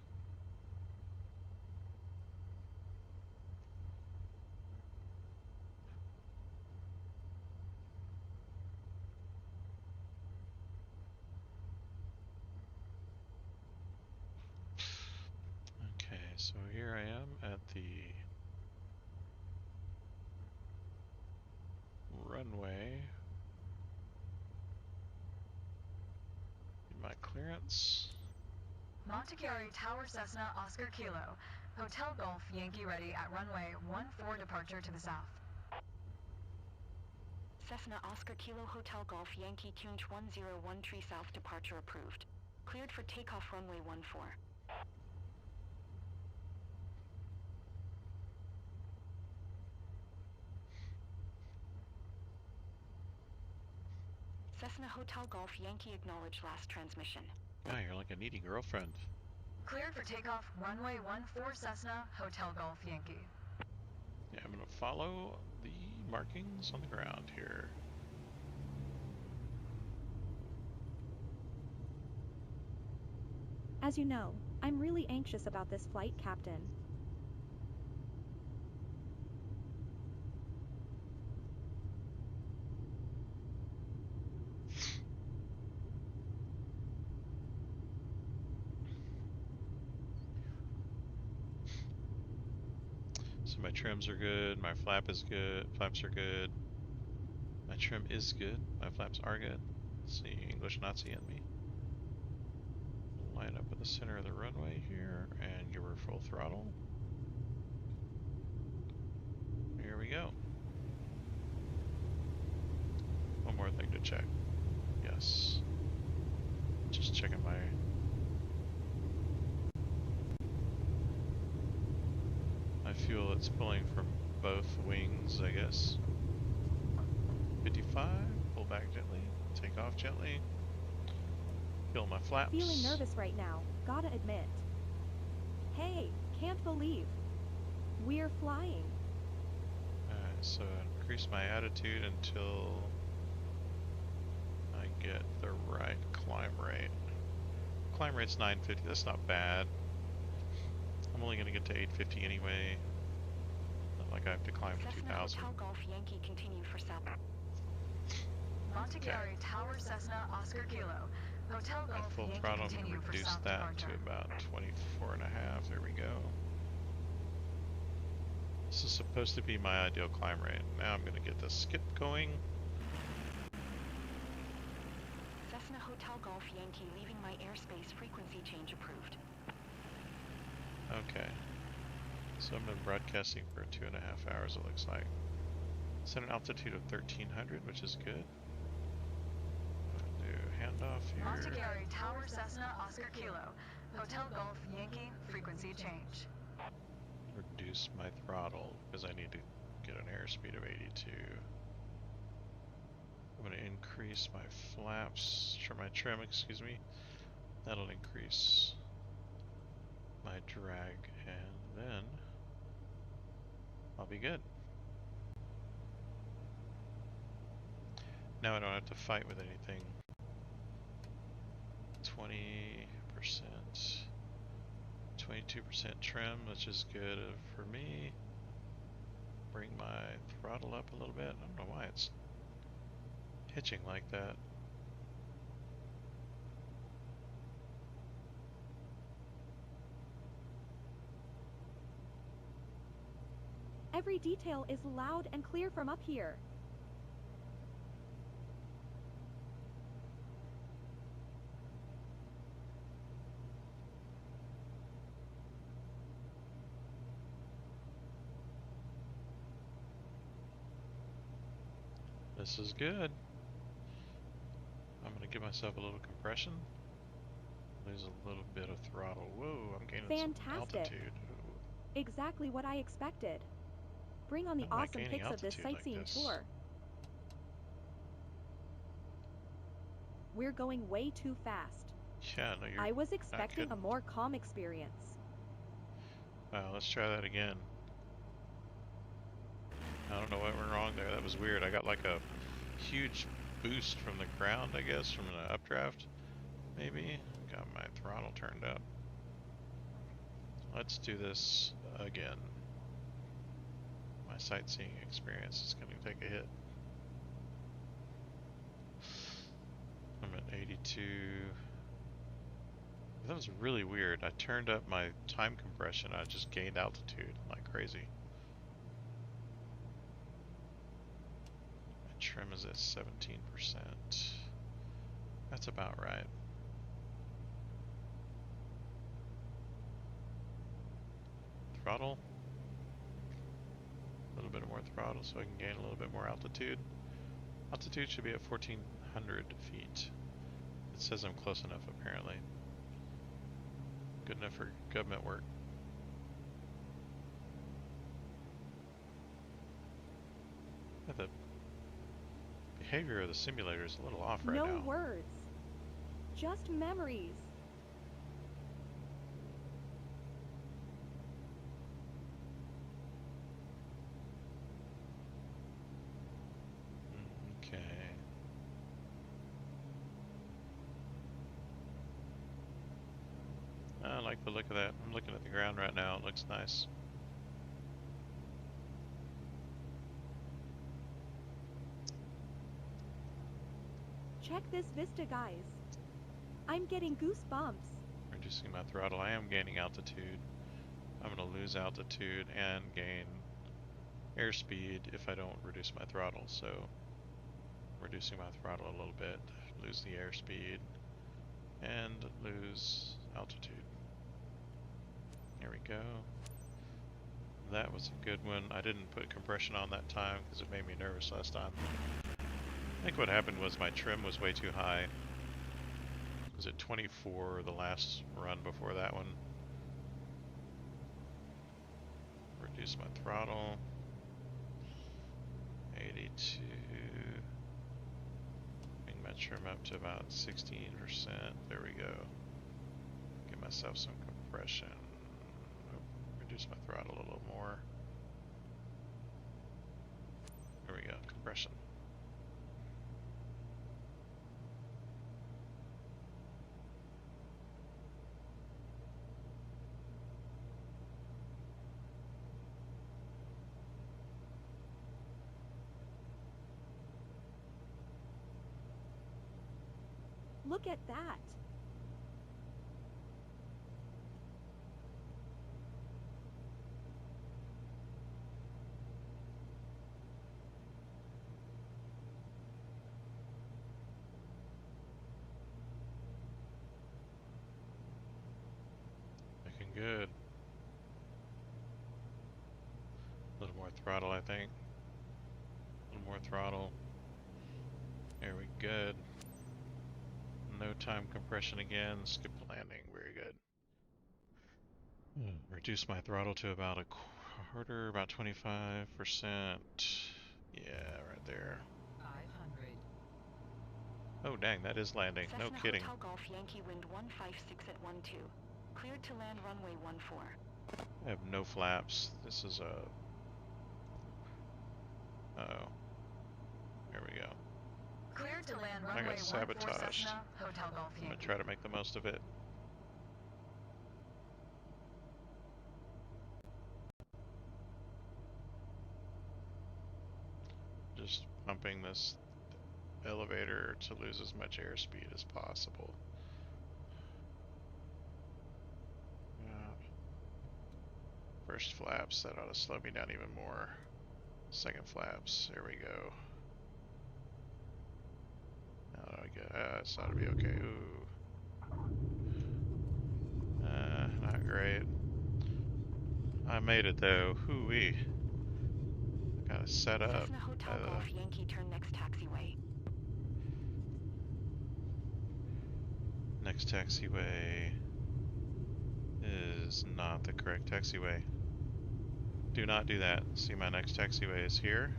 Okay, so here I am at the runway. Need my clearance. Montechiari Tower Cessna Oscar Kilo. Hotel Golf Yankee ready at runway 14 departure to the south. Cessna Oscar Kilo Hotel Golf Yankee Tunch 1013 South departure approved. Cleared for takeoff runway 14. Cessna Hotel Golf Yankee acknowledged last transmission. Yeah, you're like a needy girlfriend. Cleared for takeoff runway 14 Cessna Hotel Golf Yankee. Yeah, I'm gonna follow the markings on the ground here. As you know, I'm really anxious about this flight, Captain. So my trims are good, my flaps are good. My trim is good, my flaps are good. Let's see, English Nazi in me. Line up at the center of the runway here and give her full throttle. Here we go. One more thing to check. Yes. Just checking my fuel. It's pulling from both wings, I guess. 55, pull back gently, take off gently. Fill my flaps. Feeling nervous right now, gotta admit. Hey, can't believe. We're flying. Alright, so increase my attitude until I get the right climb rate. Climb rate's 950, that's not bad. I'm only going to get to 850 anyway. Not like I have to climb to 2000. Hotel Golf Yankee continue for south. Montechiari Tower Cessna Oscar Kilo. Hotel At Golf full Yankee throttle, I'm going continue to for reduce south that departure. to about 24.5. There we go. This is supposed to be my ideal climb rate. Now I'm going to get the skip going. Cessna Hotel Golf Yankee leaving my airspace, frequency change approved. Okay. So I've been broadcasting for 2.5 hours, it looks like. Set an altitude of 1300, which is good. Do handoff here. Montechiari Tower Cessna Oscar Kilo. Hotel Golf Yankee frequency change. Reduce my throttle because I need to get an airspeed of 82. I'm going to increase my flaps, or my trim, excuse me. That'll increase my drag, and then I'll be good. Now I don't have to fight with anything. 20%. 22% trim, which is good for me. Bring my throttle up a little bit. I don't know why it's hitching like that. Every detail is loud and clear from up here. This is good. I'm gonna give myself a little compression. Lose a little bit of throttle. Whoa, I'm gaining some Fantastic. altitude. Ooh. Exactly what I expected. Bring on the How am I awesome gaining pics of this altitude like sightseeing this? tour. We're going way too fast. Yeah, no, you're I was not expecting a kidding. more calm experience. Wow, let's try that again. I don't know what went wrong there. That was weird. I got like a huge boost from the ground, I guess, from the updraft. Maybe. Got my throttle turned up. Let's do this again. My sightseeing experience is going to take a hit. I'm at 82. That was really weird. I turned up my time compression. I just gained altitude like crazy. My trim is at 17%. That's about right. Throttle. A little bit more throttle so I can gain a little bit more altitude. Altitude should be at 1400 feet. It says I'm close enough apparently. Good enough for government work. Yeah, the behavior of the simulator is a little off right now. No words. Just memories. Okay. I like the look of that. I'm looking at the ground right now. It looks nice. Check this vista, guys. I'm getting goosebumps. Reducing my throttle. I am gaining altitude. I'm going to lose altitude and gain airspeed if I don't reduce my throttle. So, reducing my throttle a little bit, lose the airspeed, and lose altitude. There we go. That was a good one. I didn't put compression on that time because it made me nervous last time. I think what happened was my trim was way too high. It was at 24 the last run before that one. Reduce my throttle. 82. Bring my trim up to about 16%. There we go. Give myself some compression. Reduce my throttle a little more. There we go, compression. Look at that. Looking good. A little more throttle, I think. A little more throttle. There we go. No time compression again. Skip the landing. Very good. Reduce my throttle to about a quarter, about 25%. Yeah, right there. 500. Oh, dang, that is landing. No Cessna kidding. Hotel Golf Yankee wind 156 at 12. Cleared to land runway 14. I have no flaps. This is a... Uh-oh. There we go. Cleared to land I runway got 14 sabotaged. Cessna, Hotel Golf I'm gonna Yankee. try to make the most of it. Just pumping this elevator to lose as much airspeed as possible. First flaps, that ought to slow me down even more. Second flaps, there we go. How do I get? This ought to be okay. Ooh. Not great. I made it though. Hoo-wee. Got it set up. Cessna Hotel Golf Yankee, turn next taxiway. Next taxiway is not the correct taxiway. Do not do that. See, my next taxiway is here.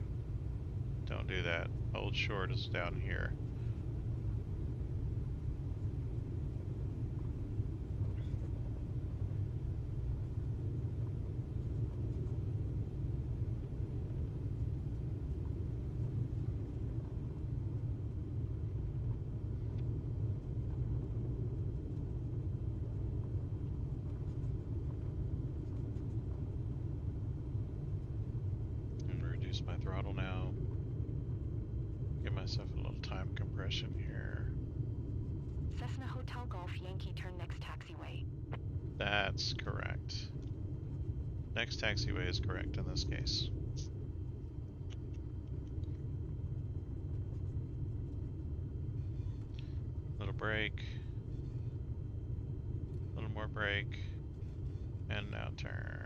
Don't do that. Hold short is down here. I'm gonna reduce my throttle now. Give myself a little time compression here. Cessna Hotel Golf Yankee, turn next taxiway. That's correct. Next taxiway is correct in this case. Little brake. Little more brake. And now turn.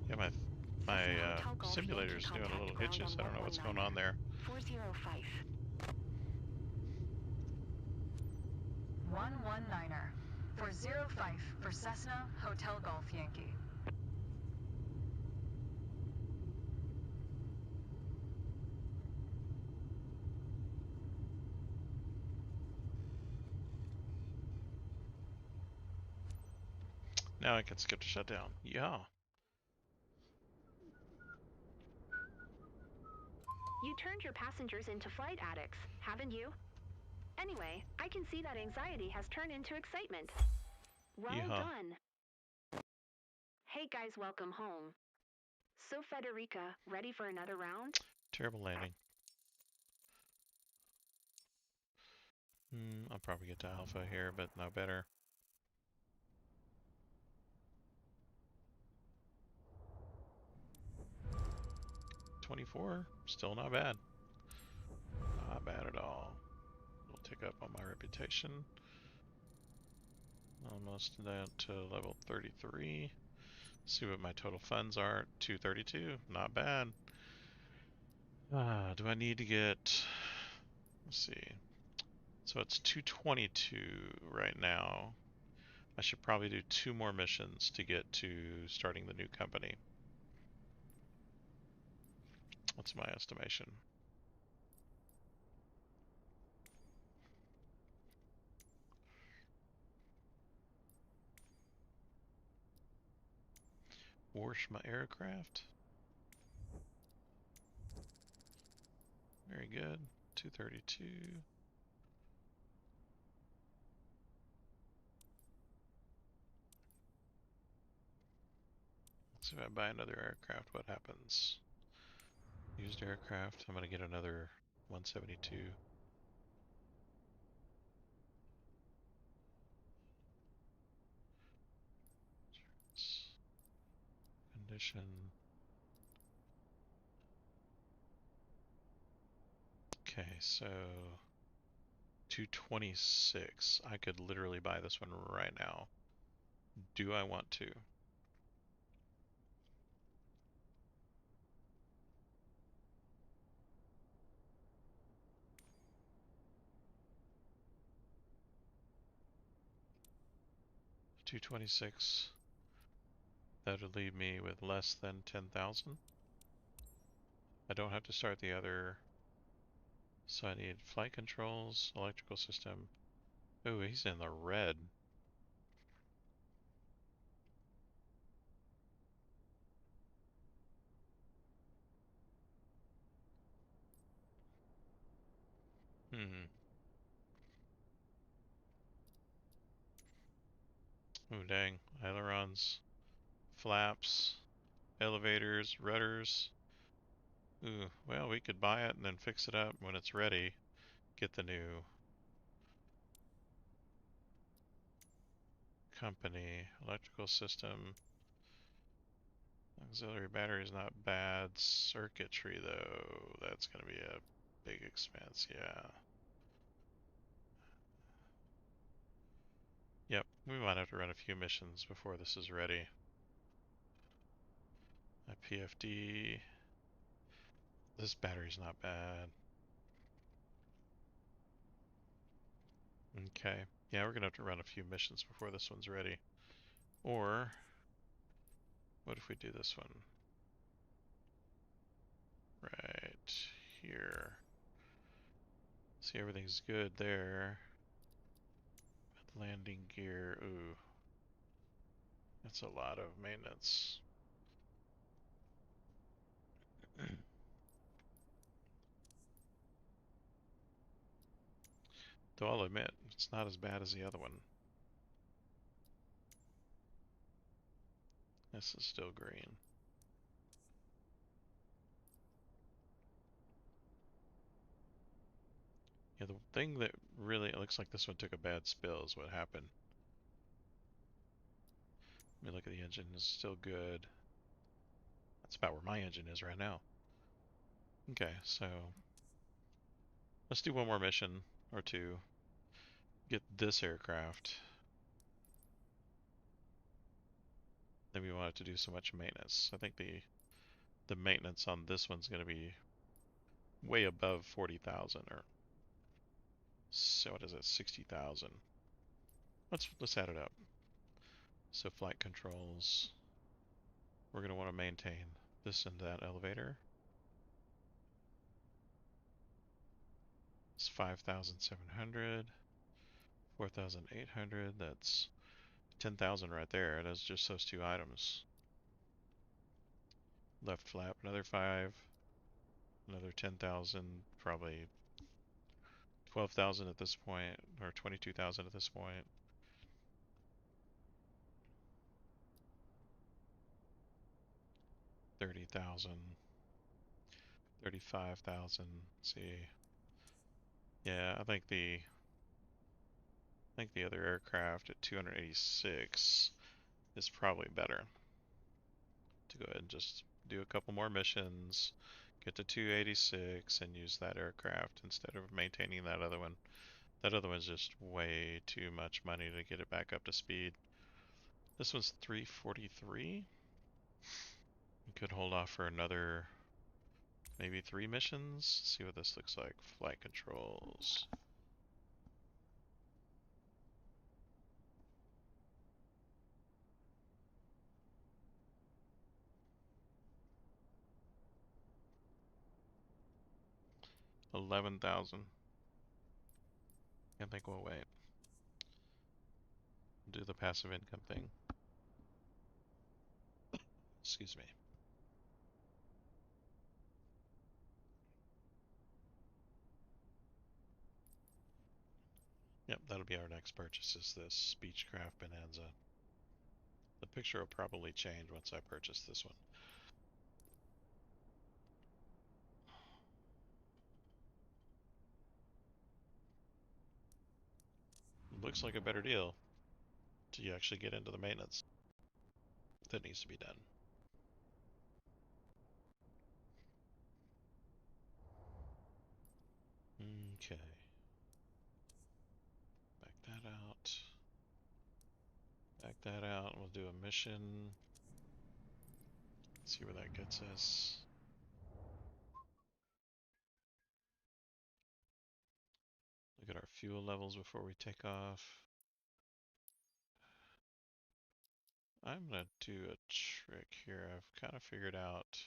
Yeah, my simulator's doing a little hitches. I don't know what's going on there. 405. 119er. 405 for Cessna, Hotel Golf Yankee. Now I can skip to shutdown. Yeah. You turned your passengers into flight addicts, haven't you? Anyway, I can see that anxiety has turned into excitement. Well Yeehaw. done. Hey guys, welcome home. So Federica, ready for another round? Terrible landing. I'll probably get to alpha here, but no better. .24, still not bad. Not bad at all. We'll tick up on my reputation. Almost down to level 33. See what my total funds are. 232, not bad. Do I need to get, let's see. So it's 222 right now. I should probably do 2 more missions to get to starting the new company. That's my estimation. Wash my aircraft. Very good. 232. So if I buy another aircraft, what happens? Used aircraft, I'm going to get another 172. Condition. Okay, so 226. I could literally buy this one right now. Do I want to? $226. That would leave me with less than 10,000. I don't have to start the other. So I need flight controls, electrical system. Oh, he's in the red. Hmm. Oh dang. Ailerons, flaps, elevators, rudders. Ooh, well, we could buy it and then fix it up when it's ready. Get the new company. Electrical system. Auxiliary battery is not bad. Circuitry, though, that's going to be a big expense, yeah. Yep, we might have to run a few missions before this is ready. A PFD. This battery's not bad. Okay. Yeah, we're gonna have to run a few missions before this one's ready. Or, what if we do this one? Right here. See, everything's good there. Landing gear, ooh. That's a lot of maintenance. Though I'll admit, it's not as bad as the other one. This is still green. Yeah, the thing that really it looks like this one took a bad spill is what happened. Let me look at the engine, it's still good. That's about where my engine is right now. Okay, so let's do one more mission or two. Get this aircraft. Then we won't have to do so much maintenance. I think the maintenance on this one's going to be way above 40,000 or so what is it, 60,000. Let's add it up. So flight controls. We're going to want to maintain this and that elevator. It's 5,700, 4,800. That's 10,000 right there. That's just those two items. Left flap, another 5, another 10,000, probably 12,000 at this point, or 22,000 at this point. 30,000, 35,000. See, yeah, I think the other aircraft at 286 is probably better to go ahead and just do a couple more missions, get to 286, and use that aircraft instead of maintaining that other one. That other one's just way too much money to get it back up to speed. This one's 343. We could hold off for another maybe 3 missions. See what this looks like. Flight controls. $11,000. I think we'll wait. Do the passive income thing. Excuse me. Yep, that'll be our next purchase, is this Beechcraft Bonanza. The picture will probably change once I purchase this one. Looks like a better deal till you actually get into the maintenance that needs to be done. Okay. Back that out. Back that out. We'll do a mission. See where that gets us. Look at our fuel levels before we take off. I'm gonna do a trick here. I've kind of figured out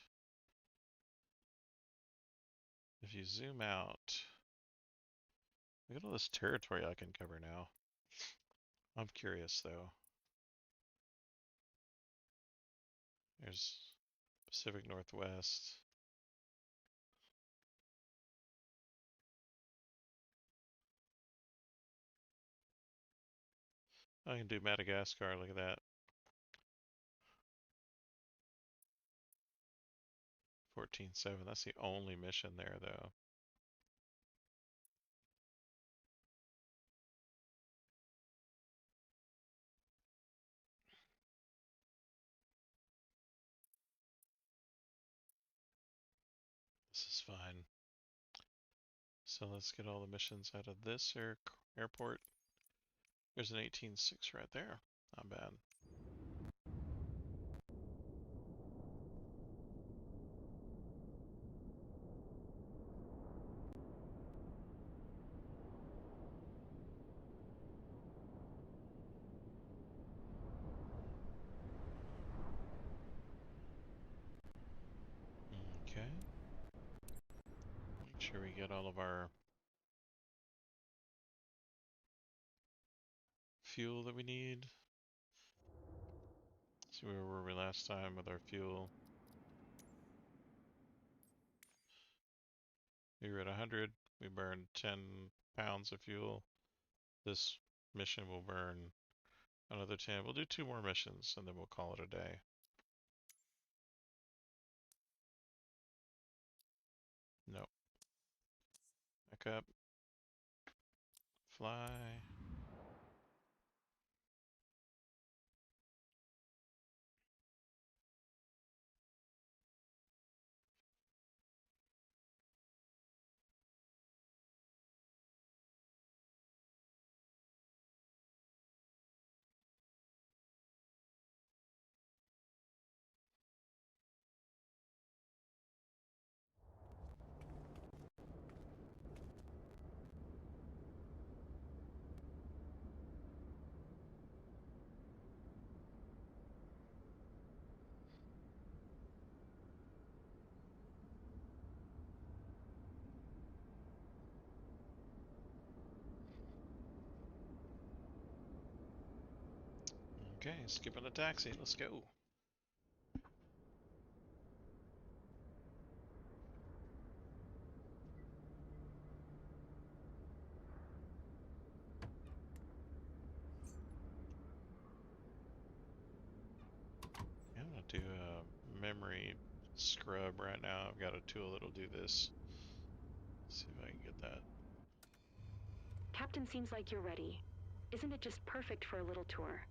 if you zoom out, look at all this territory I can cover now. I'm curious though. There's Pacific Northwest. I can do Madagascar, look at that. 14-7, that's the only mission there though. This is fine. So let's get all the missions out of this airport. There's an 18-6 right there. Not bad. Okay. Make sure we get all of our fuel that we need. See where were we last time with our fuel? We were at 100. We burned 10 pounds of fuel. This mission will burn another 10. We'll do 2 more missions and then we'll call it a day. Nope. Back up. Fly. Okay, skipping a taxi. Let's go. I'm gonna do a memory scrub right now. I've got a tool that'll do this. Let's see if I can get that. Captain, seems like you're ready. Isn't it just perfect for a little tour?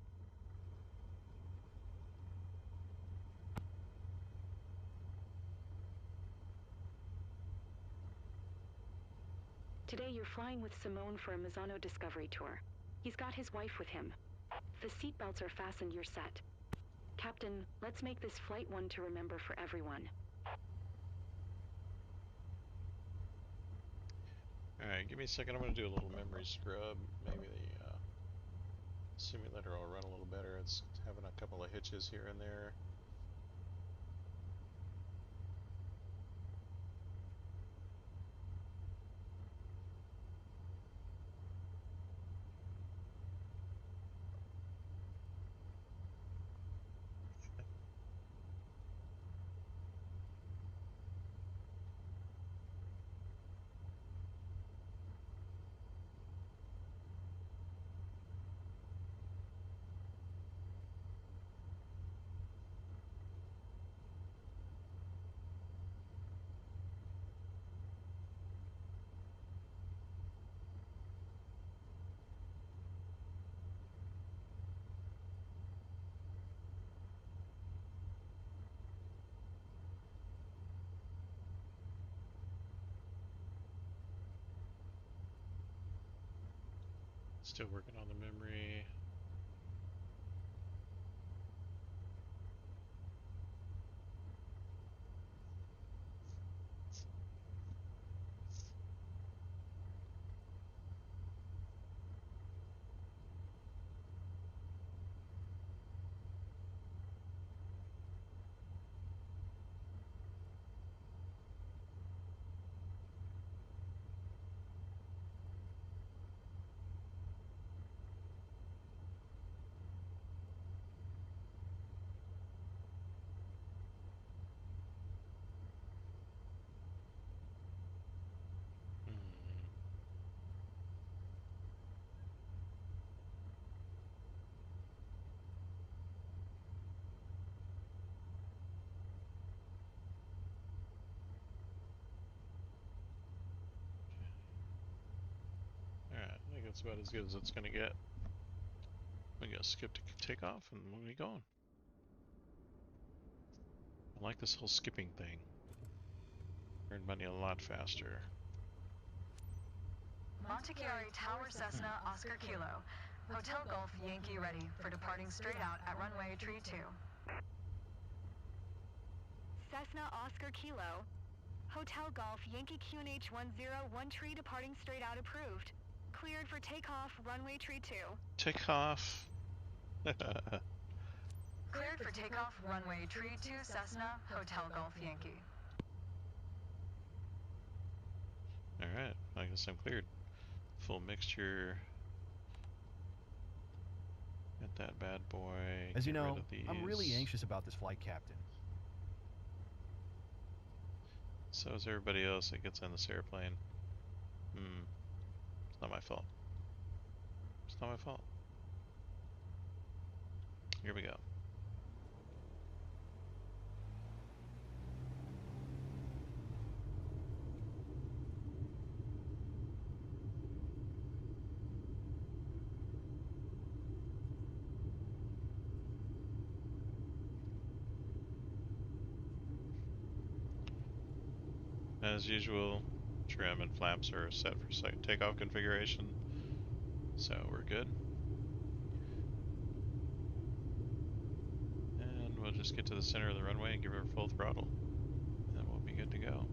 Today you're flying with Simone for a Mazzano Discovery tour. He's got his wife with him. The seatbelts are fastened, you're set. Captain, let's make this flight one to remember for everyone. Alright, give me a second. I'm gonna do a little memory scrub. Maybe the simulator will run a little better. It's having a couple of hitches here and there. Still working on the memory. that's about as good as it's gonna get. We gotta skip to takeoff and we'll be going. I like this whole skipping thing. Earn money a lot faster. Montechiari Tower Cessna Oscar Kilo. Hotel Golf Yankee ready for departing straight out at runway tree 2. Cessna Oscar Kilo. Hotel Golf Yankee QNH 101 tree departing straight out approved. Cleared for takeoff, runway tree 2. Takeoff. Cleared for takeoff, runway tree 2 Cessna, Hotel Golf Yankee. Alright, I guess I'm cleared. Full mixture. Get that bad boy. As you Get rid know, of these. I'm really anxious about this flight, Captain. So is everybody else that gets on this airplane. It's not my fault. It's not my fault. Here we go. As usual, trim and flaps are set for takeoff configuration, so we're good. And we'll just get to the center of the runway and give her full throttle, and then we'll be good to go.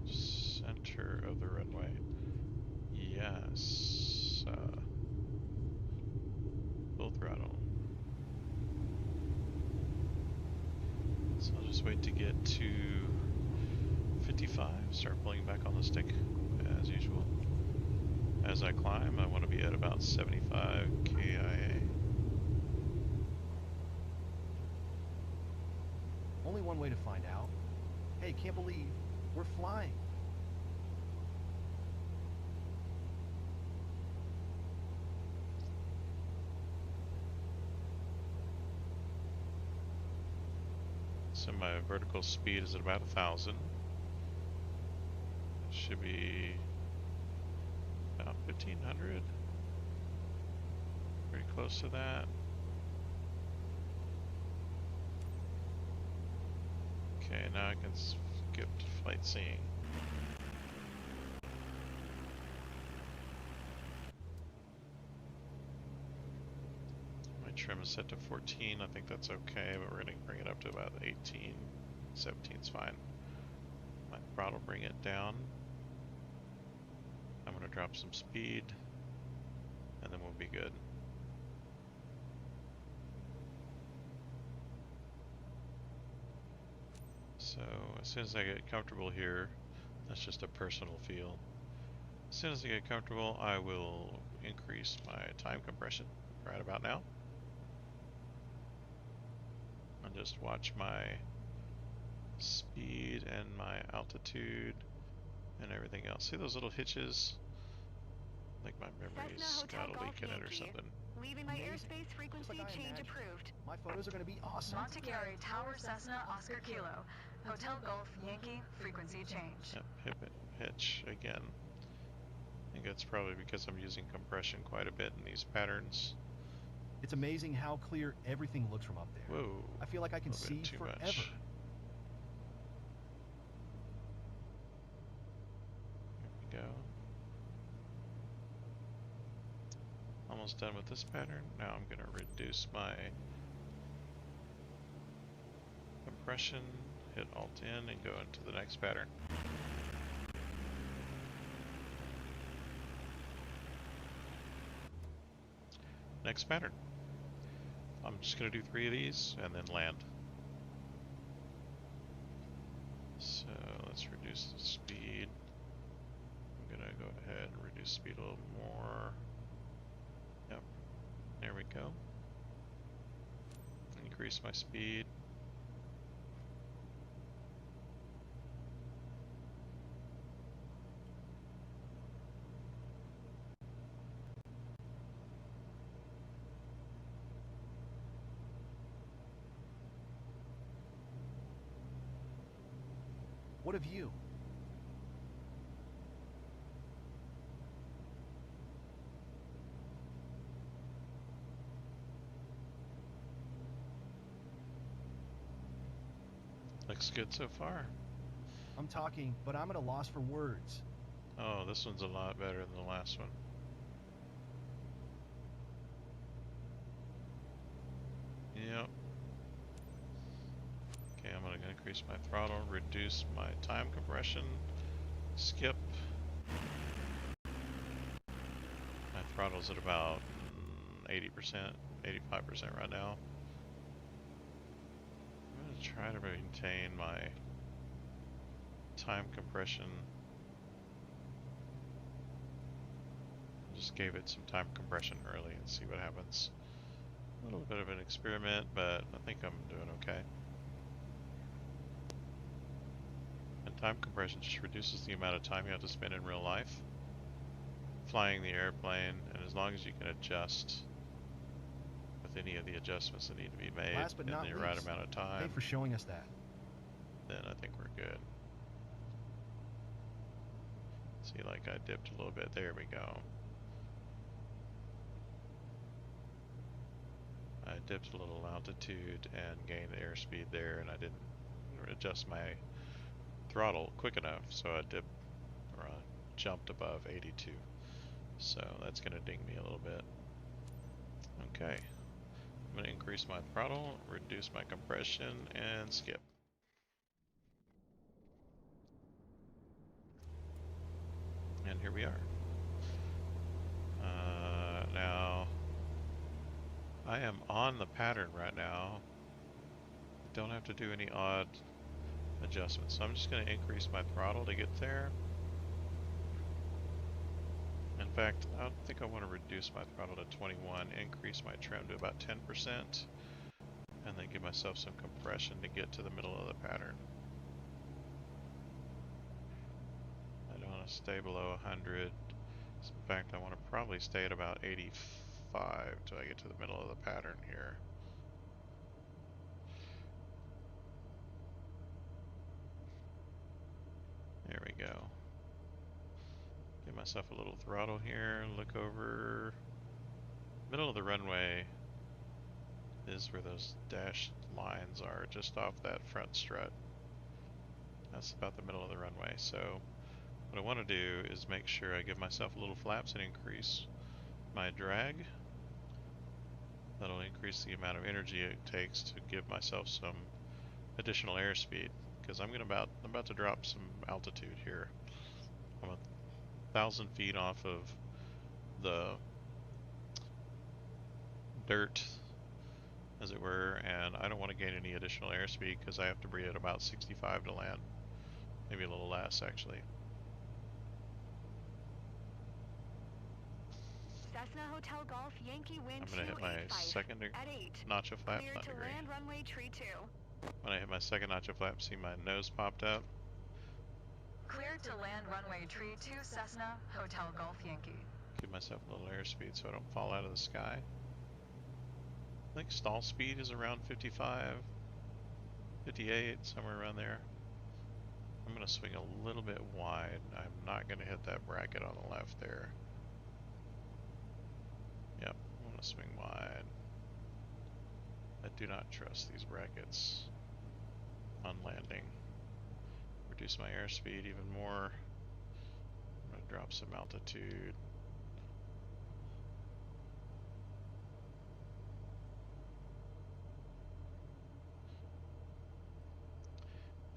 Center of the runway. Yes. Full throttle. So I'll just wait to get to 55, start pulling back on the stick as usual. As I climb, I want to be at about 75 KIA. Only one way to find out. Hey, can't believe we're flying. So my vertical speed is at about 1,000. Should be about 1,500. Pretty close to that. Okay, now I can skip to flight seeing. My trim is set to 14. I think that's okay, but we're going to bring it up to about 18. 17 is fine. My throttle, bring it down. I'm going to drop some speed, and then we'll be good. So as soon as I get comfortable here, that's just a personal feel. As soon as I get comfortable, I will increase my time compression right about now. And just watch my speed and my altitude and everything else. See those little hitches? I think my memory's got a leak in it or something. Leaving my airspace frequency change approved. My photos are going to be awesome. Montechiari Tower Cessna Oscar Kilo. Hotel Golf Yankee frequency change. Yep, hitch again. I think that's probably because I'm using compression quite a bit in these patterns. It's amazing how clear everything looks from up there. Whoa. I feel like I can see forever. Much. Here we go. Almost done with this pattern. Now I'm going to reduce my compression, hit Alt N, and go into the next pattern. Next pattern. I'm just going to do 3 of these and then land. So let's reduce the speed. I'm going to go ahead and reduce speed a little more. Yep, there we go. Increase my speed. What of you? Looks good so far. I'm talking, but I'm at a loss for words. Oh, this one's a lot better than the last one. Yep. Okay, I'm gonna increase my throttle, reduce my time compression, skip. My throttle's at about 80%, 85% right now. I'm gonna try to maintain my time compression. Just gave it some time compression early and see what happens. A little bit of an experiment, but I think I'm doing okay. And time compression just reduces the amount of time you have to spend in real life flying the airplane, and as long as you can adjust with any of the adjustments that need to be made Last but in not the least, right amount of time, hey for showing us that. then I think we're good. See, like I dipped a little bit. There we go. I dipped a little altitude and gained airspeed there, and I didn't adjust my throttle quick enough, so I dipped or I jumped above 82. So that's gonna ding me a little bit. Okay, I'm gonna increase my throttle, reduce my compression, and skip. And here we are. Now, I am on the pattern right now. Don't have to do any odd adjustments. So I'm just going to increase my throttle to get there. In fact, I think I want to reduce my throttle to 21, increase my trim to about 10%, and then give myself some compression to get to the middle of the pattern. I don't want to stay below 100. In fact, I want to probably stay at about 85 till I get to the middle of the pattern here. There we go. Give myself a little throttle here, look over. Middle of the runway is where those dashed lines are, just off that front strut. That's about the middle of the runway. So what I want to do is make sure I give myself a little flaps and increase my drag. That'll increase the amount of energy it takes to give myself some additional airspeed, because I'm about to drop some altitude here. I'm 1,000 feet off of the dirt, as it were, and I don't want to gain any additional airspeed because I have to breathe at about 65 to land. Maybe a little less, actually. Cessna Hotel Golf Yankee Wind I'm going to hit my 285 second at 8. notch of flaps, Clear not to degree. land runway tree 2. When I hit my second notch of flaps, see my nose popped up. Clear to land runway tree 2 Cessna, Hotel Golf Yankee. Give myself a little airspeed so I don't fall out of the sky. I think stall speed is around 55, 58, somewhere around there. I'm going to swing a little bit wide. I'm not going to hit that bracket on the left there. Yep, I'm going to swing wide. I do not trust these brackets on landing. Reduce my airspeed even more. I'm going to drop some altitude.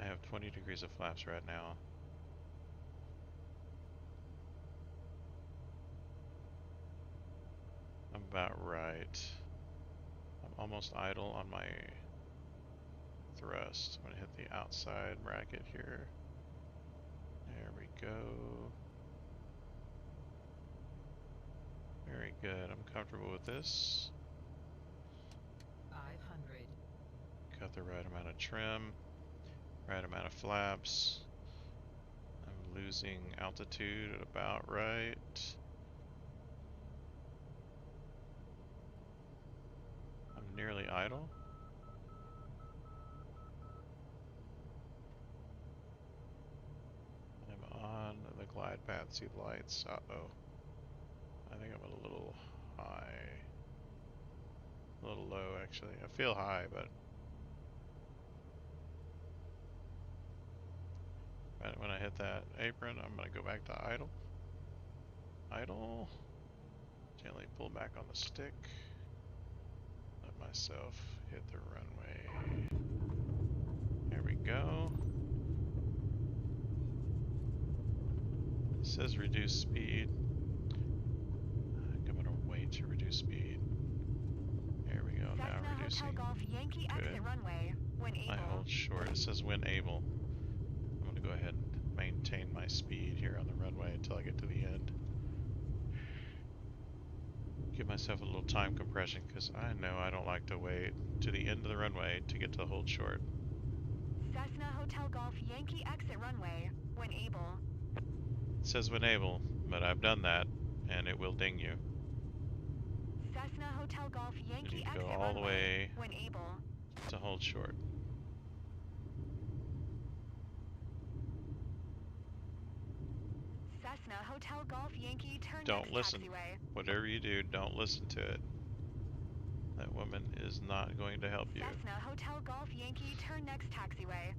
I have 20 degrees of flaps right now. I'm about right. I'm almost idle on my thrust. I'm going to hit the outside bracket here. There we go. Very good. I'm comfortable with this. 500. Got the right amount of trim, right amount of flaps. I'm losing altitude at about right. I'm nearly idle. glide path, see the lights. Uh-oh. I think I'm a little high. A little low, actually. I feel high, but... Right when I hit that apron, I'm going to go back to idle. Idle. Gently pull back on the stick. Let myself hit the runway. There we go. It says reduce speed. I'm going to wait to reduce speed. There we go. Now Cessna reducing. Hotel Golf Yankee exit Good. runway when I able. hold short. It says when able. I'm going to go ahead and maintain my speed here on the runway until I get to the end. Give myself a little time compression because I know I don't like to wait to the end of the runway to get to hold short. Cessna Hotel Golf Yankee exit runway when able. It says when able, but I've done that and it will ding you. Cessna Hotel Golf You Yankee need to go exit all the runway way when able. to hold short. Cessna Hotel Golf Yankee turn Don't next listen. taxiway. Whatever you do, don't listen to it. That woman is not going to help you. Cessna Hotel Golf Yankee turn next taxiway.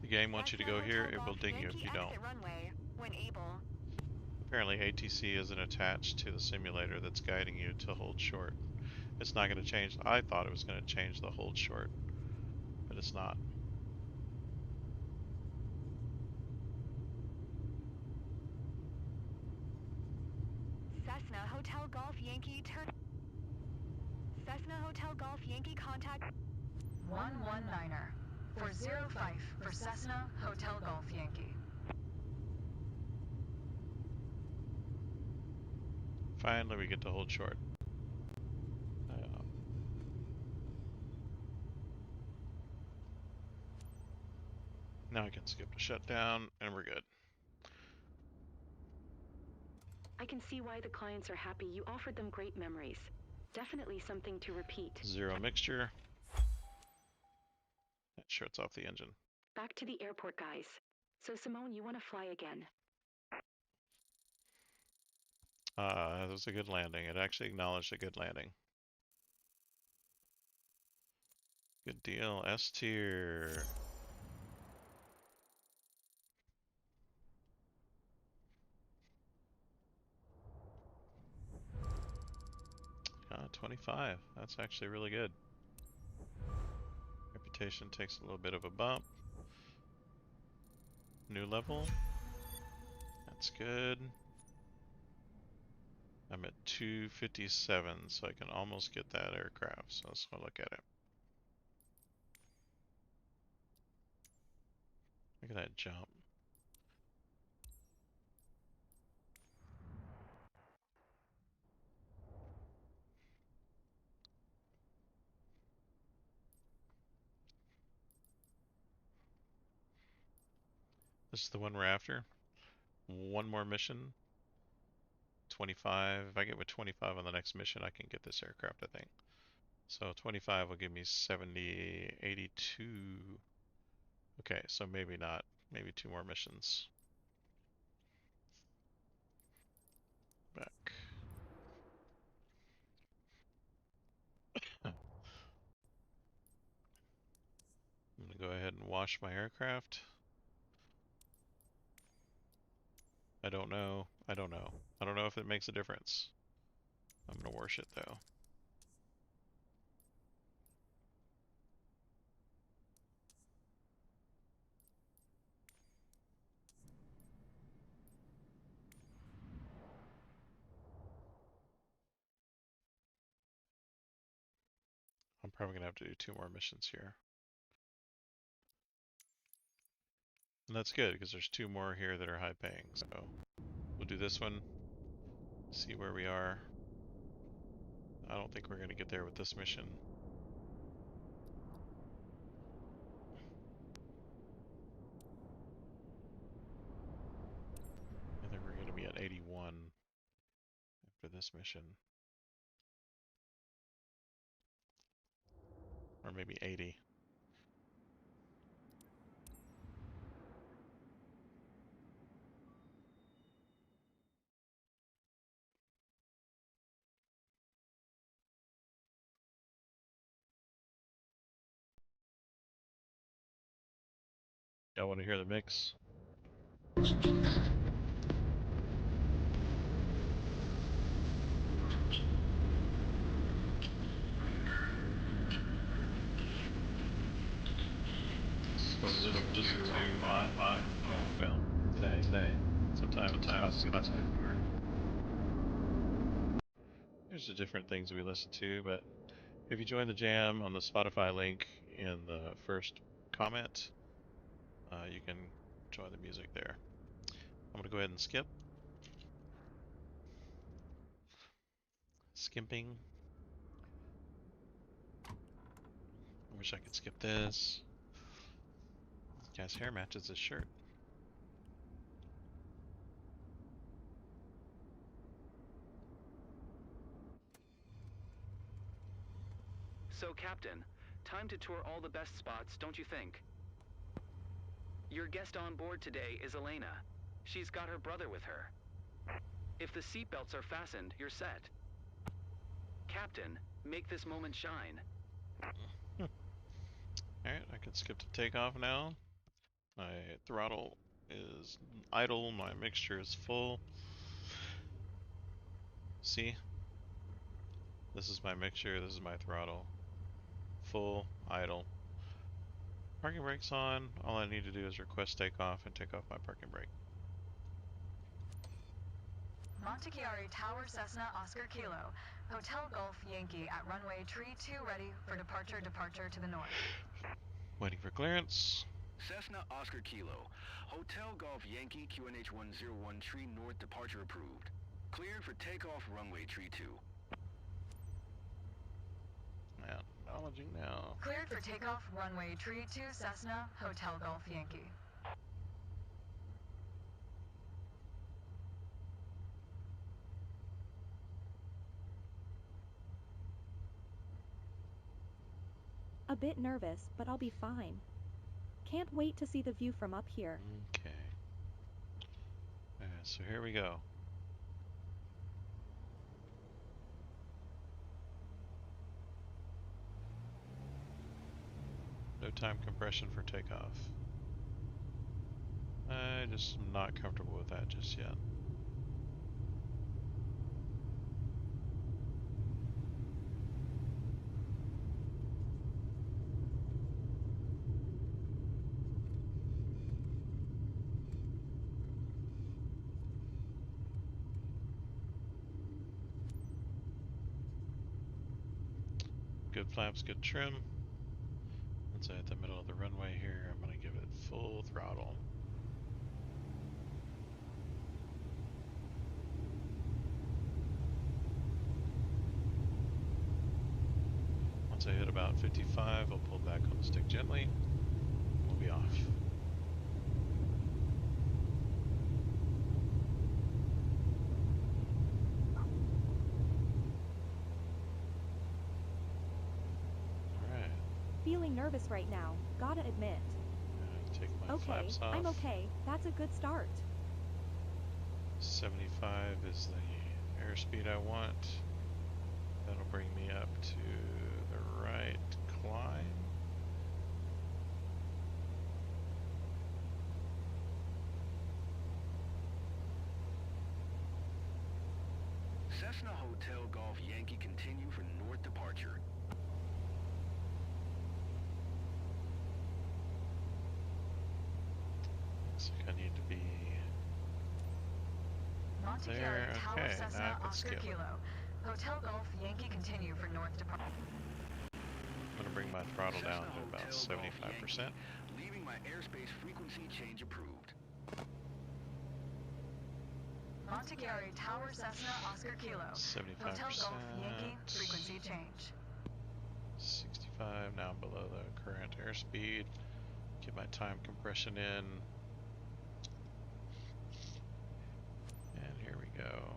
The game wants you to go here, it will ding you if you don't. Exit runway when able. Apparently ATC isn't attached to the simulator that's guiding you to hold short. It's not going to change. I thought it was going to change the hold short, but it's not. Cessna Hotel Golf Yankee turn. Cessna Hotel Golf Yankee contact 119er 405 for Cessna Hotel Golf Yankee. Finally, we get to hold short. Now I can skip to shutdown, and we're good. I can see why the clients are happy. You offered them great memories. Definitely something to repeat. Zero mixture. That shuts off the engine. Back to the airport, guys. So Simone, you want to fly again? That was a good landing. It actually acknowledged a good landing. Good deal. S tier. 25. That's actually really good. Reputation takes a little bit of a bump. New level. That's good. I'm at 257, so I can almost get that aircraft. So let's go look at it. Look at that jump. This is the one we're after. One more mission. 25. If I get with 25 on the next mission, I can get this aircraft, I think. So 25 will give me 70, 82. Okay, so maybe not. Maybe two more missions. Back. I'm gonna go ahead and wash my aircraft. I don't know. I don't know. I don't know if it makes a difference. I'm gonna wash it though. I'm probably gonna have to do two more missions here. And that's good because there's two more here that are high paying. So we'll do this one. See where we are. I don't think we're gonna get there with this mission. I think we're gonna be at 81 after this mission. Or maybe 80. Y'all want to hear the mix? So just to well, today, sometime outside. There's the different things we listen to, but if you join the jam on the Spotify link in the first comment, you can join the music there. I'm gonna go ahead and skip. Skimping. I wish I could skip this. This guy's hair matches his shirt. So, Captain, time to tour all the best spots, don't you think? Your guest on board today is Elena. She's got her brother with her. If the seatbelts are fastened, you're set. Captain, make this moment shine. Alright, I can skip to takeoff now. My throttle is idle, my mixture is full. See? This is my mixture, this is my throttle. Full, idle. Parking brake's on. All I need to do is request takeoff and take off my parking brake. Montechiari Tower Cessna Oscar Kilo, Hotel Golf Yankee at runway tree 2 ready for departure to the north. Waiting for clearance. Cessna Oscar Kilo, Hotel Golf Yankee QNH 101 tree north departure approved. Cleared for takeoff runway tree 2. Acknowledging now. Cleared for takeoff runway tree 2 Cessna, Hotel Golf Yankee. A bit nervous, but I'll be fine. Can't wait to see the view from up here. Okay. Alright, so here we go. No time compression for takeoff. I just am not comfortable with that just yet. Good flaps, good trim. Once I hit the middle of the runway here, I'm going to give it full throttle. Once I hit about 55, I'll pull back on the stick gently. We'll be off. Alright. Feeling nervous right now, gotta admit. Take my Okay, flaps off. I'm okay. That's a good start. 75 is the airspeed I want. That'll bring me up to the right climb. Cessna Hotel Golf Yankee continue for north departure. Looks like I need to be Montechiari there. Tower Okay, now Cessna I can Oscar skip. Kilo, Hotel Golf Yankee continue for north departure. I'm going to bring my throttle down to about 75%. Leaving my airspace frequency change approved. Montechiari Tower Cessna Oscar Kilo, 75%. Hotel Golf Yankee frequency change. 65, now I'm below the current airspeed. Get my time compression in. And here we go.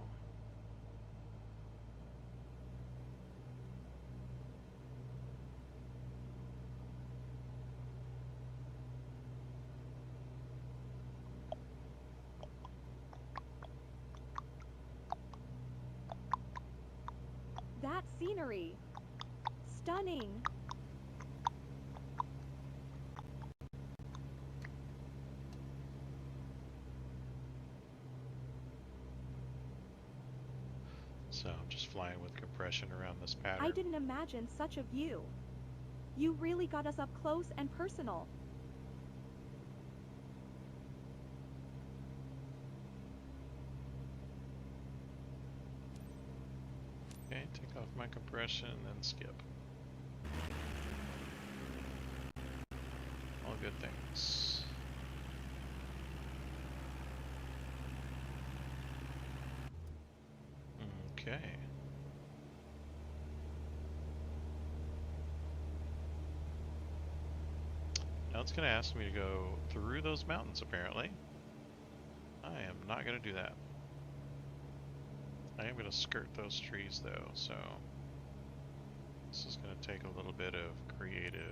That scenery. Stunning. So I'm just flying with compression around this I pattern. didn't imagine such a view. You really got us up close and personal. Okay, take off my compression and skip. All good things. Okay. Now it's going to ask me to go through those mountains, apparently. I am not going to do that. I am going to skirt those trees, though, so this is going to take a little bit of creative.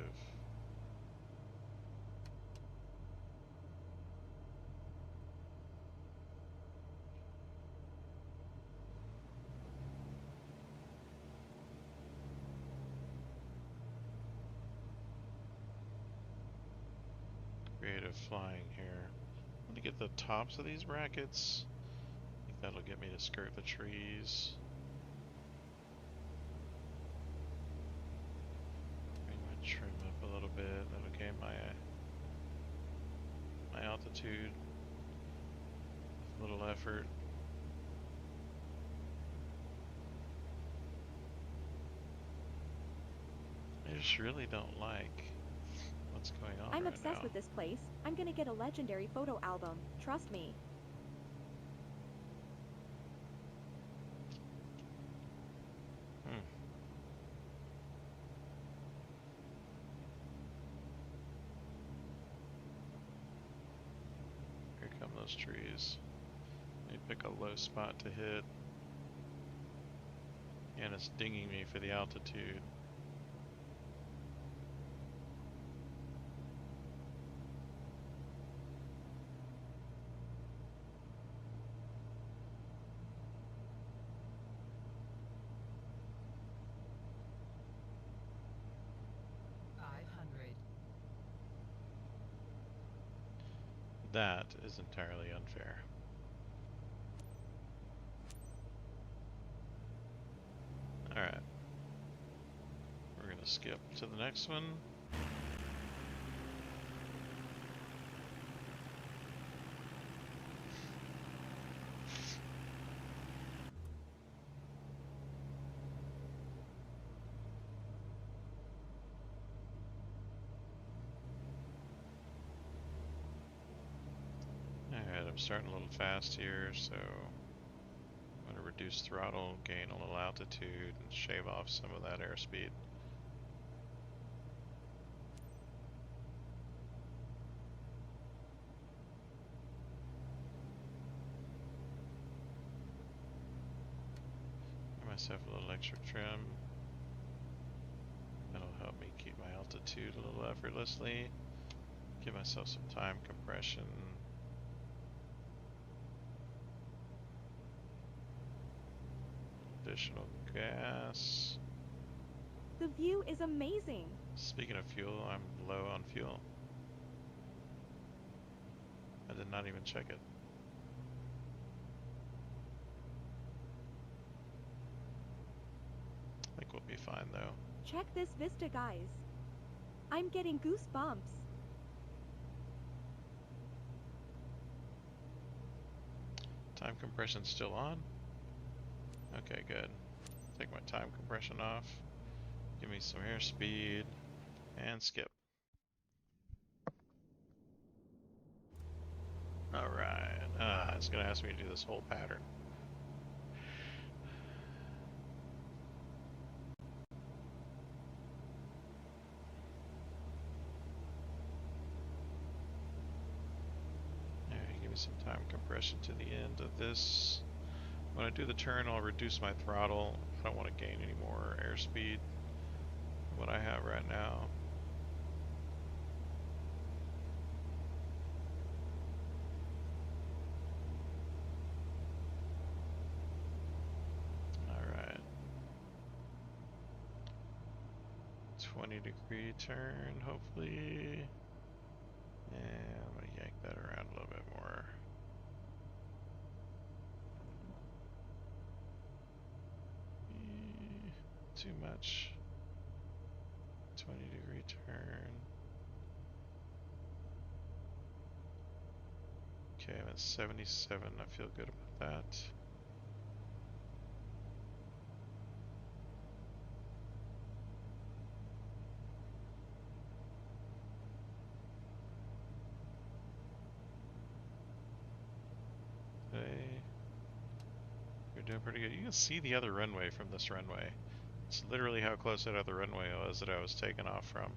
Creative flying here. I'm going to get the tops of these brackets. I think that'll get me to skirt the trees. Bring my trim up a little bit. That'll gain my altitude with little effort. I just really don't like what's going on I'm right obsessed now. with this place. I'm gonna get a legendary photo album. Trust me. Here come those trees. Let me pick a low spot to hit. And it's dinging me for the altitude. That is entirely unfair. Alright. We're gonna skip to the next one. Alright, I'm starting a little fast here, so I'm going to reduce throttle, gain a little altitude, and shave off some of that airspeed. Give myself a little extra trim. That'll help me keep my altitude a little effortlessly. Give myself some time compression. Additional gas. The view is amazing. Speaking of fuel, I'm low on fuel. I did not even check it. I think we'll be fine though. Check this vista, guys. I'm getting goosebumps. Time compression still on? Okay, good. Take my time compression off. Give me some airspeed and skip. Alright, it's gonna ask me to do this whole pattern. Alright, give me some time compression to the end of this. When I do the turn, I'll reduce my throttle. I don't want to gain any more airspeed than what I have right now. Alright. 20-degree turn, hopefully. And I'm going to yank that around a little bit more. too much. 20-degree turn. Okay, I'm at 77. I feel good about that. Okay. You're doing pretty good. You can see the other runway from this runway. It's literally how close that other runway was that I was taking off from.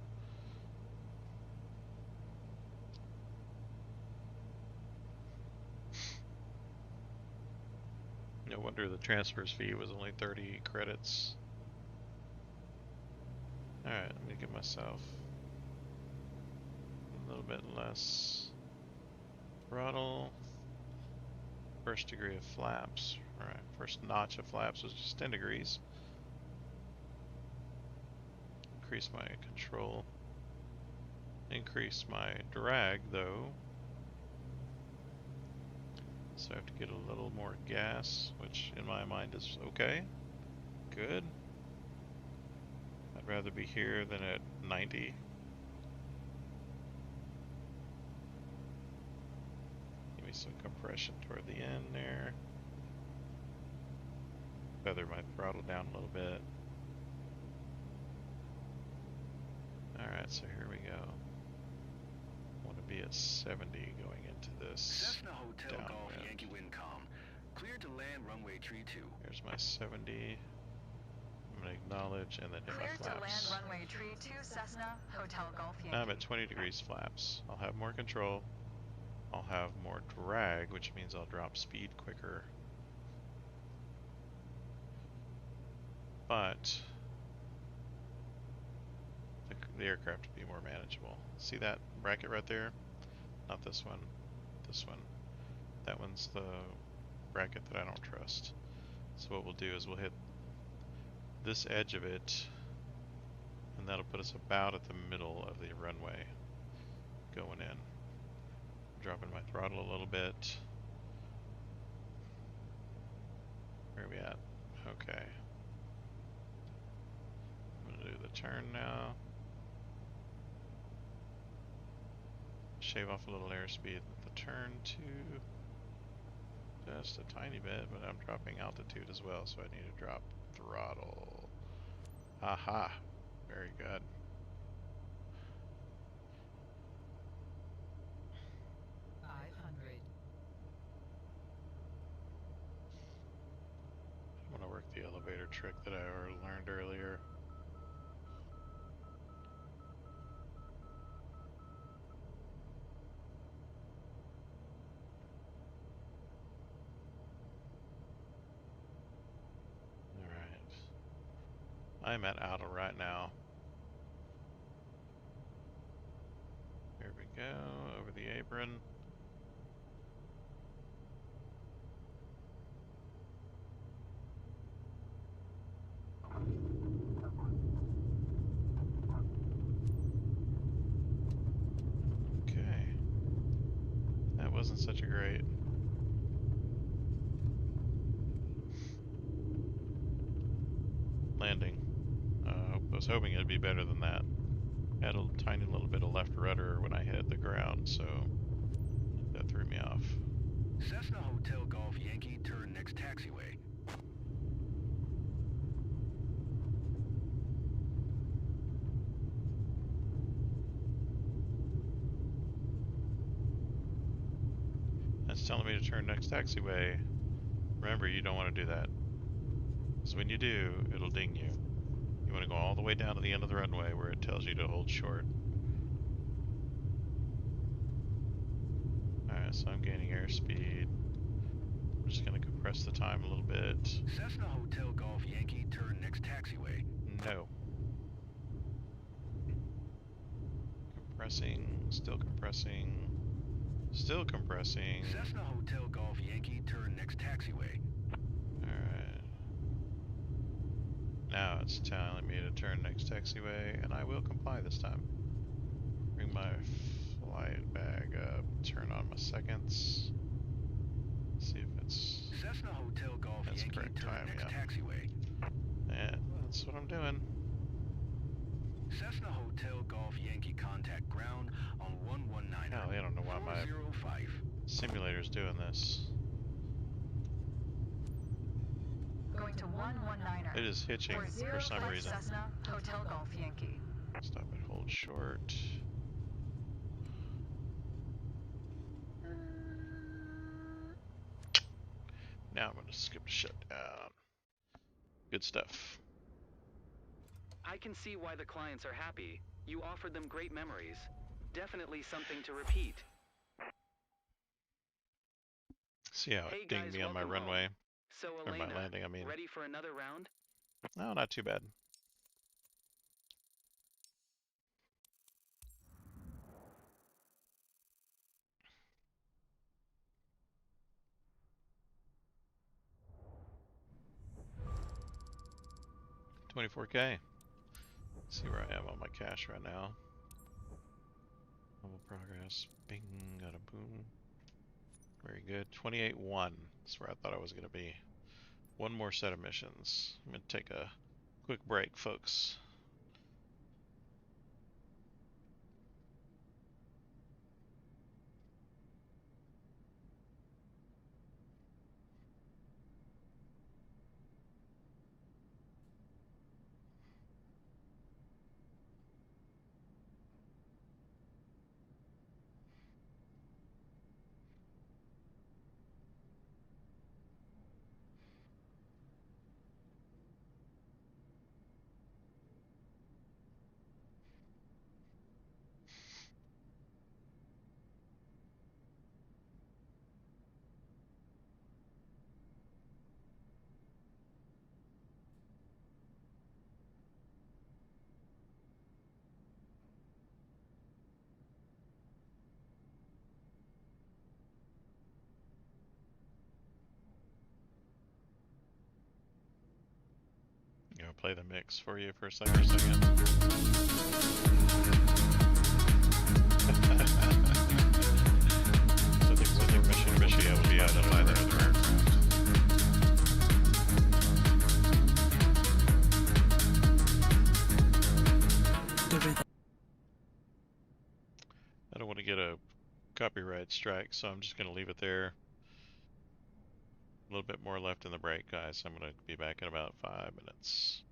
No wonder the transfers fee was only 30 credits. Alright, let me give myself a little bit less throttle. First degree of flaps. Alright, first notch of flaps was just 10 degrees. Increase my control. Increase my drag though. So I have to get a little more gas, which in my mind is okay. Good. I'd rather be here than at 90. Give me some compression toward the end there. Feather my throttle down a little bit. Alright, so here we go. I want to be at 70 going into this Cessna Hotel Golf downwind. Yankee Windcom. Clear to land runway tree 2. Here's my 70. I'm going to acknowledge and then hit my Clear to land flaps. runway tree 2 Cessna, Hotel Golf Yankee. Now I'm at 20 degrees flaps. I'll have more control. I'll have more drag, which means I'll drop speed quicker. But the aircraft would be more manageable. See that bracket right there? Not this one. This one. That one's the bracket that I don't trust. So what we'll do is we'll hit this edge of it, and that'll put us about at the middle of the runway going in. Dropping my throttle a little bit. Where are we at? Okay. I'm gonna do the turn now. Shave off a little airspeed with the turn to just a tiny bit, but I'm dropping altitude as well, so I need to drop throttle. Aha! Very good. I'm gonna work the elevator trick that I already learned earlier. Alright. I'm at auto right now. Here we go, over the apron. Okay. That wasn't such a great. Landing. I was hoping it'd be better than that. Had a tiny little bit of left rudder when I hit the ground, so that threw me off. Cessna Hotel Golf Yankee, turn next taxiway. That's telling me to turn next taxiway. Remember, you don't want to do that. Because when you do, it'll ding you. You want to go all the way down to the end of the runway where it tells you to hold short. Alright, so I'm gaining airspeed. I'm just going to compress the time a little bit. Cessna Hotel Golf Yankee, turn next taxiway. No. Compressing, still compressing, still compressing. Cessna Hotel Golf Yankee, turn next taxiway. Alright. Now it's telling me to turn next taxiway, and I will comply this time. Bring my flight bag up, turn on my seconds. See if it's... Cessna Hotel Golf That's Yankee, correct turn time, next yeah. taxiway. And That's what I'm doing. Cessna Hotel Golf Yankee contact ground on 119er. Hell, I don't know why my 405. simulator's doing this. Going to 119er. It is hitching for some Flight reason. Cessna, Hotel Golf Yankee. Stop and hold short. Now I'm gonna skip to shutdown. Good stuff. I can see why the clients are happy. You offered them great memories. Definitely something to repeat. See how Hey it dinged guys, me on my welcome home. runway? So Or my Elena, landing, I mean. ready for another round? No, not too bad. $24K. See where I am on my cash right now. Level progress. Bing, got a boom. Very good. 28-1. That's where I thought I was going to be. One more set of missions. I'm going to take a quick break, folks. You know, play the mix for you for a second. So the mission will be out of either of the aircraft. I don't want to get a copyright strike, so I'm just going to leave it there. A little bit more left in the break, guys. I'm going to be back in about 5 minutes.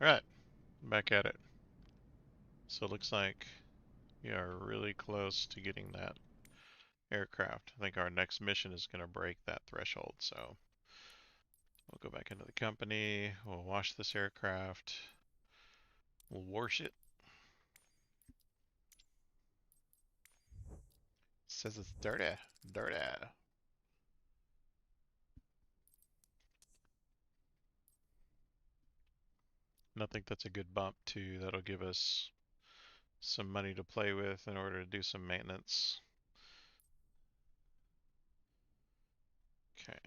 Alright, back at it. So it looks like we are really close to getting that aircraft. I think our next mission is going to break that threshold, so we'll go back into the company, we'll wash this aircraft, we'll wash it. Says it's dirty. Dirty. And I think that's a good bump too. That'll give us some money to play with in order to do some maintenance. Okay.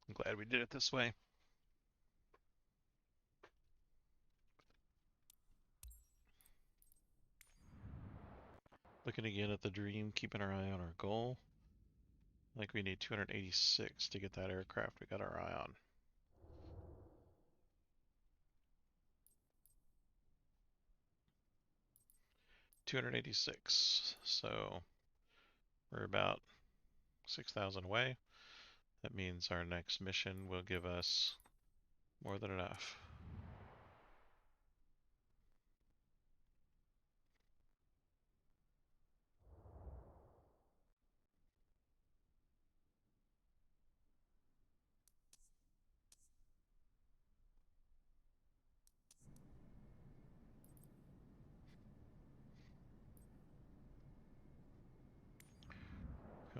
I'm glad we did it this way. Looking again at the dream, keeping our eye on our goal. I think we need 286 to get that aircraft we got our eye on. $286. So we're about 6,000 away. That means our next mission will give us more than enough.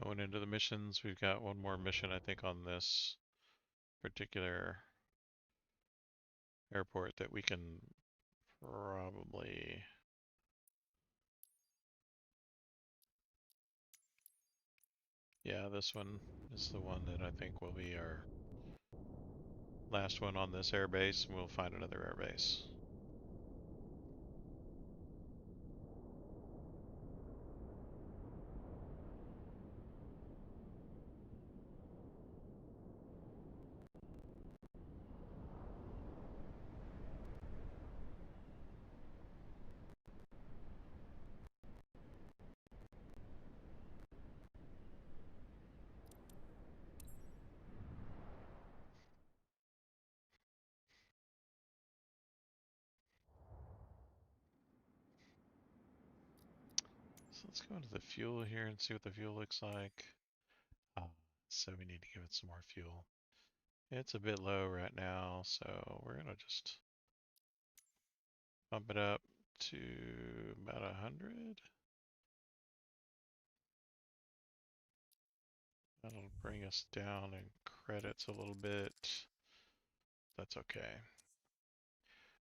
Going into the missions, we've got one more mission, I think, on this particular airport that we can probably... Yeah, this one is the one that I think will be our last one on this airbase, and we'll find another airbase. So let's go into the fuel here and see what the fuel looks like. So we need to give it some more fuel. It's a bit low right now, so we're gonna just bump it up to about 100. That'll bring us down in credits a little bit. That's okay.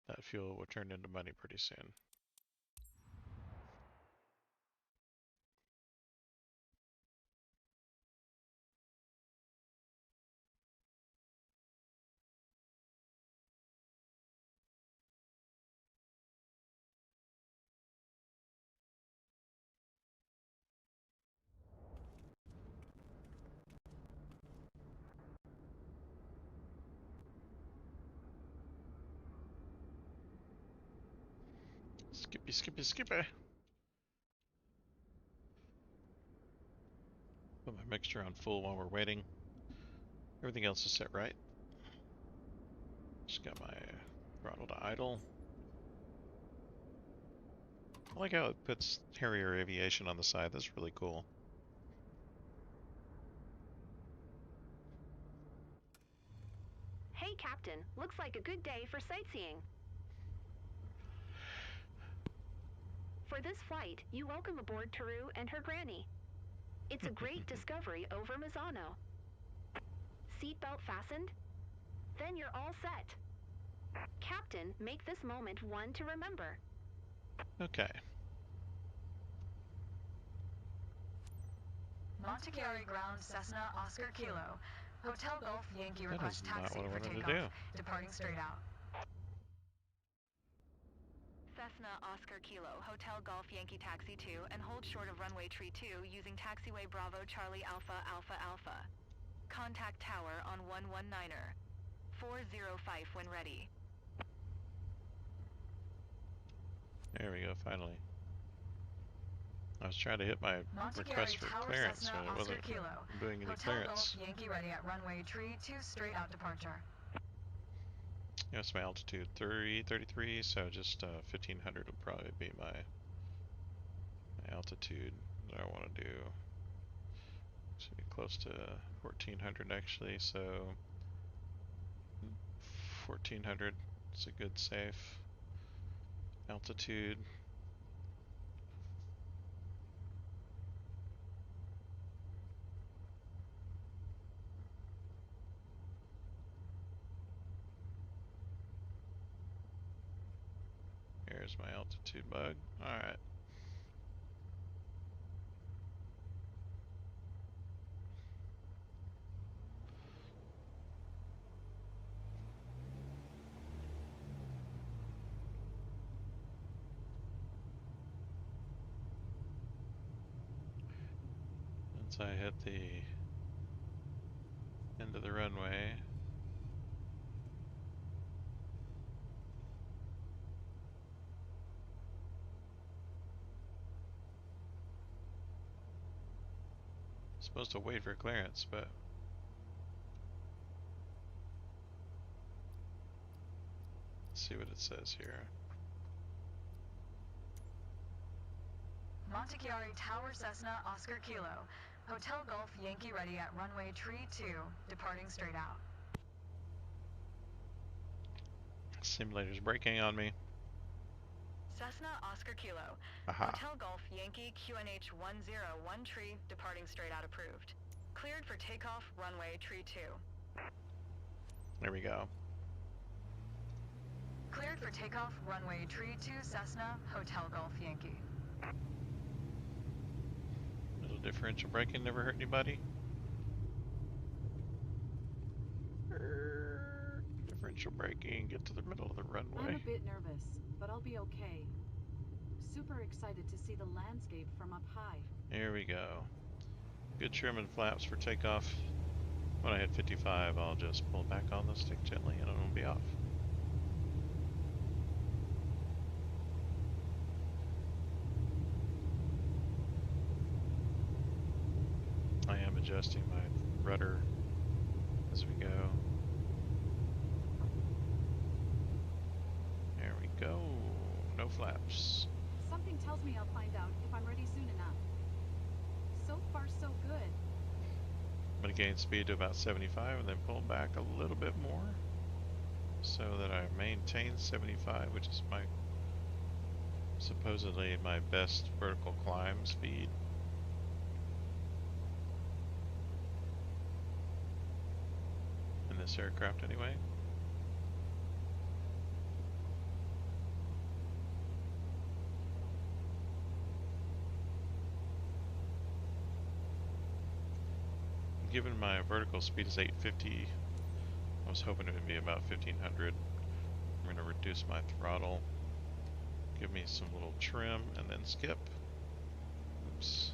That fuel will turn into money pretty soon. Skippy, skippy, skippy. Put my mixture on full while we're waiting. Everything else is set right. Just got my throttle to idle. I like how it puts Harrier Aviation on the side. That's really cool. Hey, Captain. Looks like a good day for sightseeing. For this flight, you welcome aboard Taru and her granny. It's a great discovery over Mazzano. Seatbelt fastened? Then you're all set. Captain, make this moment one to remember. Okay. Montechiari Ground Cessna Oscar Kilo. Hotel Golf Yankee That requests is not taxi what I for wanted to takeoff. do. Departing straight out. Cessna Oscar Kilo, Hotel Golf Yankee Taxi 2, and hold short of runway tree 2 using taxiway Bravo Charlie Alpha Alpha Alpha. Contact tower on 119er. 405 when ready. There we go, finally. I was trying to hit my request for Tower clearance, Cessna but it wasn't Oscar Kilo. doing any Hotel clearance. Golf Yankee ready at runway tree 2 straight out departure. That's my altitude, 33, so just 1500 would probably be my altitude that I want to do. Should be close to 1400 actually, so 1400 is a good safe altitude. Here's my altitude bug. Alright. Once I hit the end of the runway, I'm supposed to wait for clearance, but let's see what it says here. Montechiari Tower Cessna Oscar Kilo. Hotel Golf Yankee ready at runway tree 2, departing straight out. Simulator's braking on me. Cessna Oscar Kilo. Aha. Hotel Golf Yankee QNH 101 tree, departing straight out approved. Cleared for takeoff, runway tree 2. There we go. Cleared for takeoff, runway tree 2 Cessna, Hotel Golf Yankee. Little differential braking never hurt anybody. Differential braking, get to the middle of the runway. I'm a bit nervous, but I'll be okay. Super excited to see the landscape from up high. Here we go. Good trim and flaps for takeoff. When I hit 55, I'll just pull back on the stick gently and it'll be off. I am adjusting my rudder as we go. There we go. No flaps. Something tells me I'll find out if I'm ready soon enough. So far, so good. I'm going to gain speed to about 75 and then pull back a little bit more so that I maintain 75, which is my supposedly my best vertical climb speed. In this aircraft anyway. Given my vertical speed is 850, I was hoping it would be about 1500. I'm going to reduce my throttle, give me some little trim, and then skip. Oops.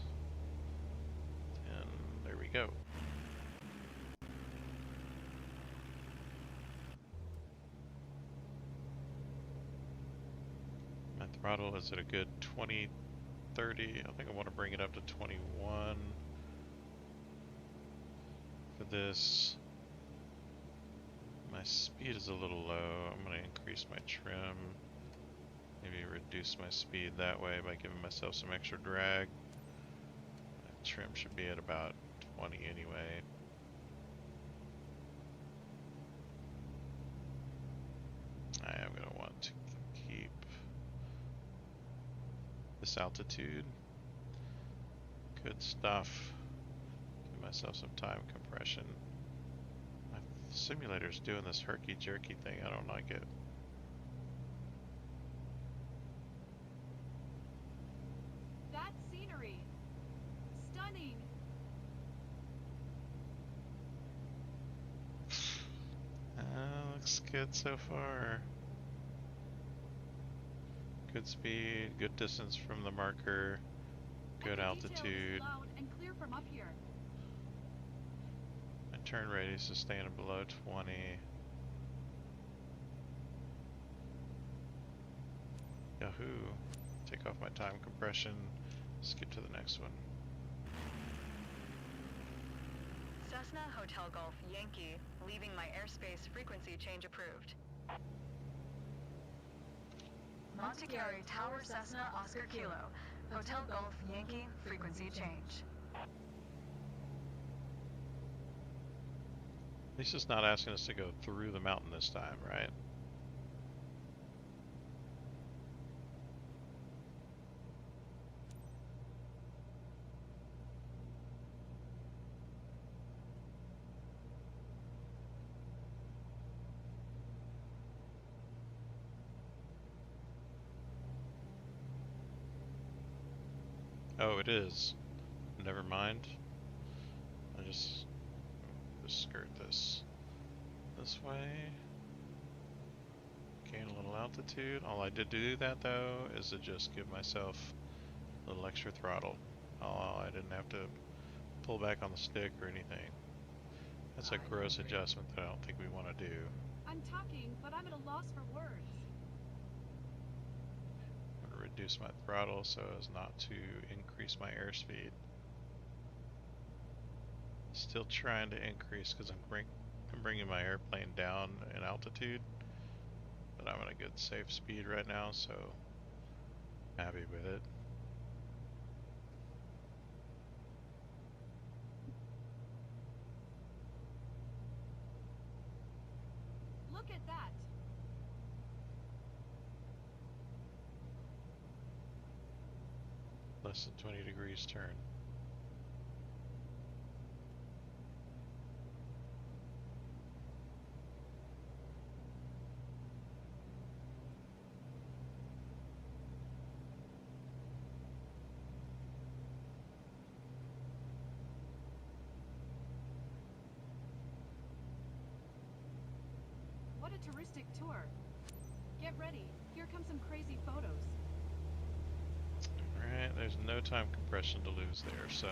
And there we go. My throttle is at a good 20, 30. I think I want to bring it up to 21. For this, my speed is a little low. I'm going to increase my trim, maybe reduce my speed that way by giving myself some extra drag. My trim should be at about 20 anyway. I am going to want to keep this altitude. Good stuff. Myself some time compression. My simulator's doing this herky-jerky thing. I don't like it. That scenery. Stunning. Looks good so far. Good speed, good distance from the marker, good altitude. Loud and clear from up here. Turn radius is staying below 20. Yahoo! Take off my time compression. Skip to the next one. Cessna Hotel Golf Yankee, leaving my airspace frequency change approved. Montechiari Tower Cessna Oscar Kilo. Hotel Golf Yankee, frequency change. At least it's not asking us to go through the mountain this time, right? Oh, it is. Never mind. I just skirt this way. Gain a little altitude. All I did to do that though is to just give myself a little extra throttle. Oh, I didn't have to pull back on the stick or anything. That's a gross adjustment that I don't think we want to do. I'm talking, but I'm at a loss for words. I'm going to reduce my throttle so as not to increase my airspeed. Still trying to increase because I'm bringing my airplane down in altitude, but I'm at a good safe speed right now, so happy with it. Look at that. Less than 20 degrees turn. What a touristic tour. Get ready. Here come some crazy photos. Alright, there's no time compression to lose there, so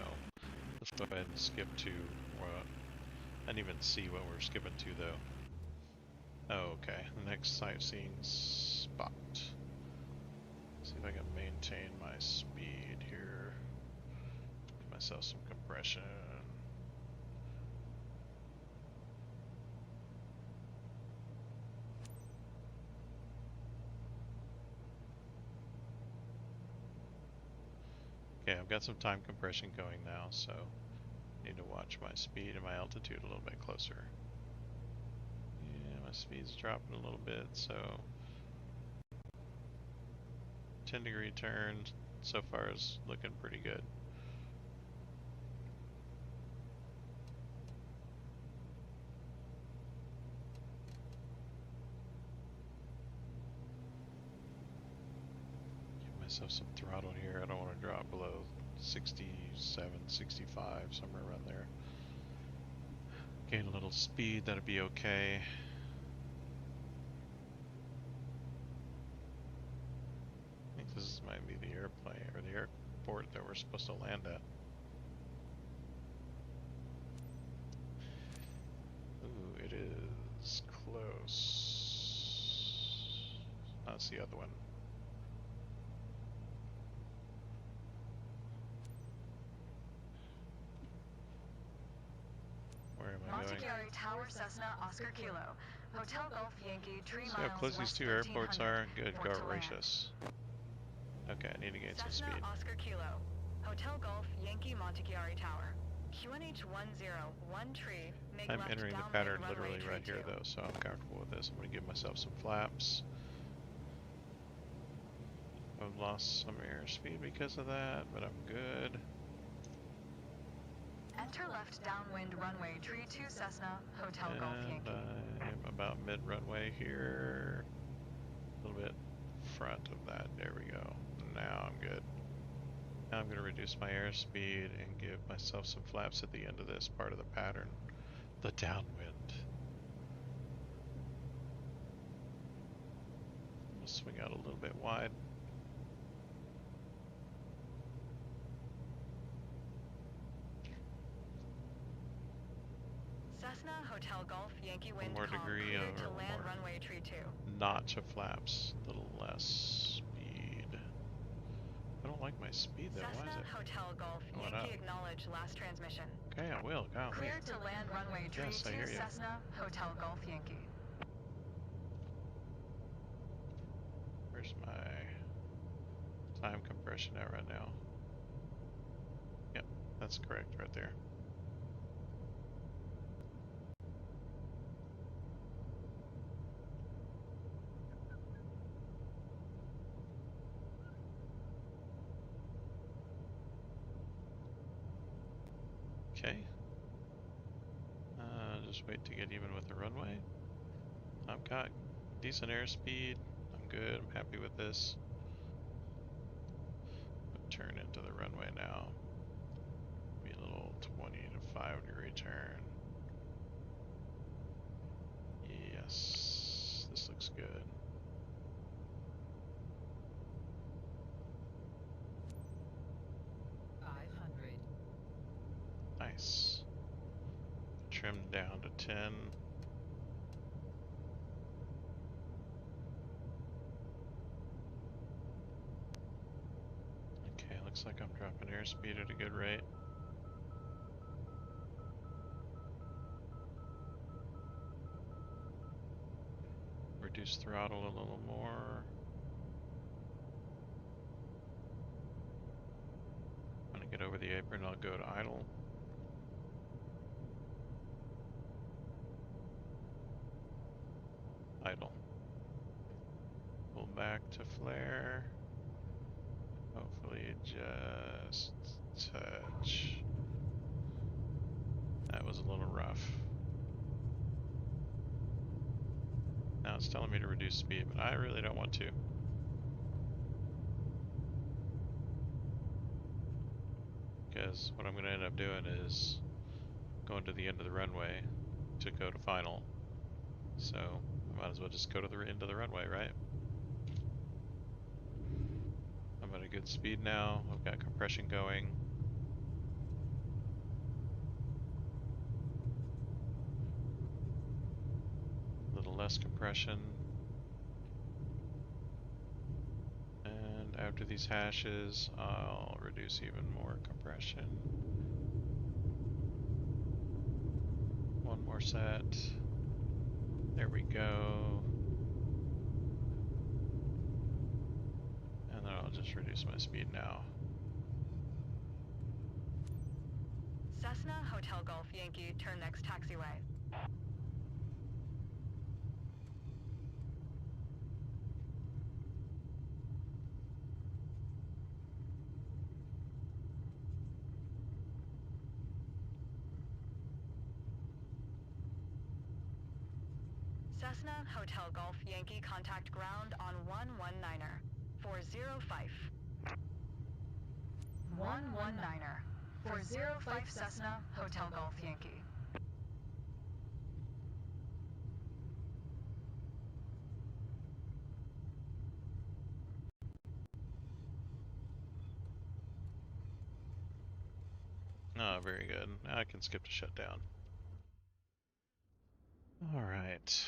let's go ahead and skip to, I didn't even see what we're skipping to though. Oh, okay, the next sightseeing spot. See if I can maintain my speed here. Give myself some compression. Okay, I've got some time compression going now, so I need to watch my speed and my altitude a little bit closer. Yeah, my speed's dropping a little bit, so 10-degree turn so far is looking pretty good. Myself some throttle here. I don't want to drop below 67, 65, somewhere around there. Gain a little speed, that'd be okay. I think this might be the airplane or the airport that we're supposed to land at. Ooh, it is close. That's the other one. Montechiari Tower Cessna Oscar Kilo. Hotel Golf Yankee, 3 See how miles close these west two airports are? Good, Port go to land. gracious. Okay, I need to gain some Cessna speed. Oscar Kilo. Hotel Golf Yankee Montechiari Tower. QNH 101 make I'm left entering the downwind pattern runway literally right here 32. though, so I'm comfortable with this. I'm going to give myself some flaps. I've lost some airspeed because of that, but I'm good. Enter left downwind runway 32 Cessna, Hotel Golf And Yankee. I'm about mid-runway here. A little bit front of that. There we go. Now I'm good. Now I'm going to reduce my airspeed and give myself some flaps at the end of this part of the pattern. The downwind. We'll swing out a little bit wide. Cessna Hotel Golf Yankee Wind One more calm, degree cleared to or land one more runway 32. notch of flaps. A little less speed. I don't like my speed though. Why is Cessna it Hotel Golf going Yankee up? acknowledge last transmission. Okay, I will. Golly. Cleared to land runway 32 Yes, I hear you. Cessna Hotel Golf Yankee. Where's my time compression at right now? Yep, that's correct right there. Okay. Just wait to get even with the runway. I've got decent airspeed. I'm good. I'm happy with this. Turn into the runway now. Be a little 20 to 5-degree turn. Yes, this looks good. Nice. Trimmed down to 10. Okay, looks like I'm dropping airspeed at a good rate. Reduce throttle a little more. When I get over the apron, I'll go to idle. Idle. Pull back to flare. Hopefully just touch. That was a little rough. Now it's telling me to reduce speed, but I really don't want to. Because what I'm going to end up doing is going to the end of the runway to go to final. So I might as well just go to the end of the runway, right? I'm at a good speed now. I've got compression going. A little less compression. And after these hashes, I'll reduce even more compression. One more set. There we go. And then I'll just reduce my speed now. Cessna Hotel Golf Yankee, turn next taxiway. Cessna Hotel Golf Yankee, contact ground on 119er. 405. 119er. 405 Cessna Hotel Golf Yankee. Oh, very good. Now I can skip to shutdown. Alright.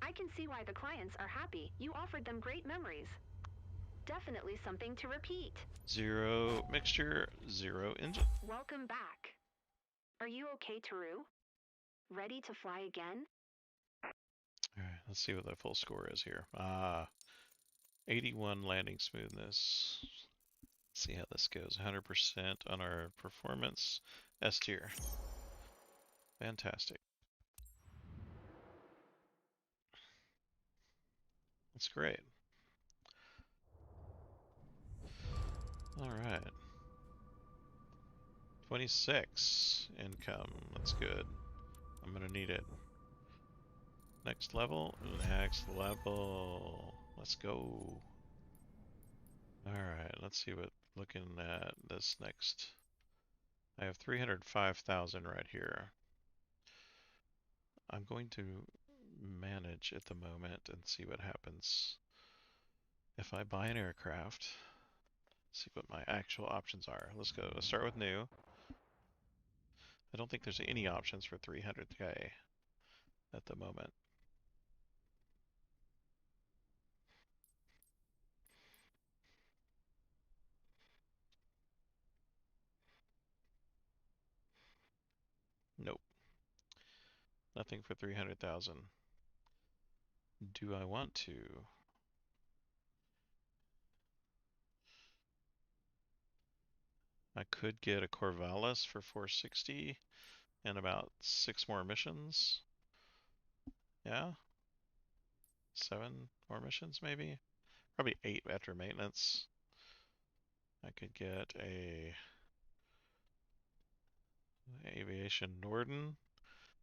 I can see why the clients are happy. You offered them great memories. Definitely something to repeat. 0 mixture, 0 engine. Welcome back. Are you okay, Taru? Ready to fly again? Alright, let's see what the full score is here. 81 landing smoothness. Let's see how this goes. 100% on our performance S tier. Fantastic. That's great. Alright. 26 income. That's good. I'm gonna need it. Next level. Next level. Let's go. Alright, let's see what looking at this next. I have 305,000 right here. I'm going to manage at the moment and see what happens if I buy an aircraft. See what my actual options are. Let's go. Let's start with new. I don't think there's any options for 300K at the moment. Nope. Nothing for 300,000. Do I want to? I could get a Corvallis for 460 and about 6 more missions. Yeah, 7 more missions maybe. Probably 8 after maintenance. I could get a Aviation Norden.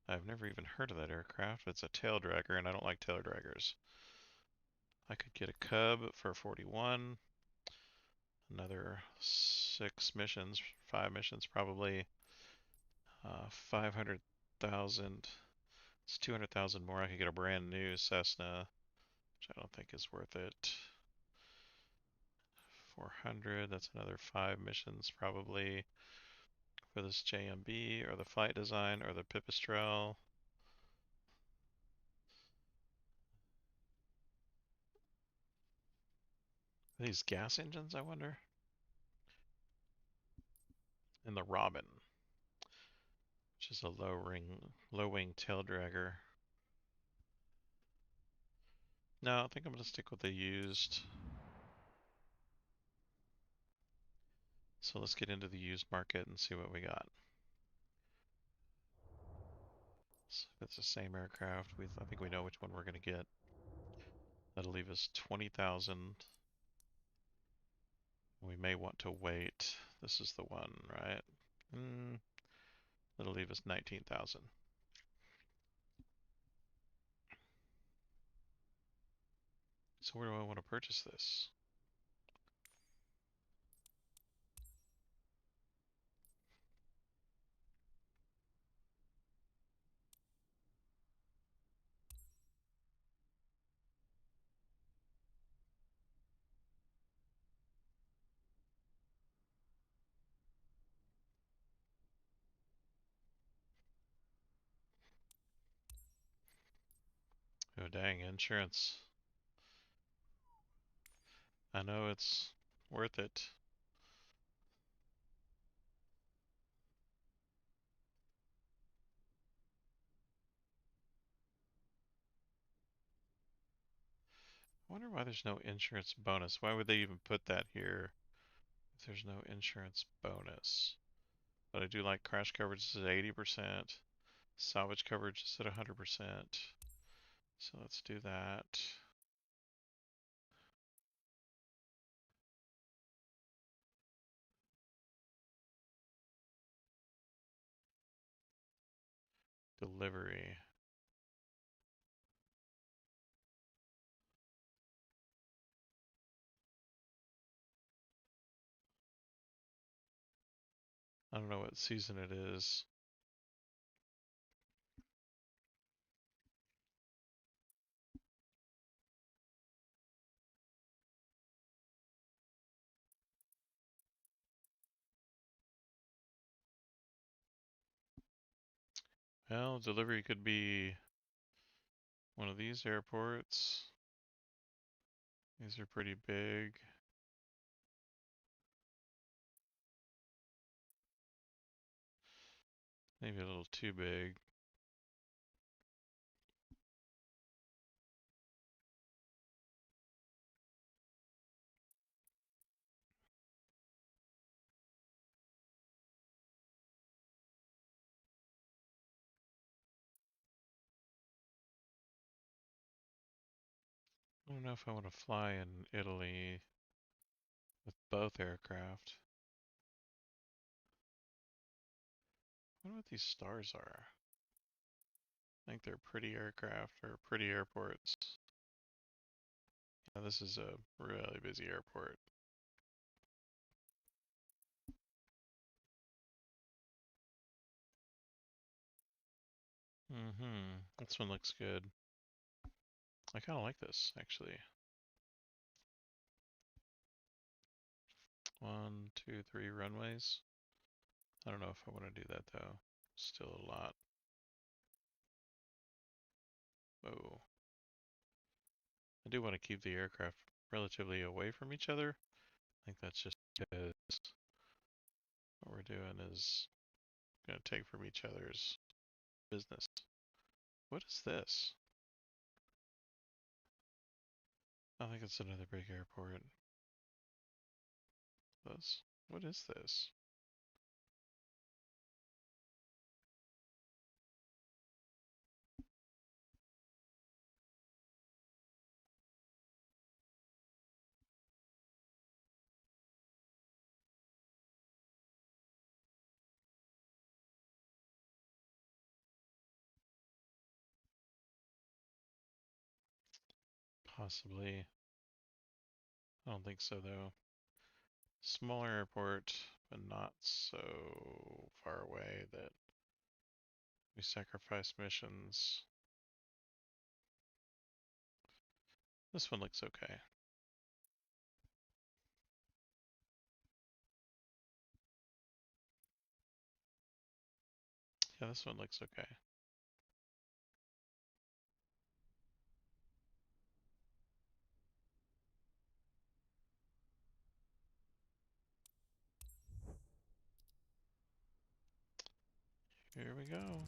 I've never even heard of that aircraft. It's a tail dragger, and I don't like tail draggers. I could get a Cub for 41. Another 6 missions, 5 missions probably. 500,000. It's 200,000 more. I could get a brand new Cessna, which I don't think is worth it. 400. That's another 5 missions probably for this JMB or the flight design or the Pipistrel. Are these gas engines, I wonder? And the Robin, which is a low wing tail dragger. No, I think I'm gonna stick with the used. So let's get into the used market and see what we got. So if it's the same aircraft, I think we know which one we're gonna get. That'll leave us 20,000. We may want to wait. This is the one, right? That'll leave us 19,000. So where do I want to purchase this? Oh dang, insurance. I know it's worth it. I wonder why there's no insurance bonus. Why would they even put that here if there's no insurance bonus? But I do like crash coverage is at 80%. Salvage coverage is at 100%. So let's do that. Delivery. I don't know what season it is. Well, delivery could be one of these airports. These are pretty big. Maybe a little too big. I don't know if I want to fly in Italy with both aircraft. I wonder what these stars are. I think they're pretty aircraft or pretty airports. Yeah, this is a really busy airport. This one looks good. I kind of like this, actually. 1, 2, 3 runways. I don't know if I want to do that, though. Still a lot. Whoa. I do want to keep the aircraft relatively away from each other. I think that's just because what we're doing is going to take from each other's business. What is this? I think it's another big airport. This? What is this? Possibly. I don't think so, though. Smaller airport, but not so far away that we sacrifice missions. This one looks okay. Yeah, this one looks okay. Here we go.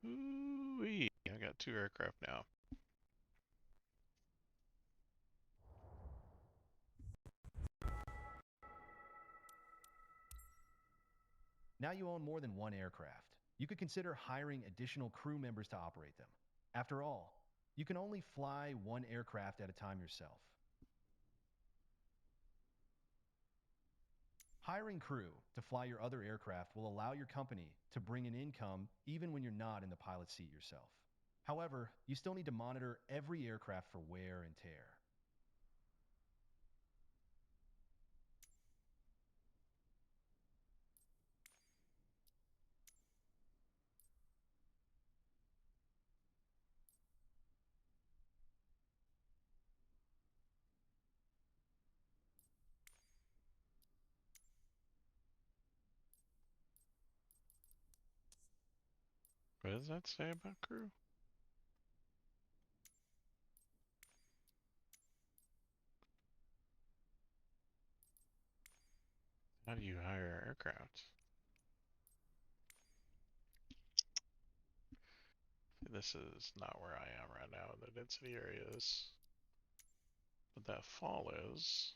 Ooh-wee. I got 2 aircraft now. Now you own more than one aircraft. You could consider hiring additional crew members to operate them. After all, you can only fly one aircraft at a time yourself. Hiring crew to fly your other aircraft will allow your company to bring in income even when you're not in the pilot seat yourself. However, you still need to monitor every aircraft for wear and tear. What does that say about crew? How do you hire aircraft? This is not where I am right now in the density areas. But that follows.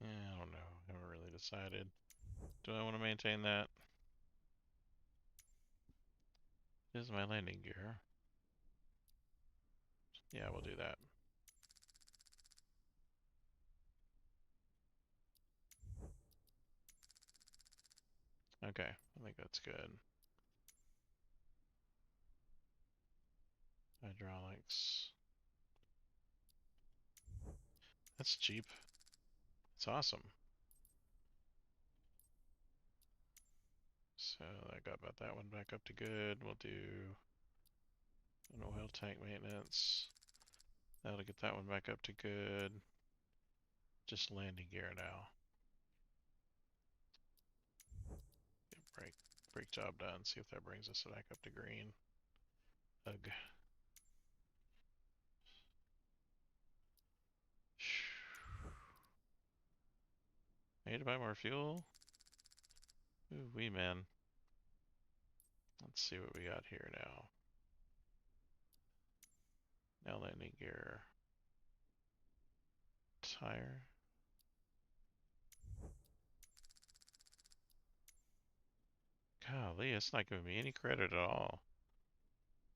Yeah, I don't know. I haven't really decided. Do I want to maintain that? This is my landing gear. Yeah, we'll do that. Okay, I think that's good. Hydraulics. That's cheap. It's awesome. So I got about that one back up to good. We'll do an oil tank maintenance. That'll get that one back up to good. Just landing gear now. Get brake job done. See if that brings us back up to green. Ugh. I need to buy more fuel. Ooh wee, man. Let's see what we got here now. Now landing gear. Tire. Golly, it's not giving me any credit at all.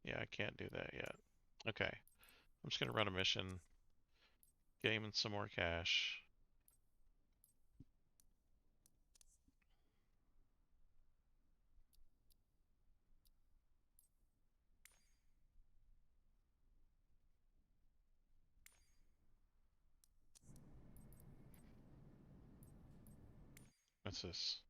Yeah, I can't do that yet. Okay, I'm just gonna run a mission, game some more cash. What's this?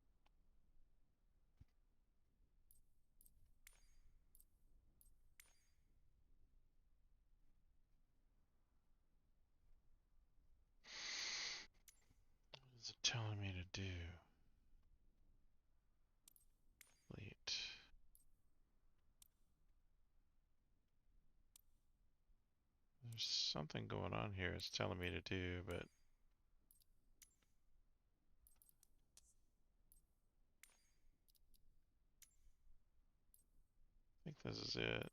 What is it telling me to do? Delete. There's something going on here it's telling me to do, but I think this is it.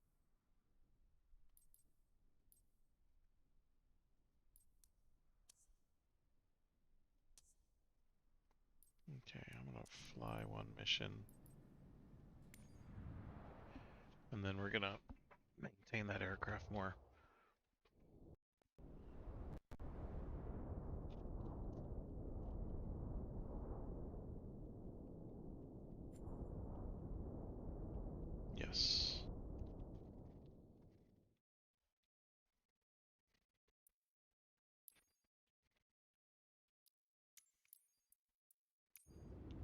Okay, I'm gonna fly one mission. And then we're gonna maintain that aircraft more. Yes.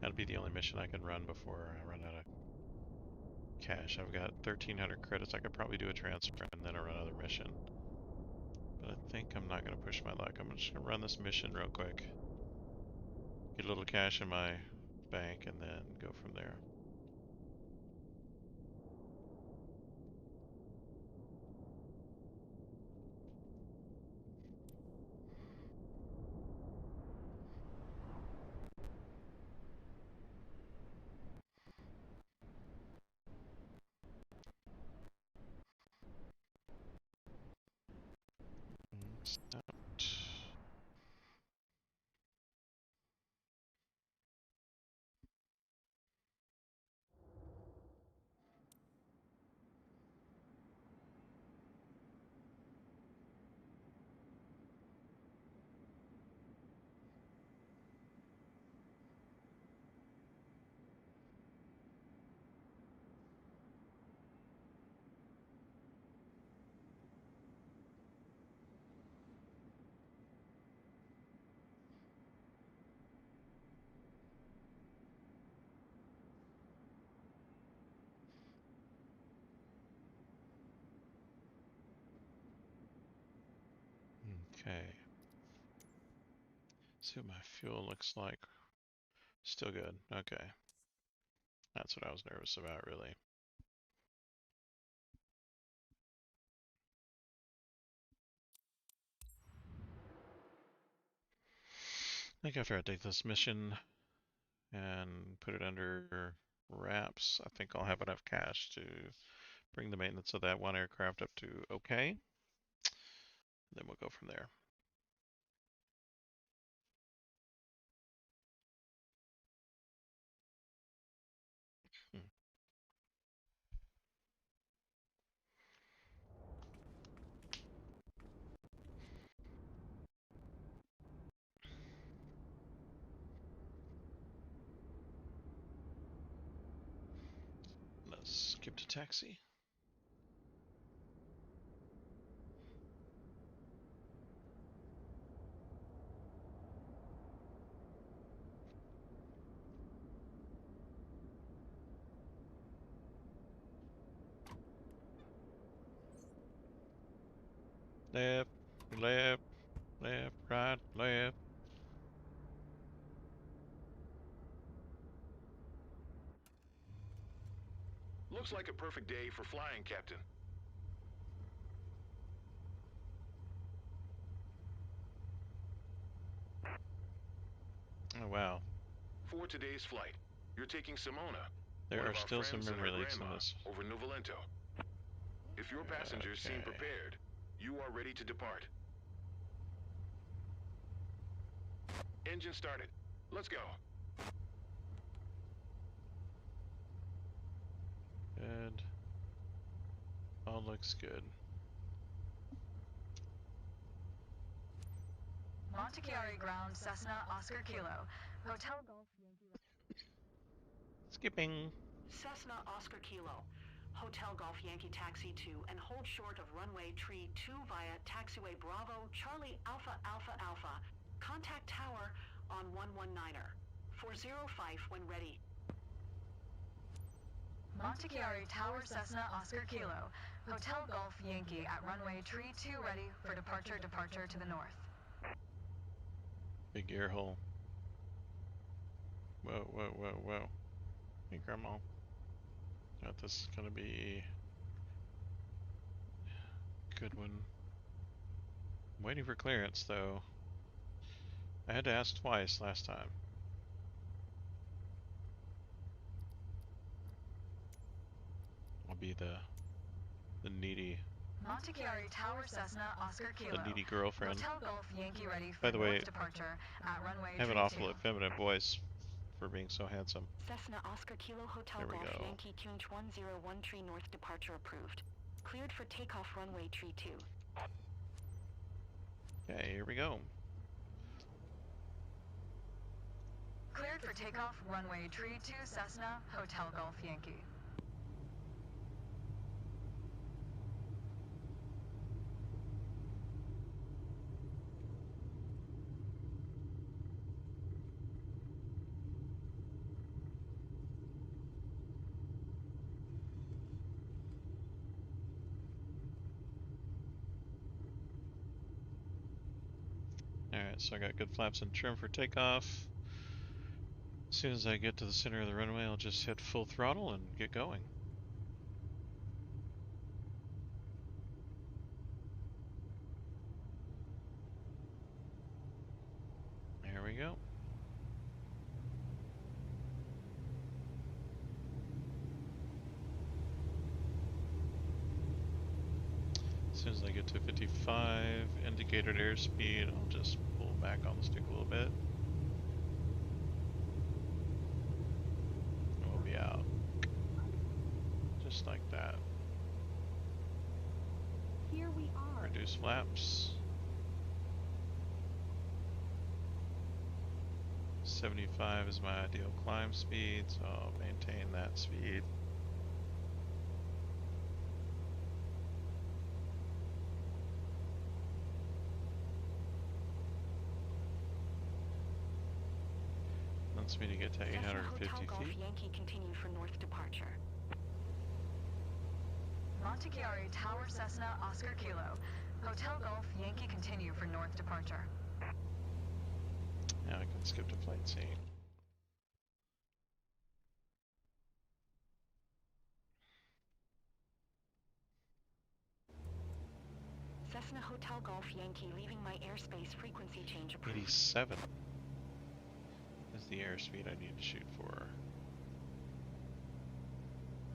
That'll be the only mission I can run before I run out of cash. I've got 1,300 credits. I could probably do a transfer and then run another mission. But I think I'm not going to push my luck. I'm just going to run this mission real quick. Get a little cash in my bank and then go from there. Start. Okay. See what my fuel looks like. Still good. Okay. That's what I was nervous about, really. I think after I take this mission and put it under wraps, I think I'll have enough cash to bring the maintenance of that one aircraft up to okay. Then we'll go from there. Hmm. Let's skip to taxi. Left, left, left, right, left. Looks like a perfect day for flying, Captain. Oh wow. For today's flight, you're taking Simona, There one are of our still some friends and her memory leaks in grandma, this. over Novolento. If your passengers seem Okay. prepared, You are ready to depart. Engine started. Let's go. Good. All looks good. Montechiari Ground, Cessna, Oscar Kilo. Hotel Golf Yankee. Skipping. Cessna Oscar Kilo. Hotel Golf Yankee Taxi 2 and hold short of runway tree 2 via taxiway Bravo Charlie Alpha Alpha Alpha. Contact tower on 119er. 405 when ready. Montechiari Tower, Cessna, Oscar Kilo. Hotel Golf Yankee at runway tree 2 ready for departure to the north. Big ear hole. Whoa, whoa, whoa, whoa. Hey, Grandma. Thought this is gonna be a good one. I'm waiting for clearance, though. I had to ask twice last time. I'll be the needy. Montechiari Tower, Cessna, Oscar Kilo. The needy girlfriend. Hotel Golf Yankee ready By for the way, north departure at runway I have an tree awful 2. effeminate voice for being so handsome. Cessna Oscar Kilo Hotel There we Golf go. Yankee Tunch 101 tree north departure approved. Cleared for takeoff runway tree 2. Okay, here we go. Cleared for takeoff runway tree 2 Cessna, Hotel Golf Yankee. Alright, so I got good flaps and trim for takeoff. As soon as I get to the center of the runway, I'll just hit full throttle and get going. There we go. As soon as I get to 55 indicated airspeed, I'll just pull back on the stick a little bit. And we'll be out. Just like that. Here we are. Reduce flaps. 75 is my ideal climb speed, so I'll maintain that speed. Wants me to get to 850 Hotel Golf feet. Yankee continue for north departure. Montechiari Tower, Cessna, Oscar Kilo. Hotel Golf Yankee continue for north departure. Now I can skip to flight C. Cessna Hotel Golf Yankee leaving my airspace frequency change approved. 87 is the airspeed I need to shoot for.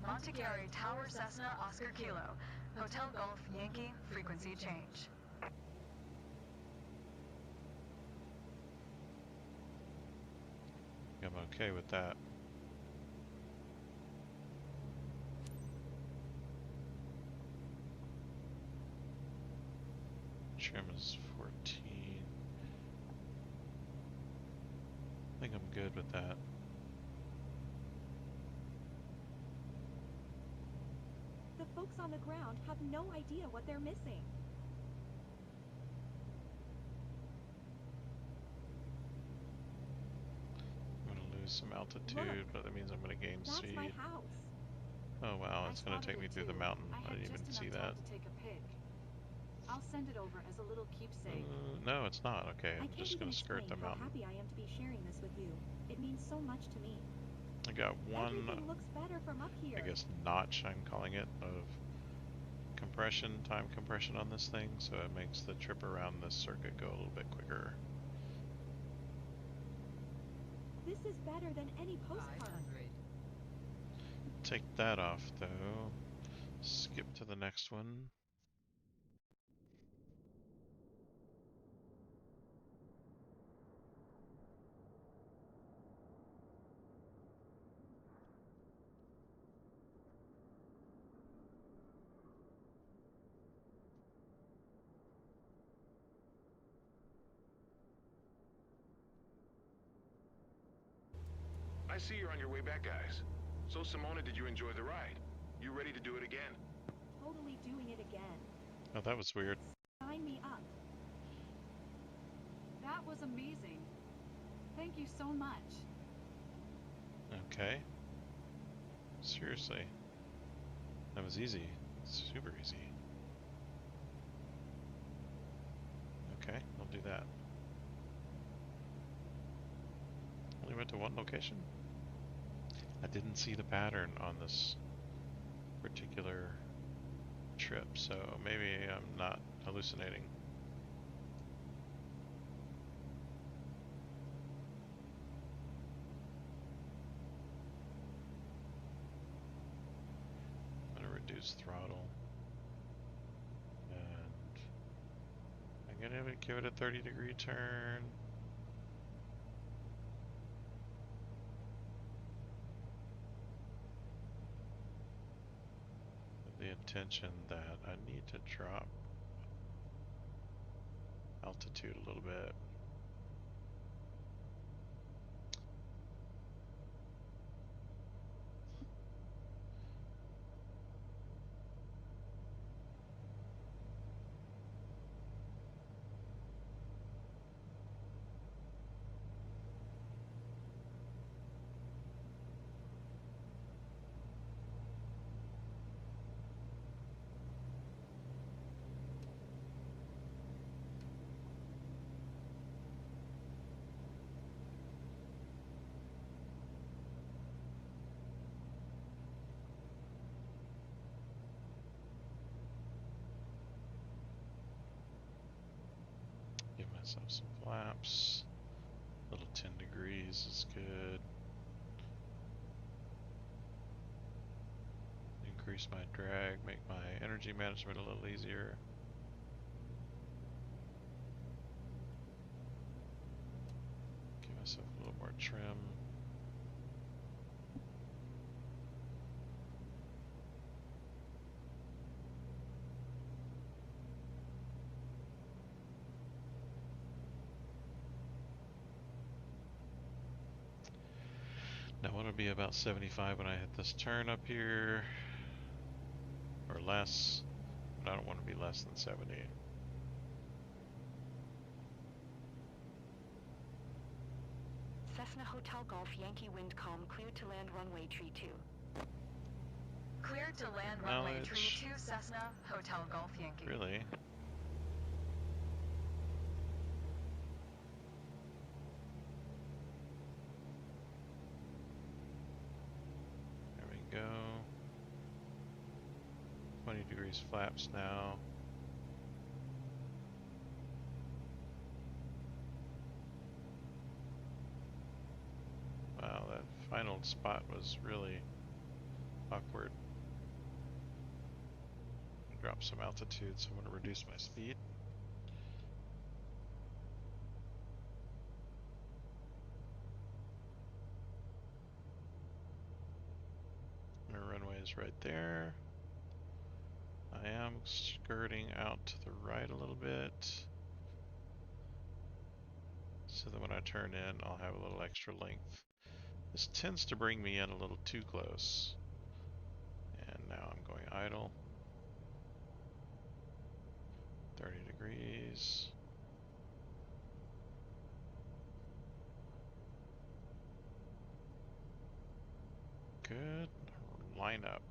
Montechiari Tower, Cessna, Oscar Kilo. Hotel Golf Yankee frequency change. I'm okay with that. Trim is 14. I think I'm good with that. The folks on the ground have no idea what they're missing. I'm gonna lose some altitude, but that means I'm gonna gain That's speed. my house. Oh wow, it's gonna spotted take me it through the too. mountain. I I had didn't even just see enough that. time to take a pic. I'll send it over as a little keepsake. No, it's not. Okay, I I'm can't just even gonna skirt the explain how mountain. happy I am to be sharing this with you. It means so much to me. I got one, Everything looks better from up here. I guess, notch, I'm calling it, of compression, time compression on this thing, so it makes the trip around this circuit go a little bit quicker. This is better than any postcard. Take that off, though. Skip to the next one. I see you're on your way back, guys. So, Simona, did you enjoy the ride? You ready to do it again? Totally doing it again. Oh, that was weird. Sign me up. That was amazing. Thank you so much. Okay. Seriously. That was easy. Super easy. Okay, I'll do that. Only went to one location? I didn't see the pattern on this particular trip, so maybe I'm not hallucinating. I'm gonna reduce throttle. And I'm gonna give it a 30-degree turn. With the intention that I need to drop altitude a little bit. Give myself some flaps. Little 10 degrees is good. Increase my drag, make my energy management a little easier. Give myself a little more trim. Now I want to be about 75 when I hit this turn up here, or less, but I don't want to be less than 70. Cessna Hotel Golf Yankee Windcom cleared to land runway tree 2. Cleared to land runway tree 2 Cessna Hotel Golf Yankee. Really? There we go. 20 degrees flaps now. Wow, that final spot was really awkward. Drop some altitude, so I'm going to reduce my speed. My runway is right there. I am skirting out to the right a little bit, so that when I turn in, I'll have a little extra length. This tends to bring me in a little too close. And now I'm going idle. 30 degrees. Good lineup.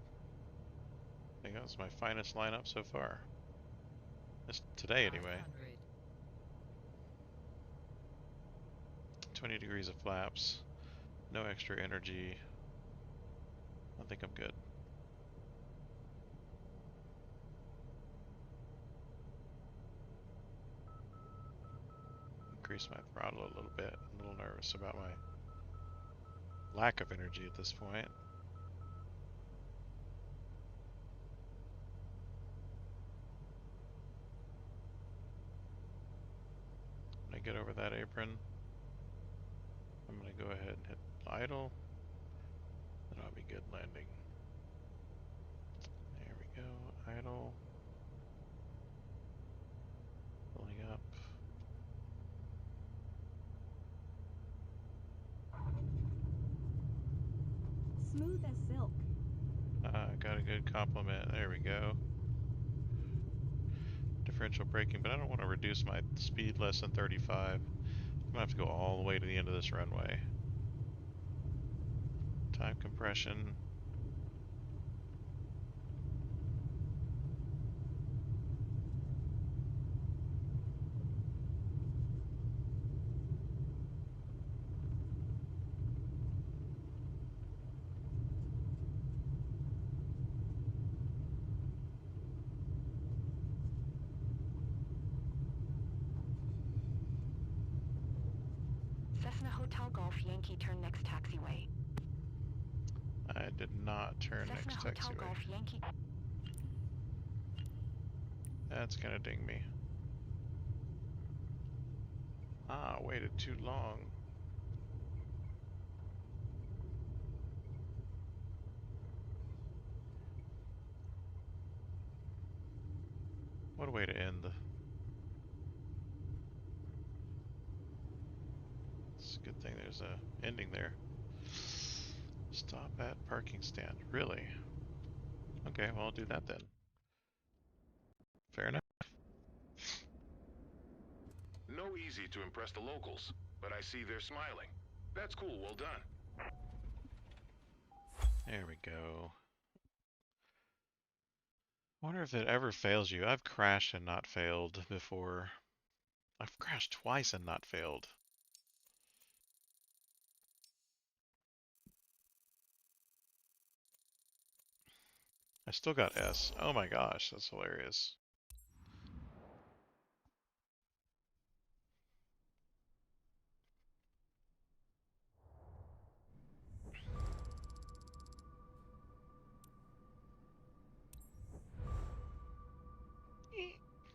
I think that was my finest lineup so far. This today anyway. 20 degrees of flaps. No extra energy. I think I'm good. Increase my throttle a little bit. I'm a little nervous about my lack of energy at this point. When I get over that apron, I'm going to go ahead and hit idle. Then I'll be good landing. There we go. Idle. Pulling up. good compliment. There we go. Differential braking, but I don't want to reduce my speed less than 35. I'm gonna have to go all the way to the end of this runway. Time compression. Cessna Hotel Golf Yankee turn next taxiway. I did not turn Cessna next Hotel taxiway. Golf Yankee. That's gonna ding me. Ah, waited too long. What a way to end the... It's a good thing there's a ending there. Stop at parking stand. Really? Okay, well I'll do that then. Fair enough. No easy to impress the locals, but I see they're smiling. That's cool, well done. There we go. I wonder if it ever fails you. I've crashed and not failed before. I've crashed twice and not failed. I still got S. Oh my gosh, that's hilarious.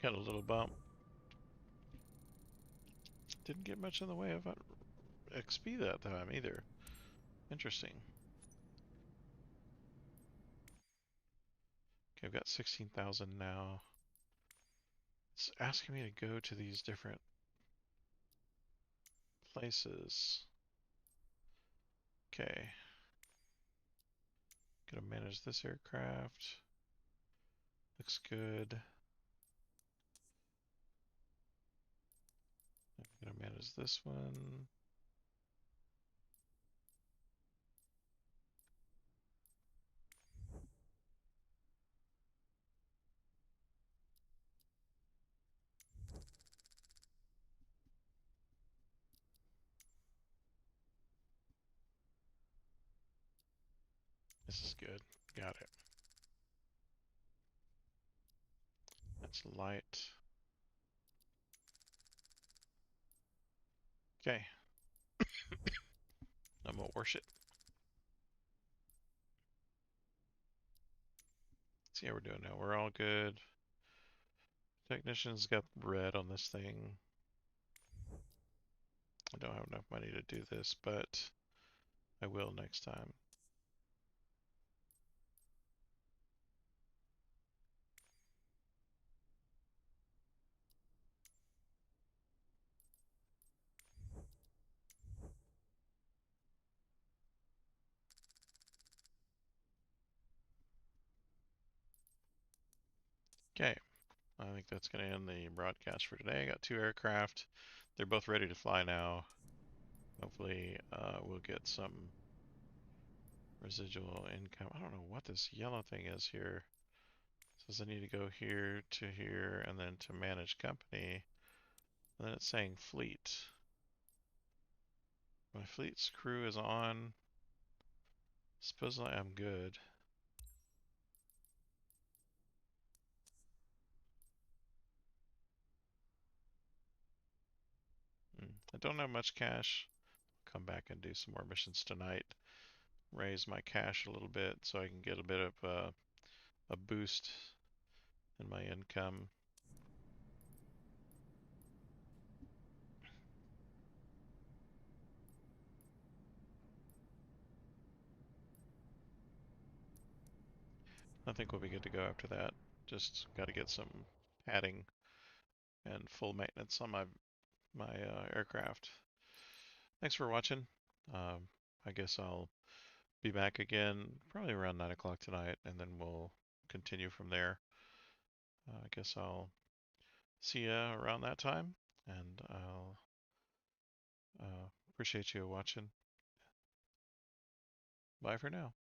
Got a little bump. Didn't get much in the way of XP that time either. Interesting. Okay, I've got 16,000 now. It's asking me to go to these different places. Okay. Gonna manage this aircraft. Looks good. I'm gonna manage this one. This is good. Got it. That's light. Okay. I'm gonna wash it. Let's see how we're doing now. We're all good. Technician's got red on this thing. I don't have enough money to do this, but I will next time. Okay, I think that's going to end the broadcast for today. I got 2 aircraft. They're both ready to fly now. Hopefully, we'll get some residual income. I don't know what this yellow thing is here. It says I need to go here to here and then to manage company. And then it's saying fleet. My fleet's crew is on. Supposedly I'm good. I don't have much cash. Come back and do some more missions tonight. Raise my cash a little bit so I can get a bit of a boost in my income. I think we'll be good to go after that. Just got to get some padding and full maintenance on my aircraft. Thanks for watching. I guess I'll be back again probably around 9 o'clock tonight, and then we'll continue from there. I guess I'll see you around that time, and I'll appreciate you watching. Bye for now.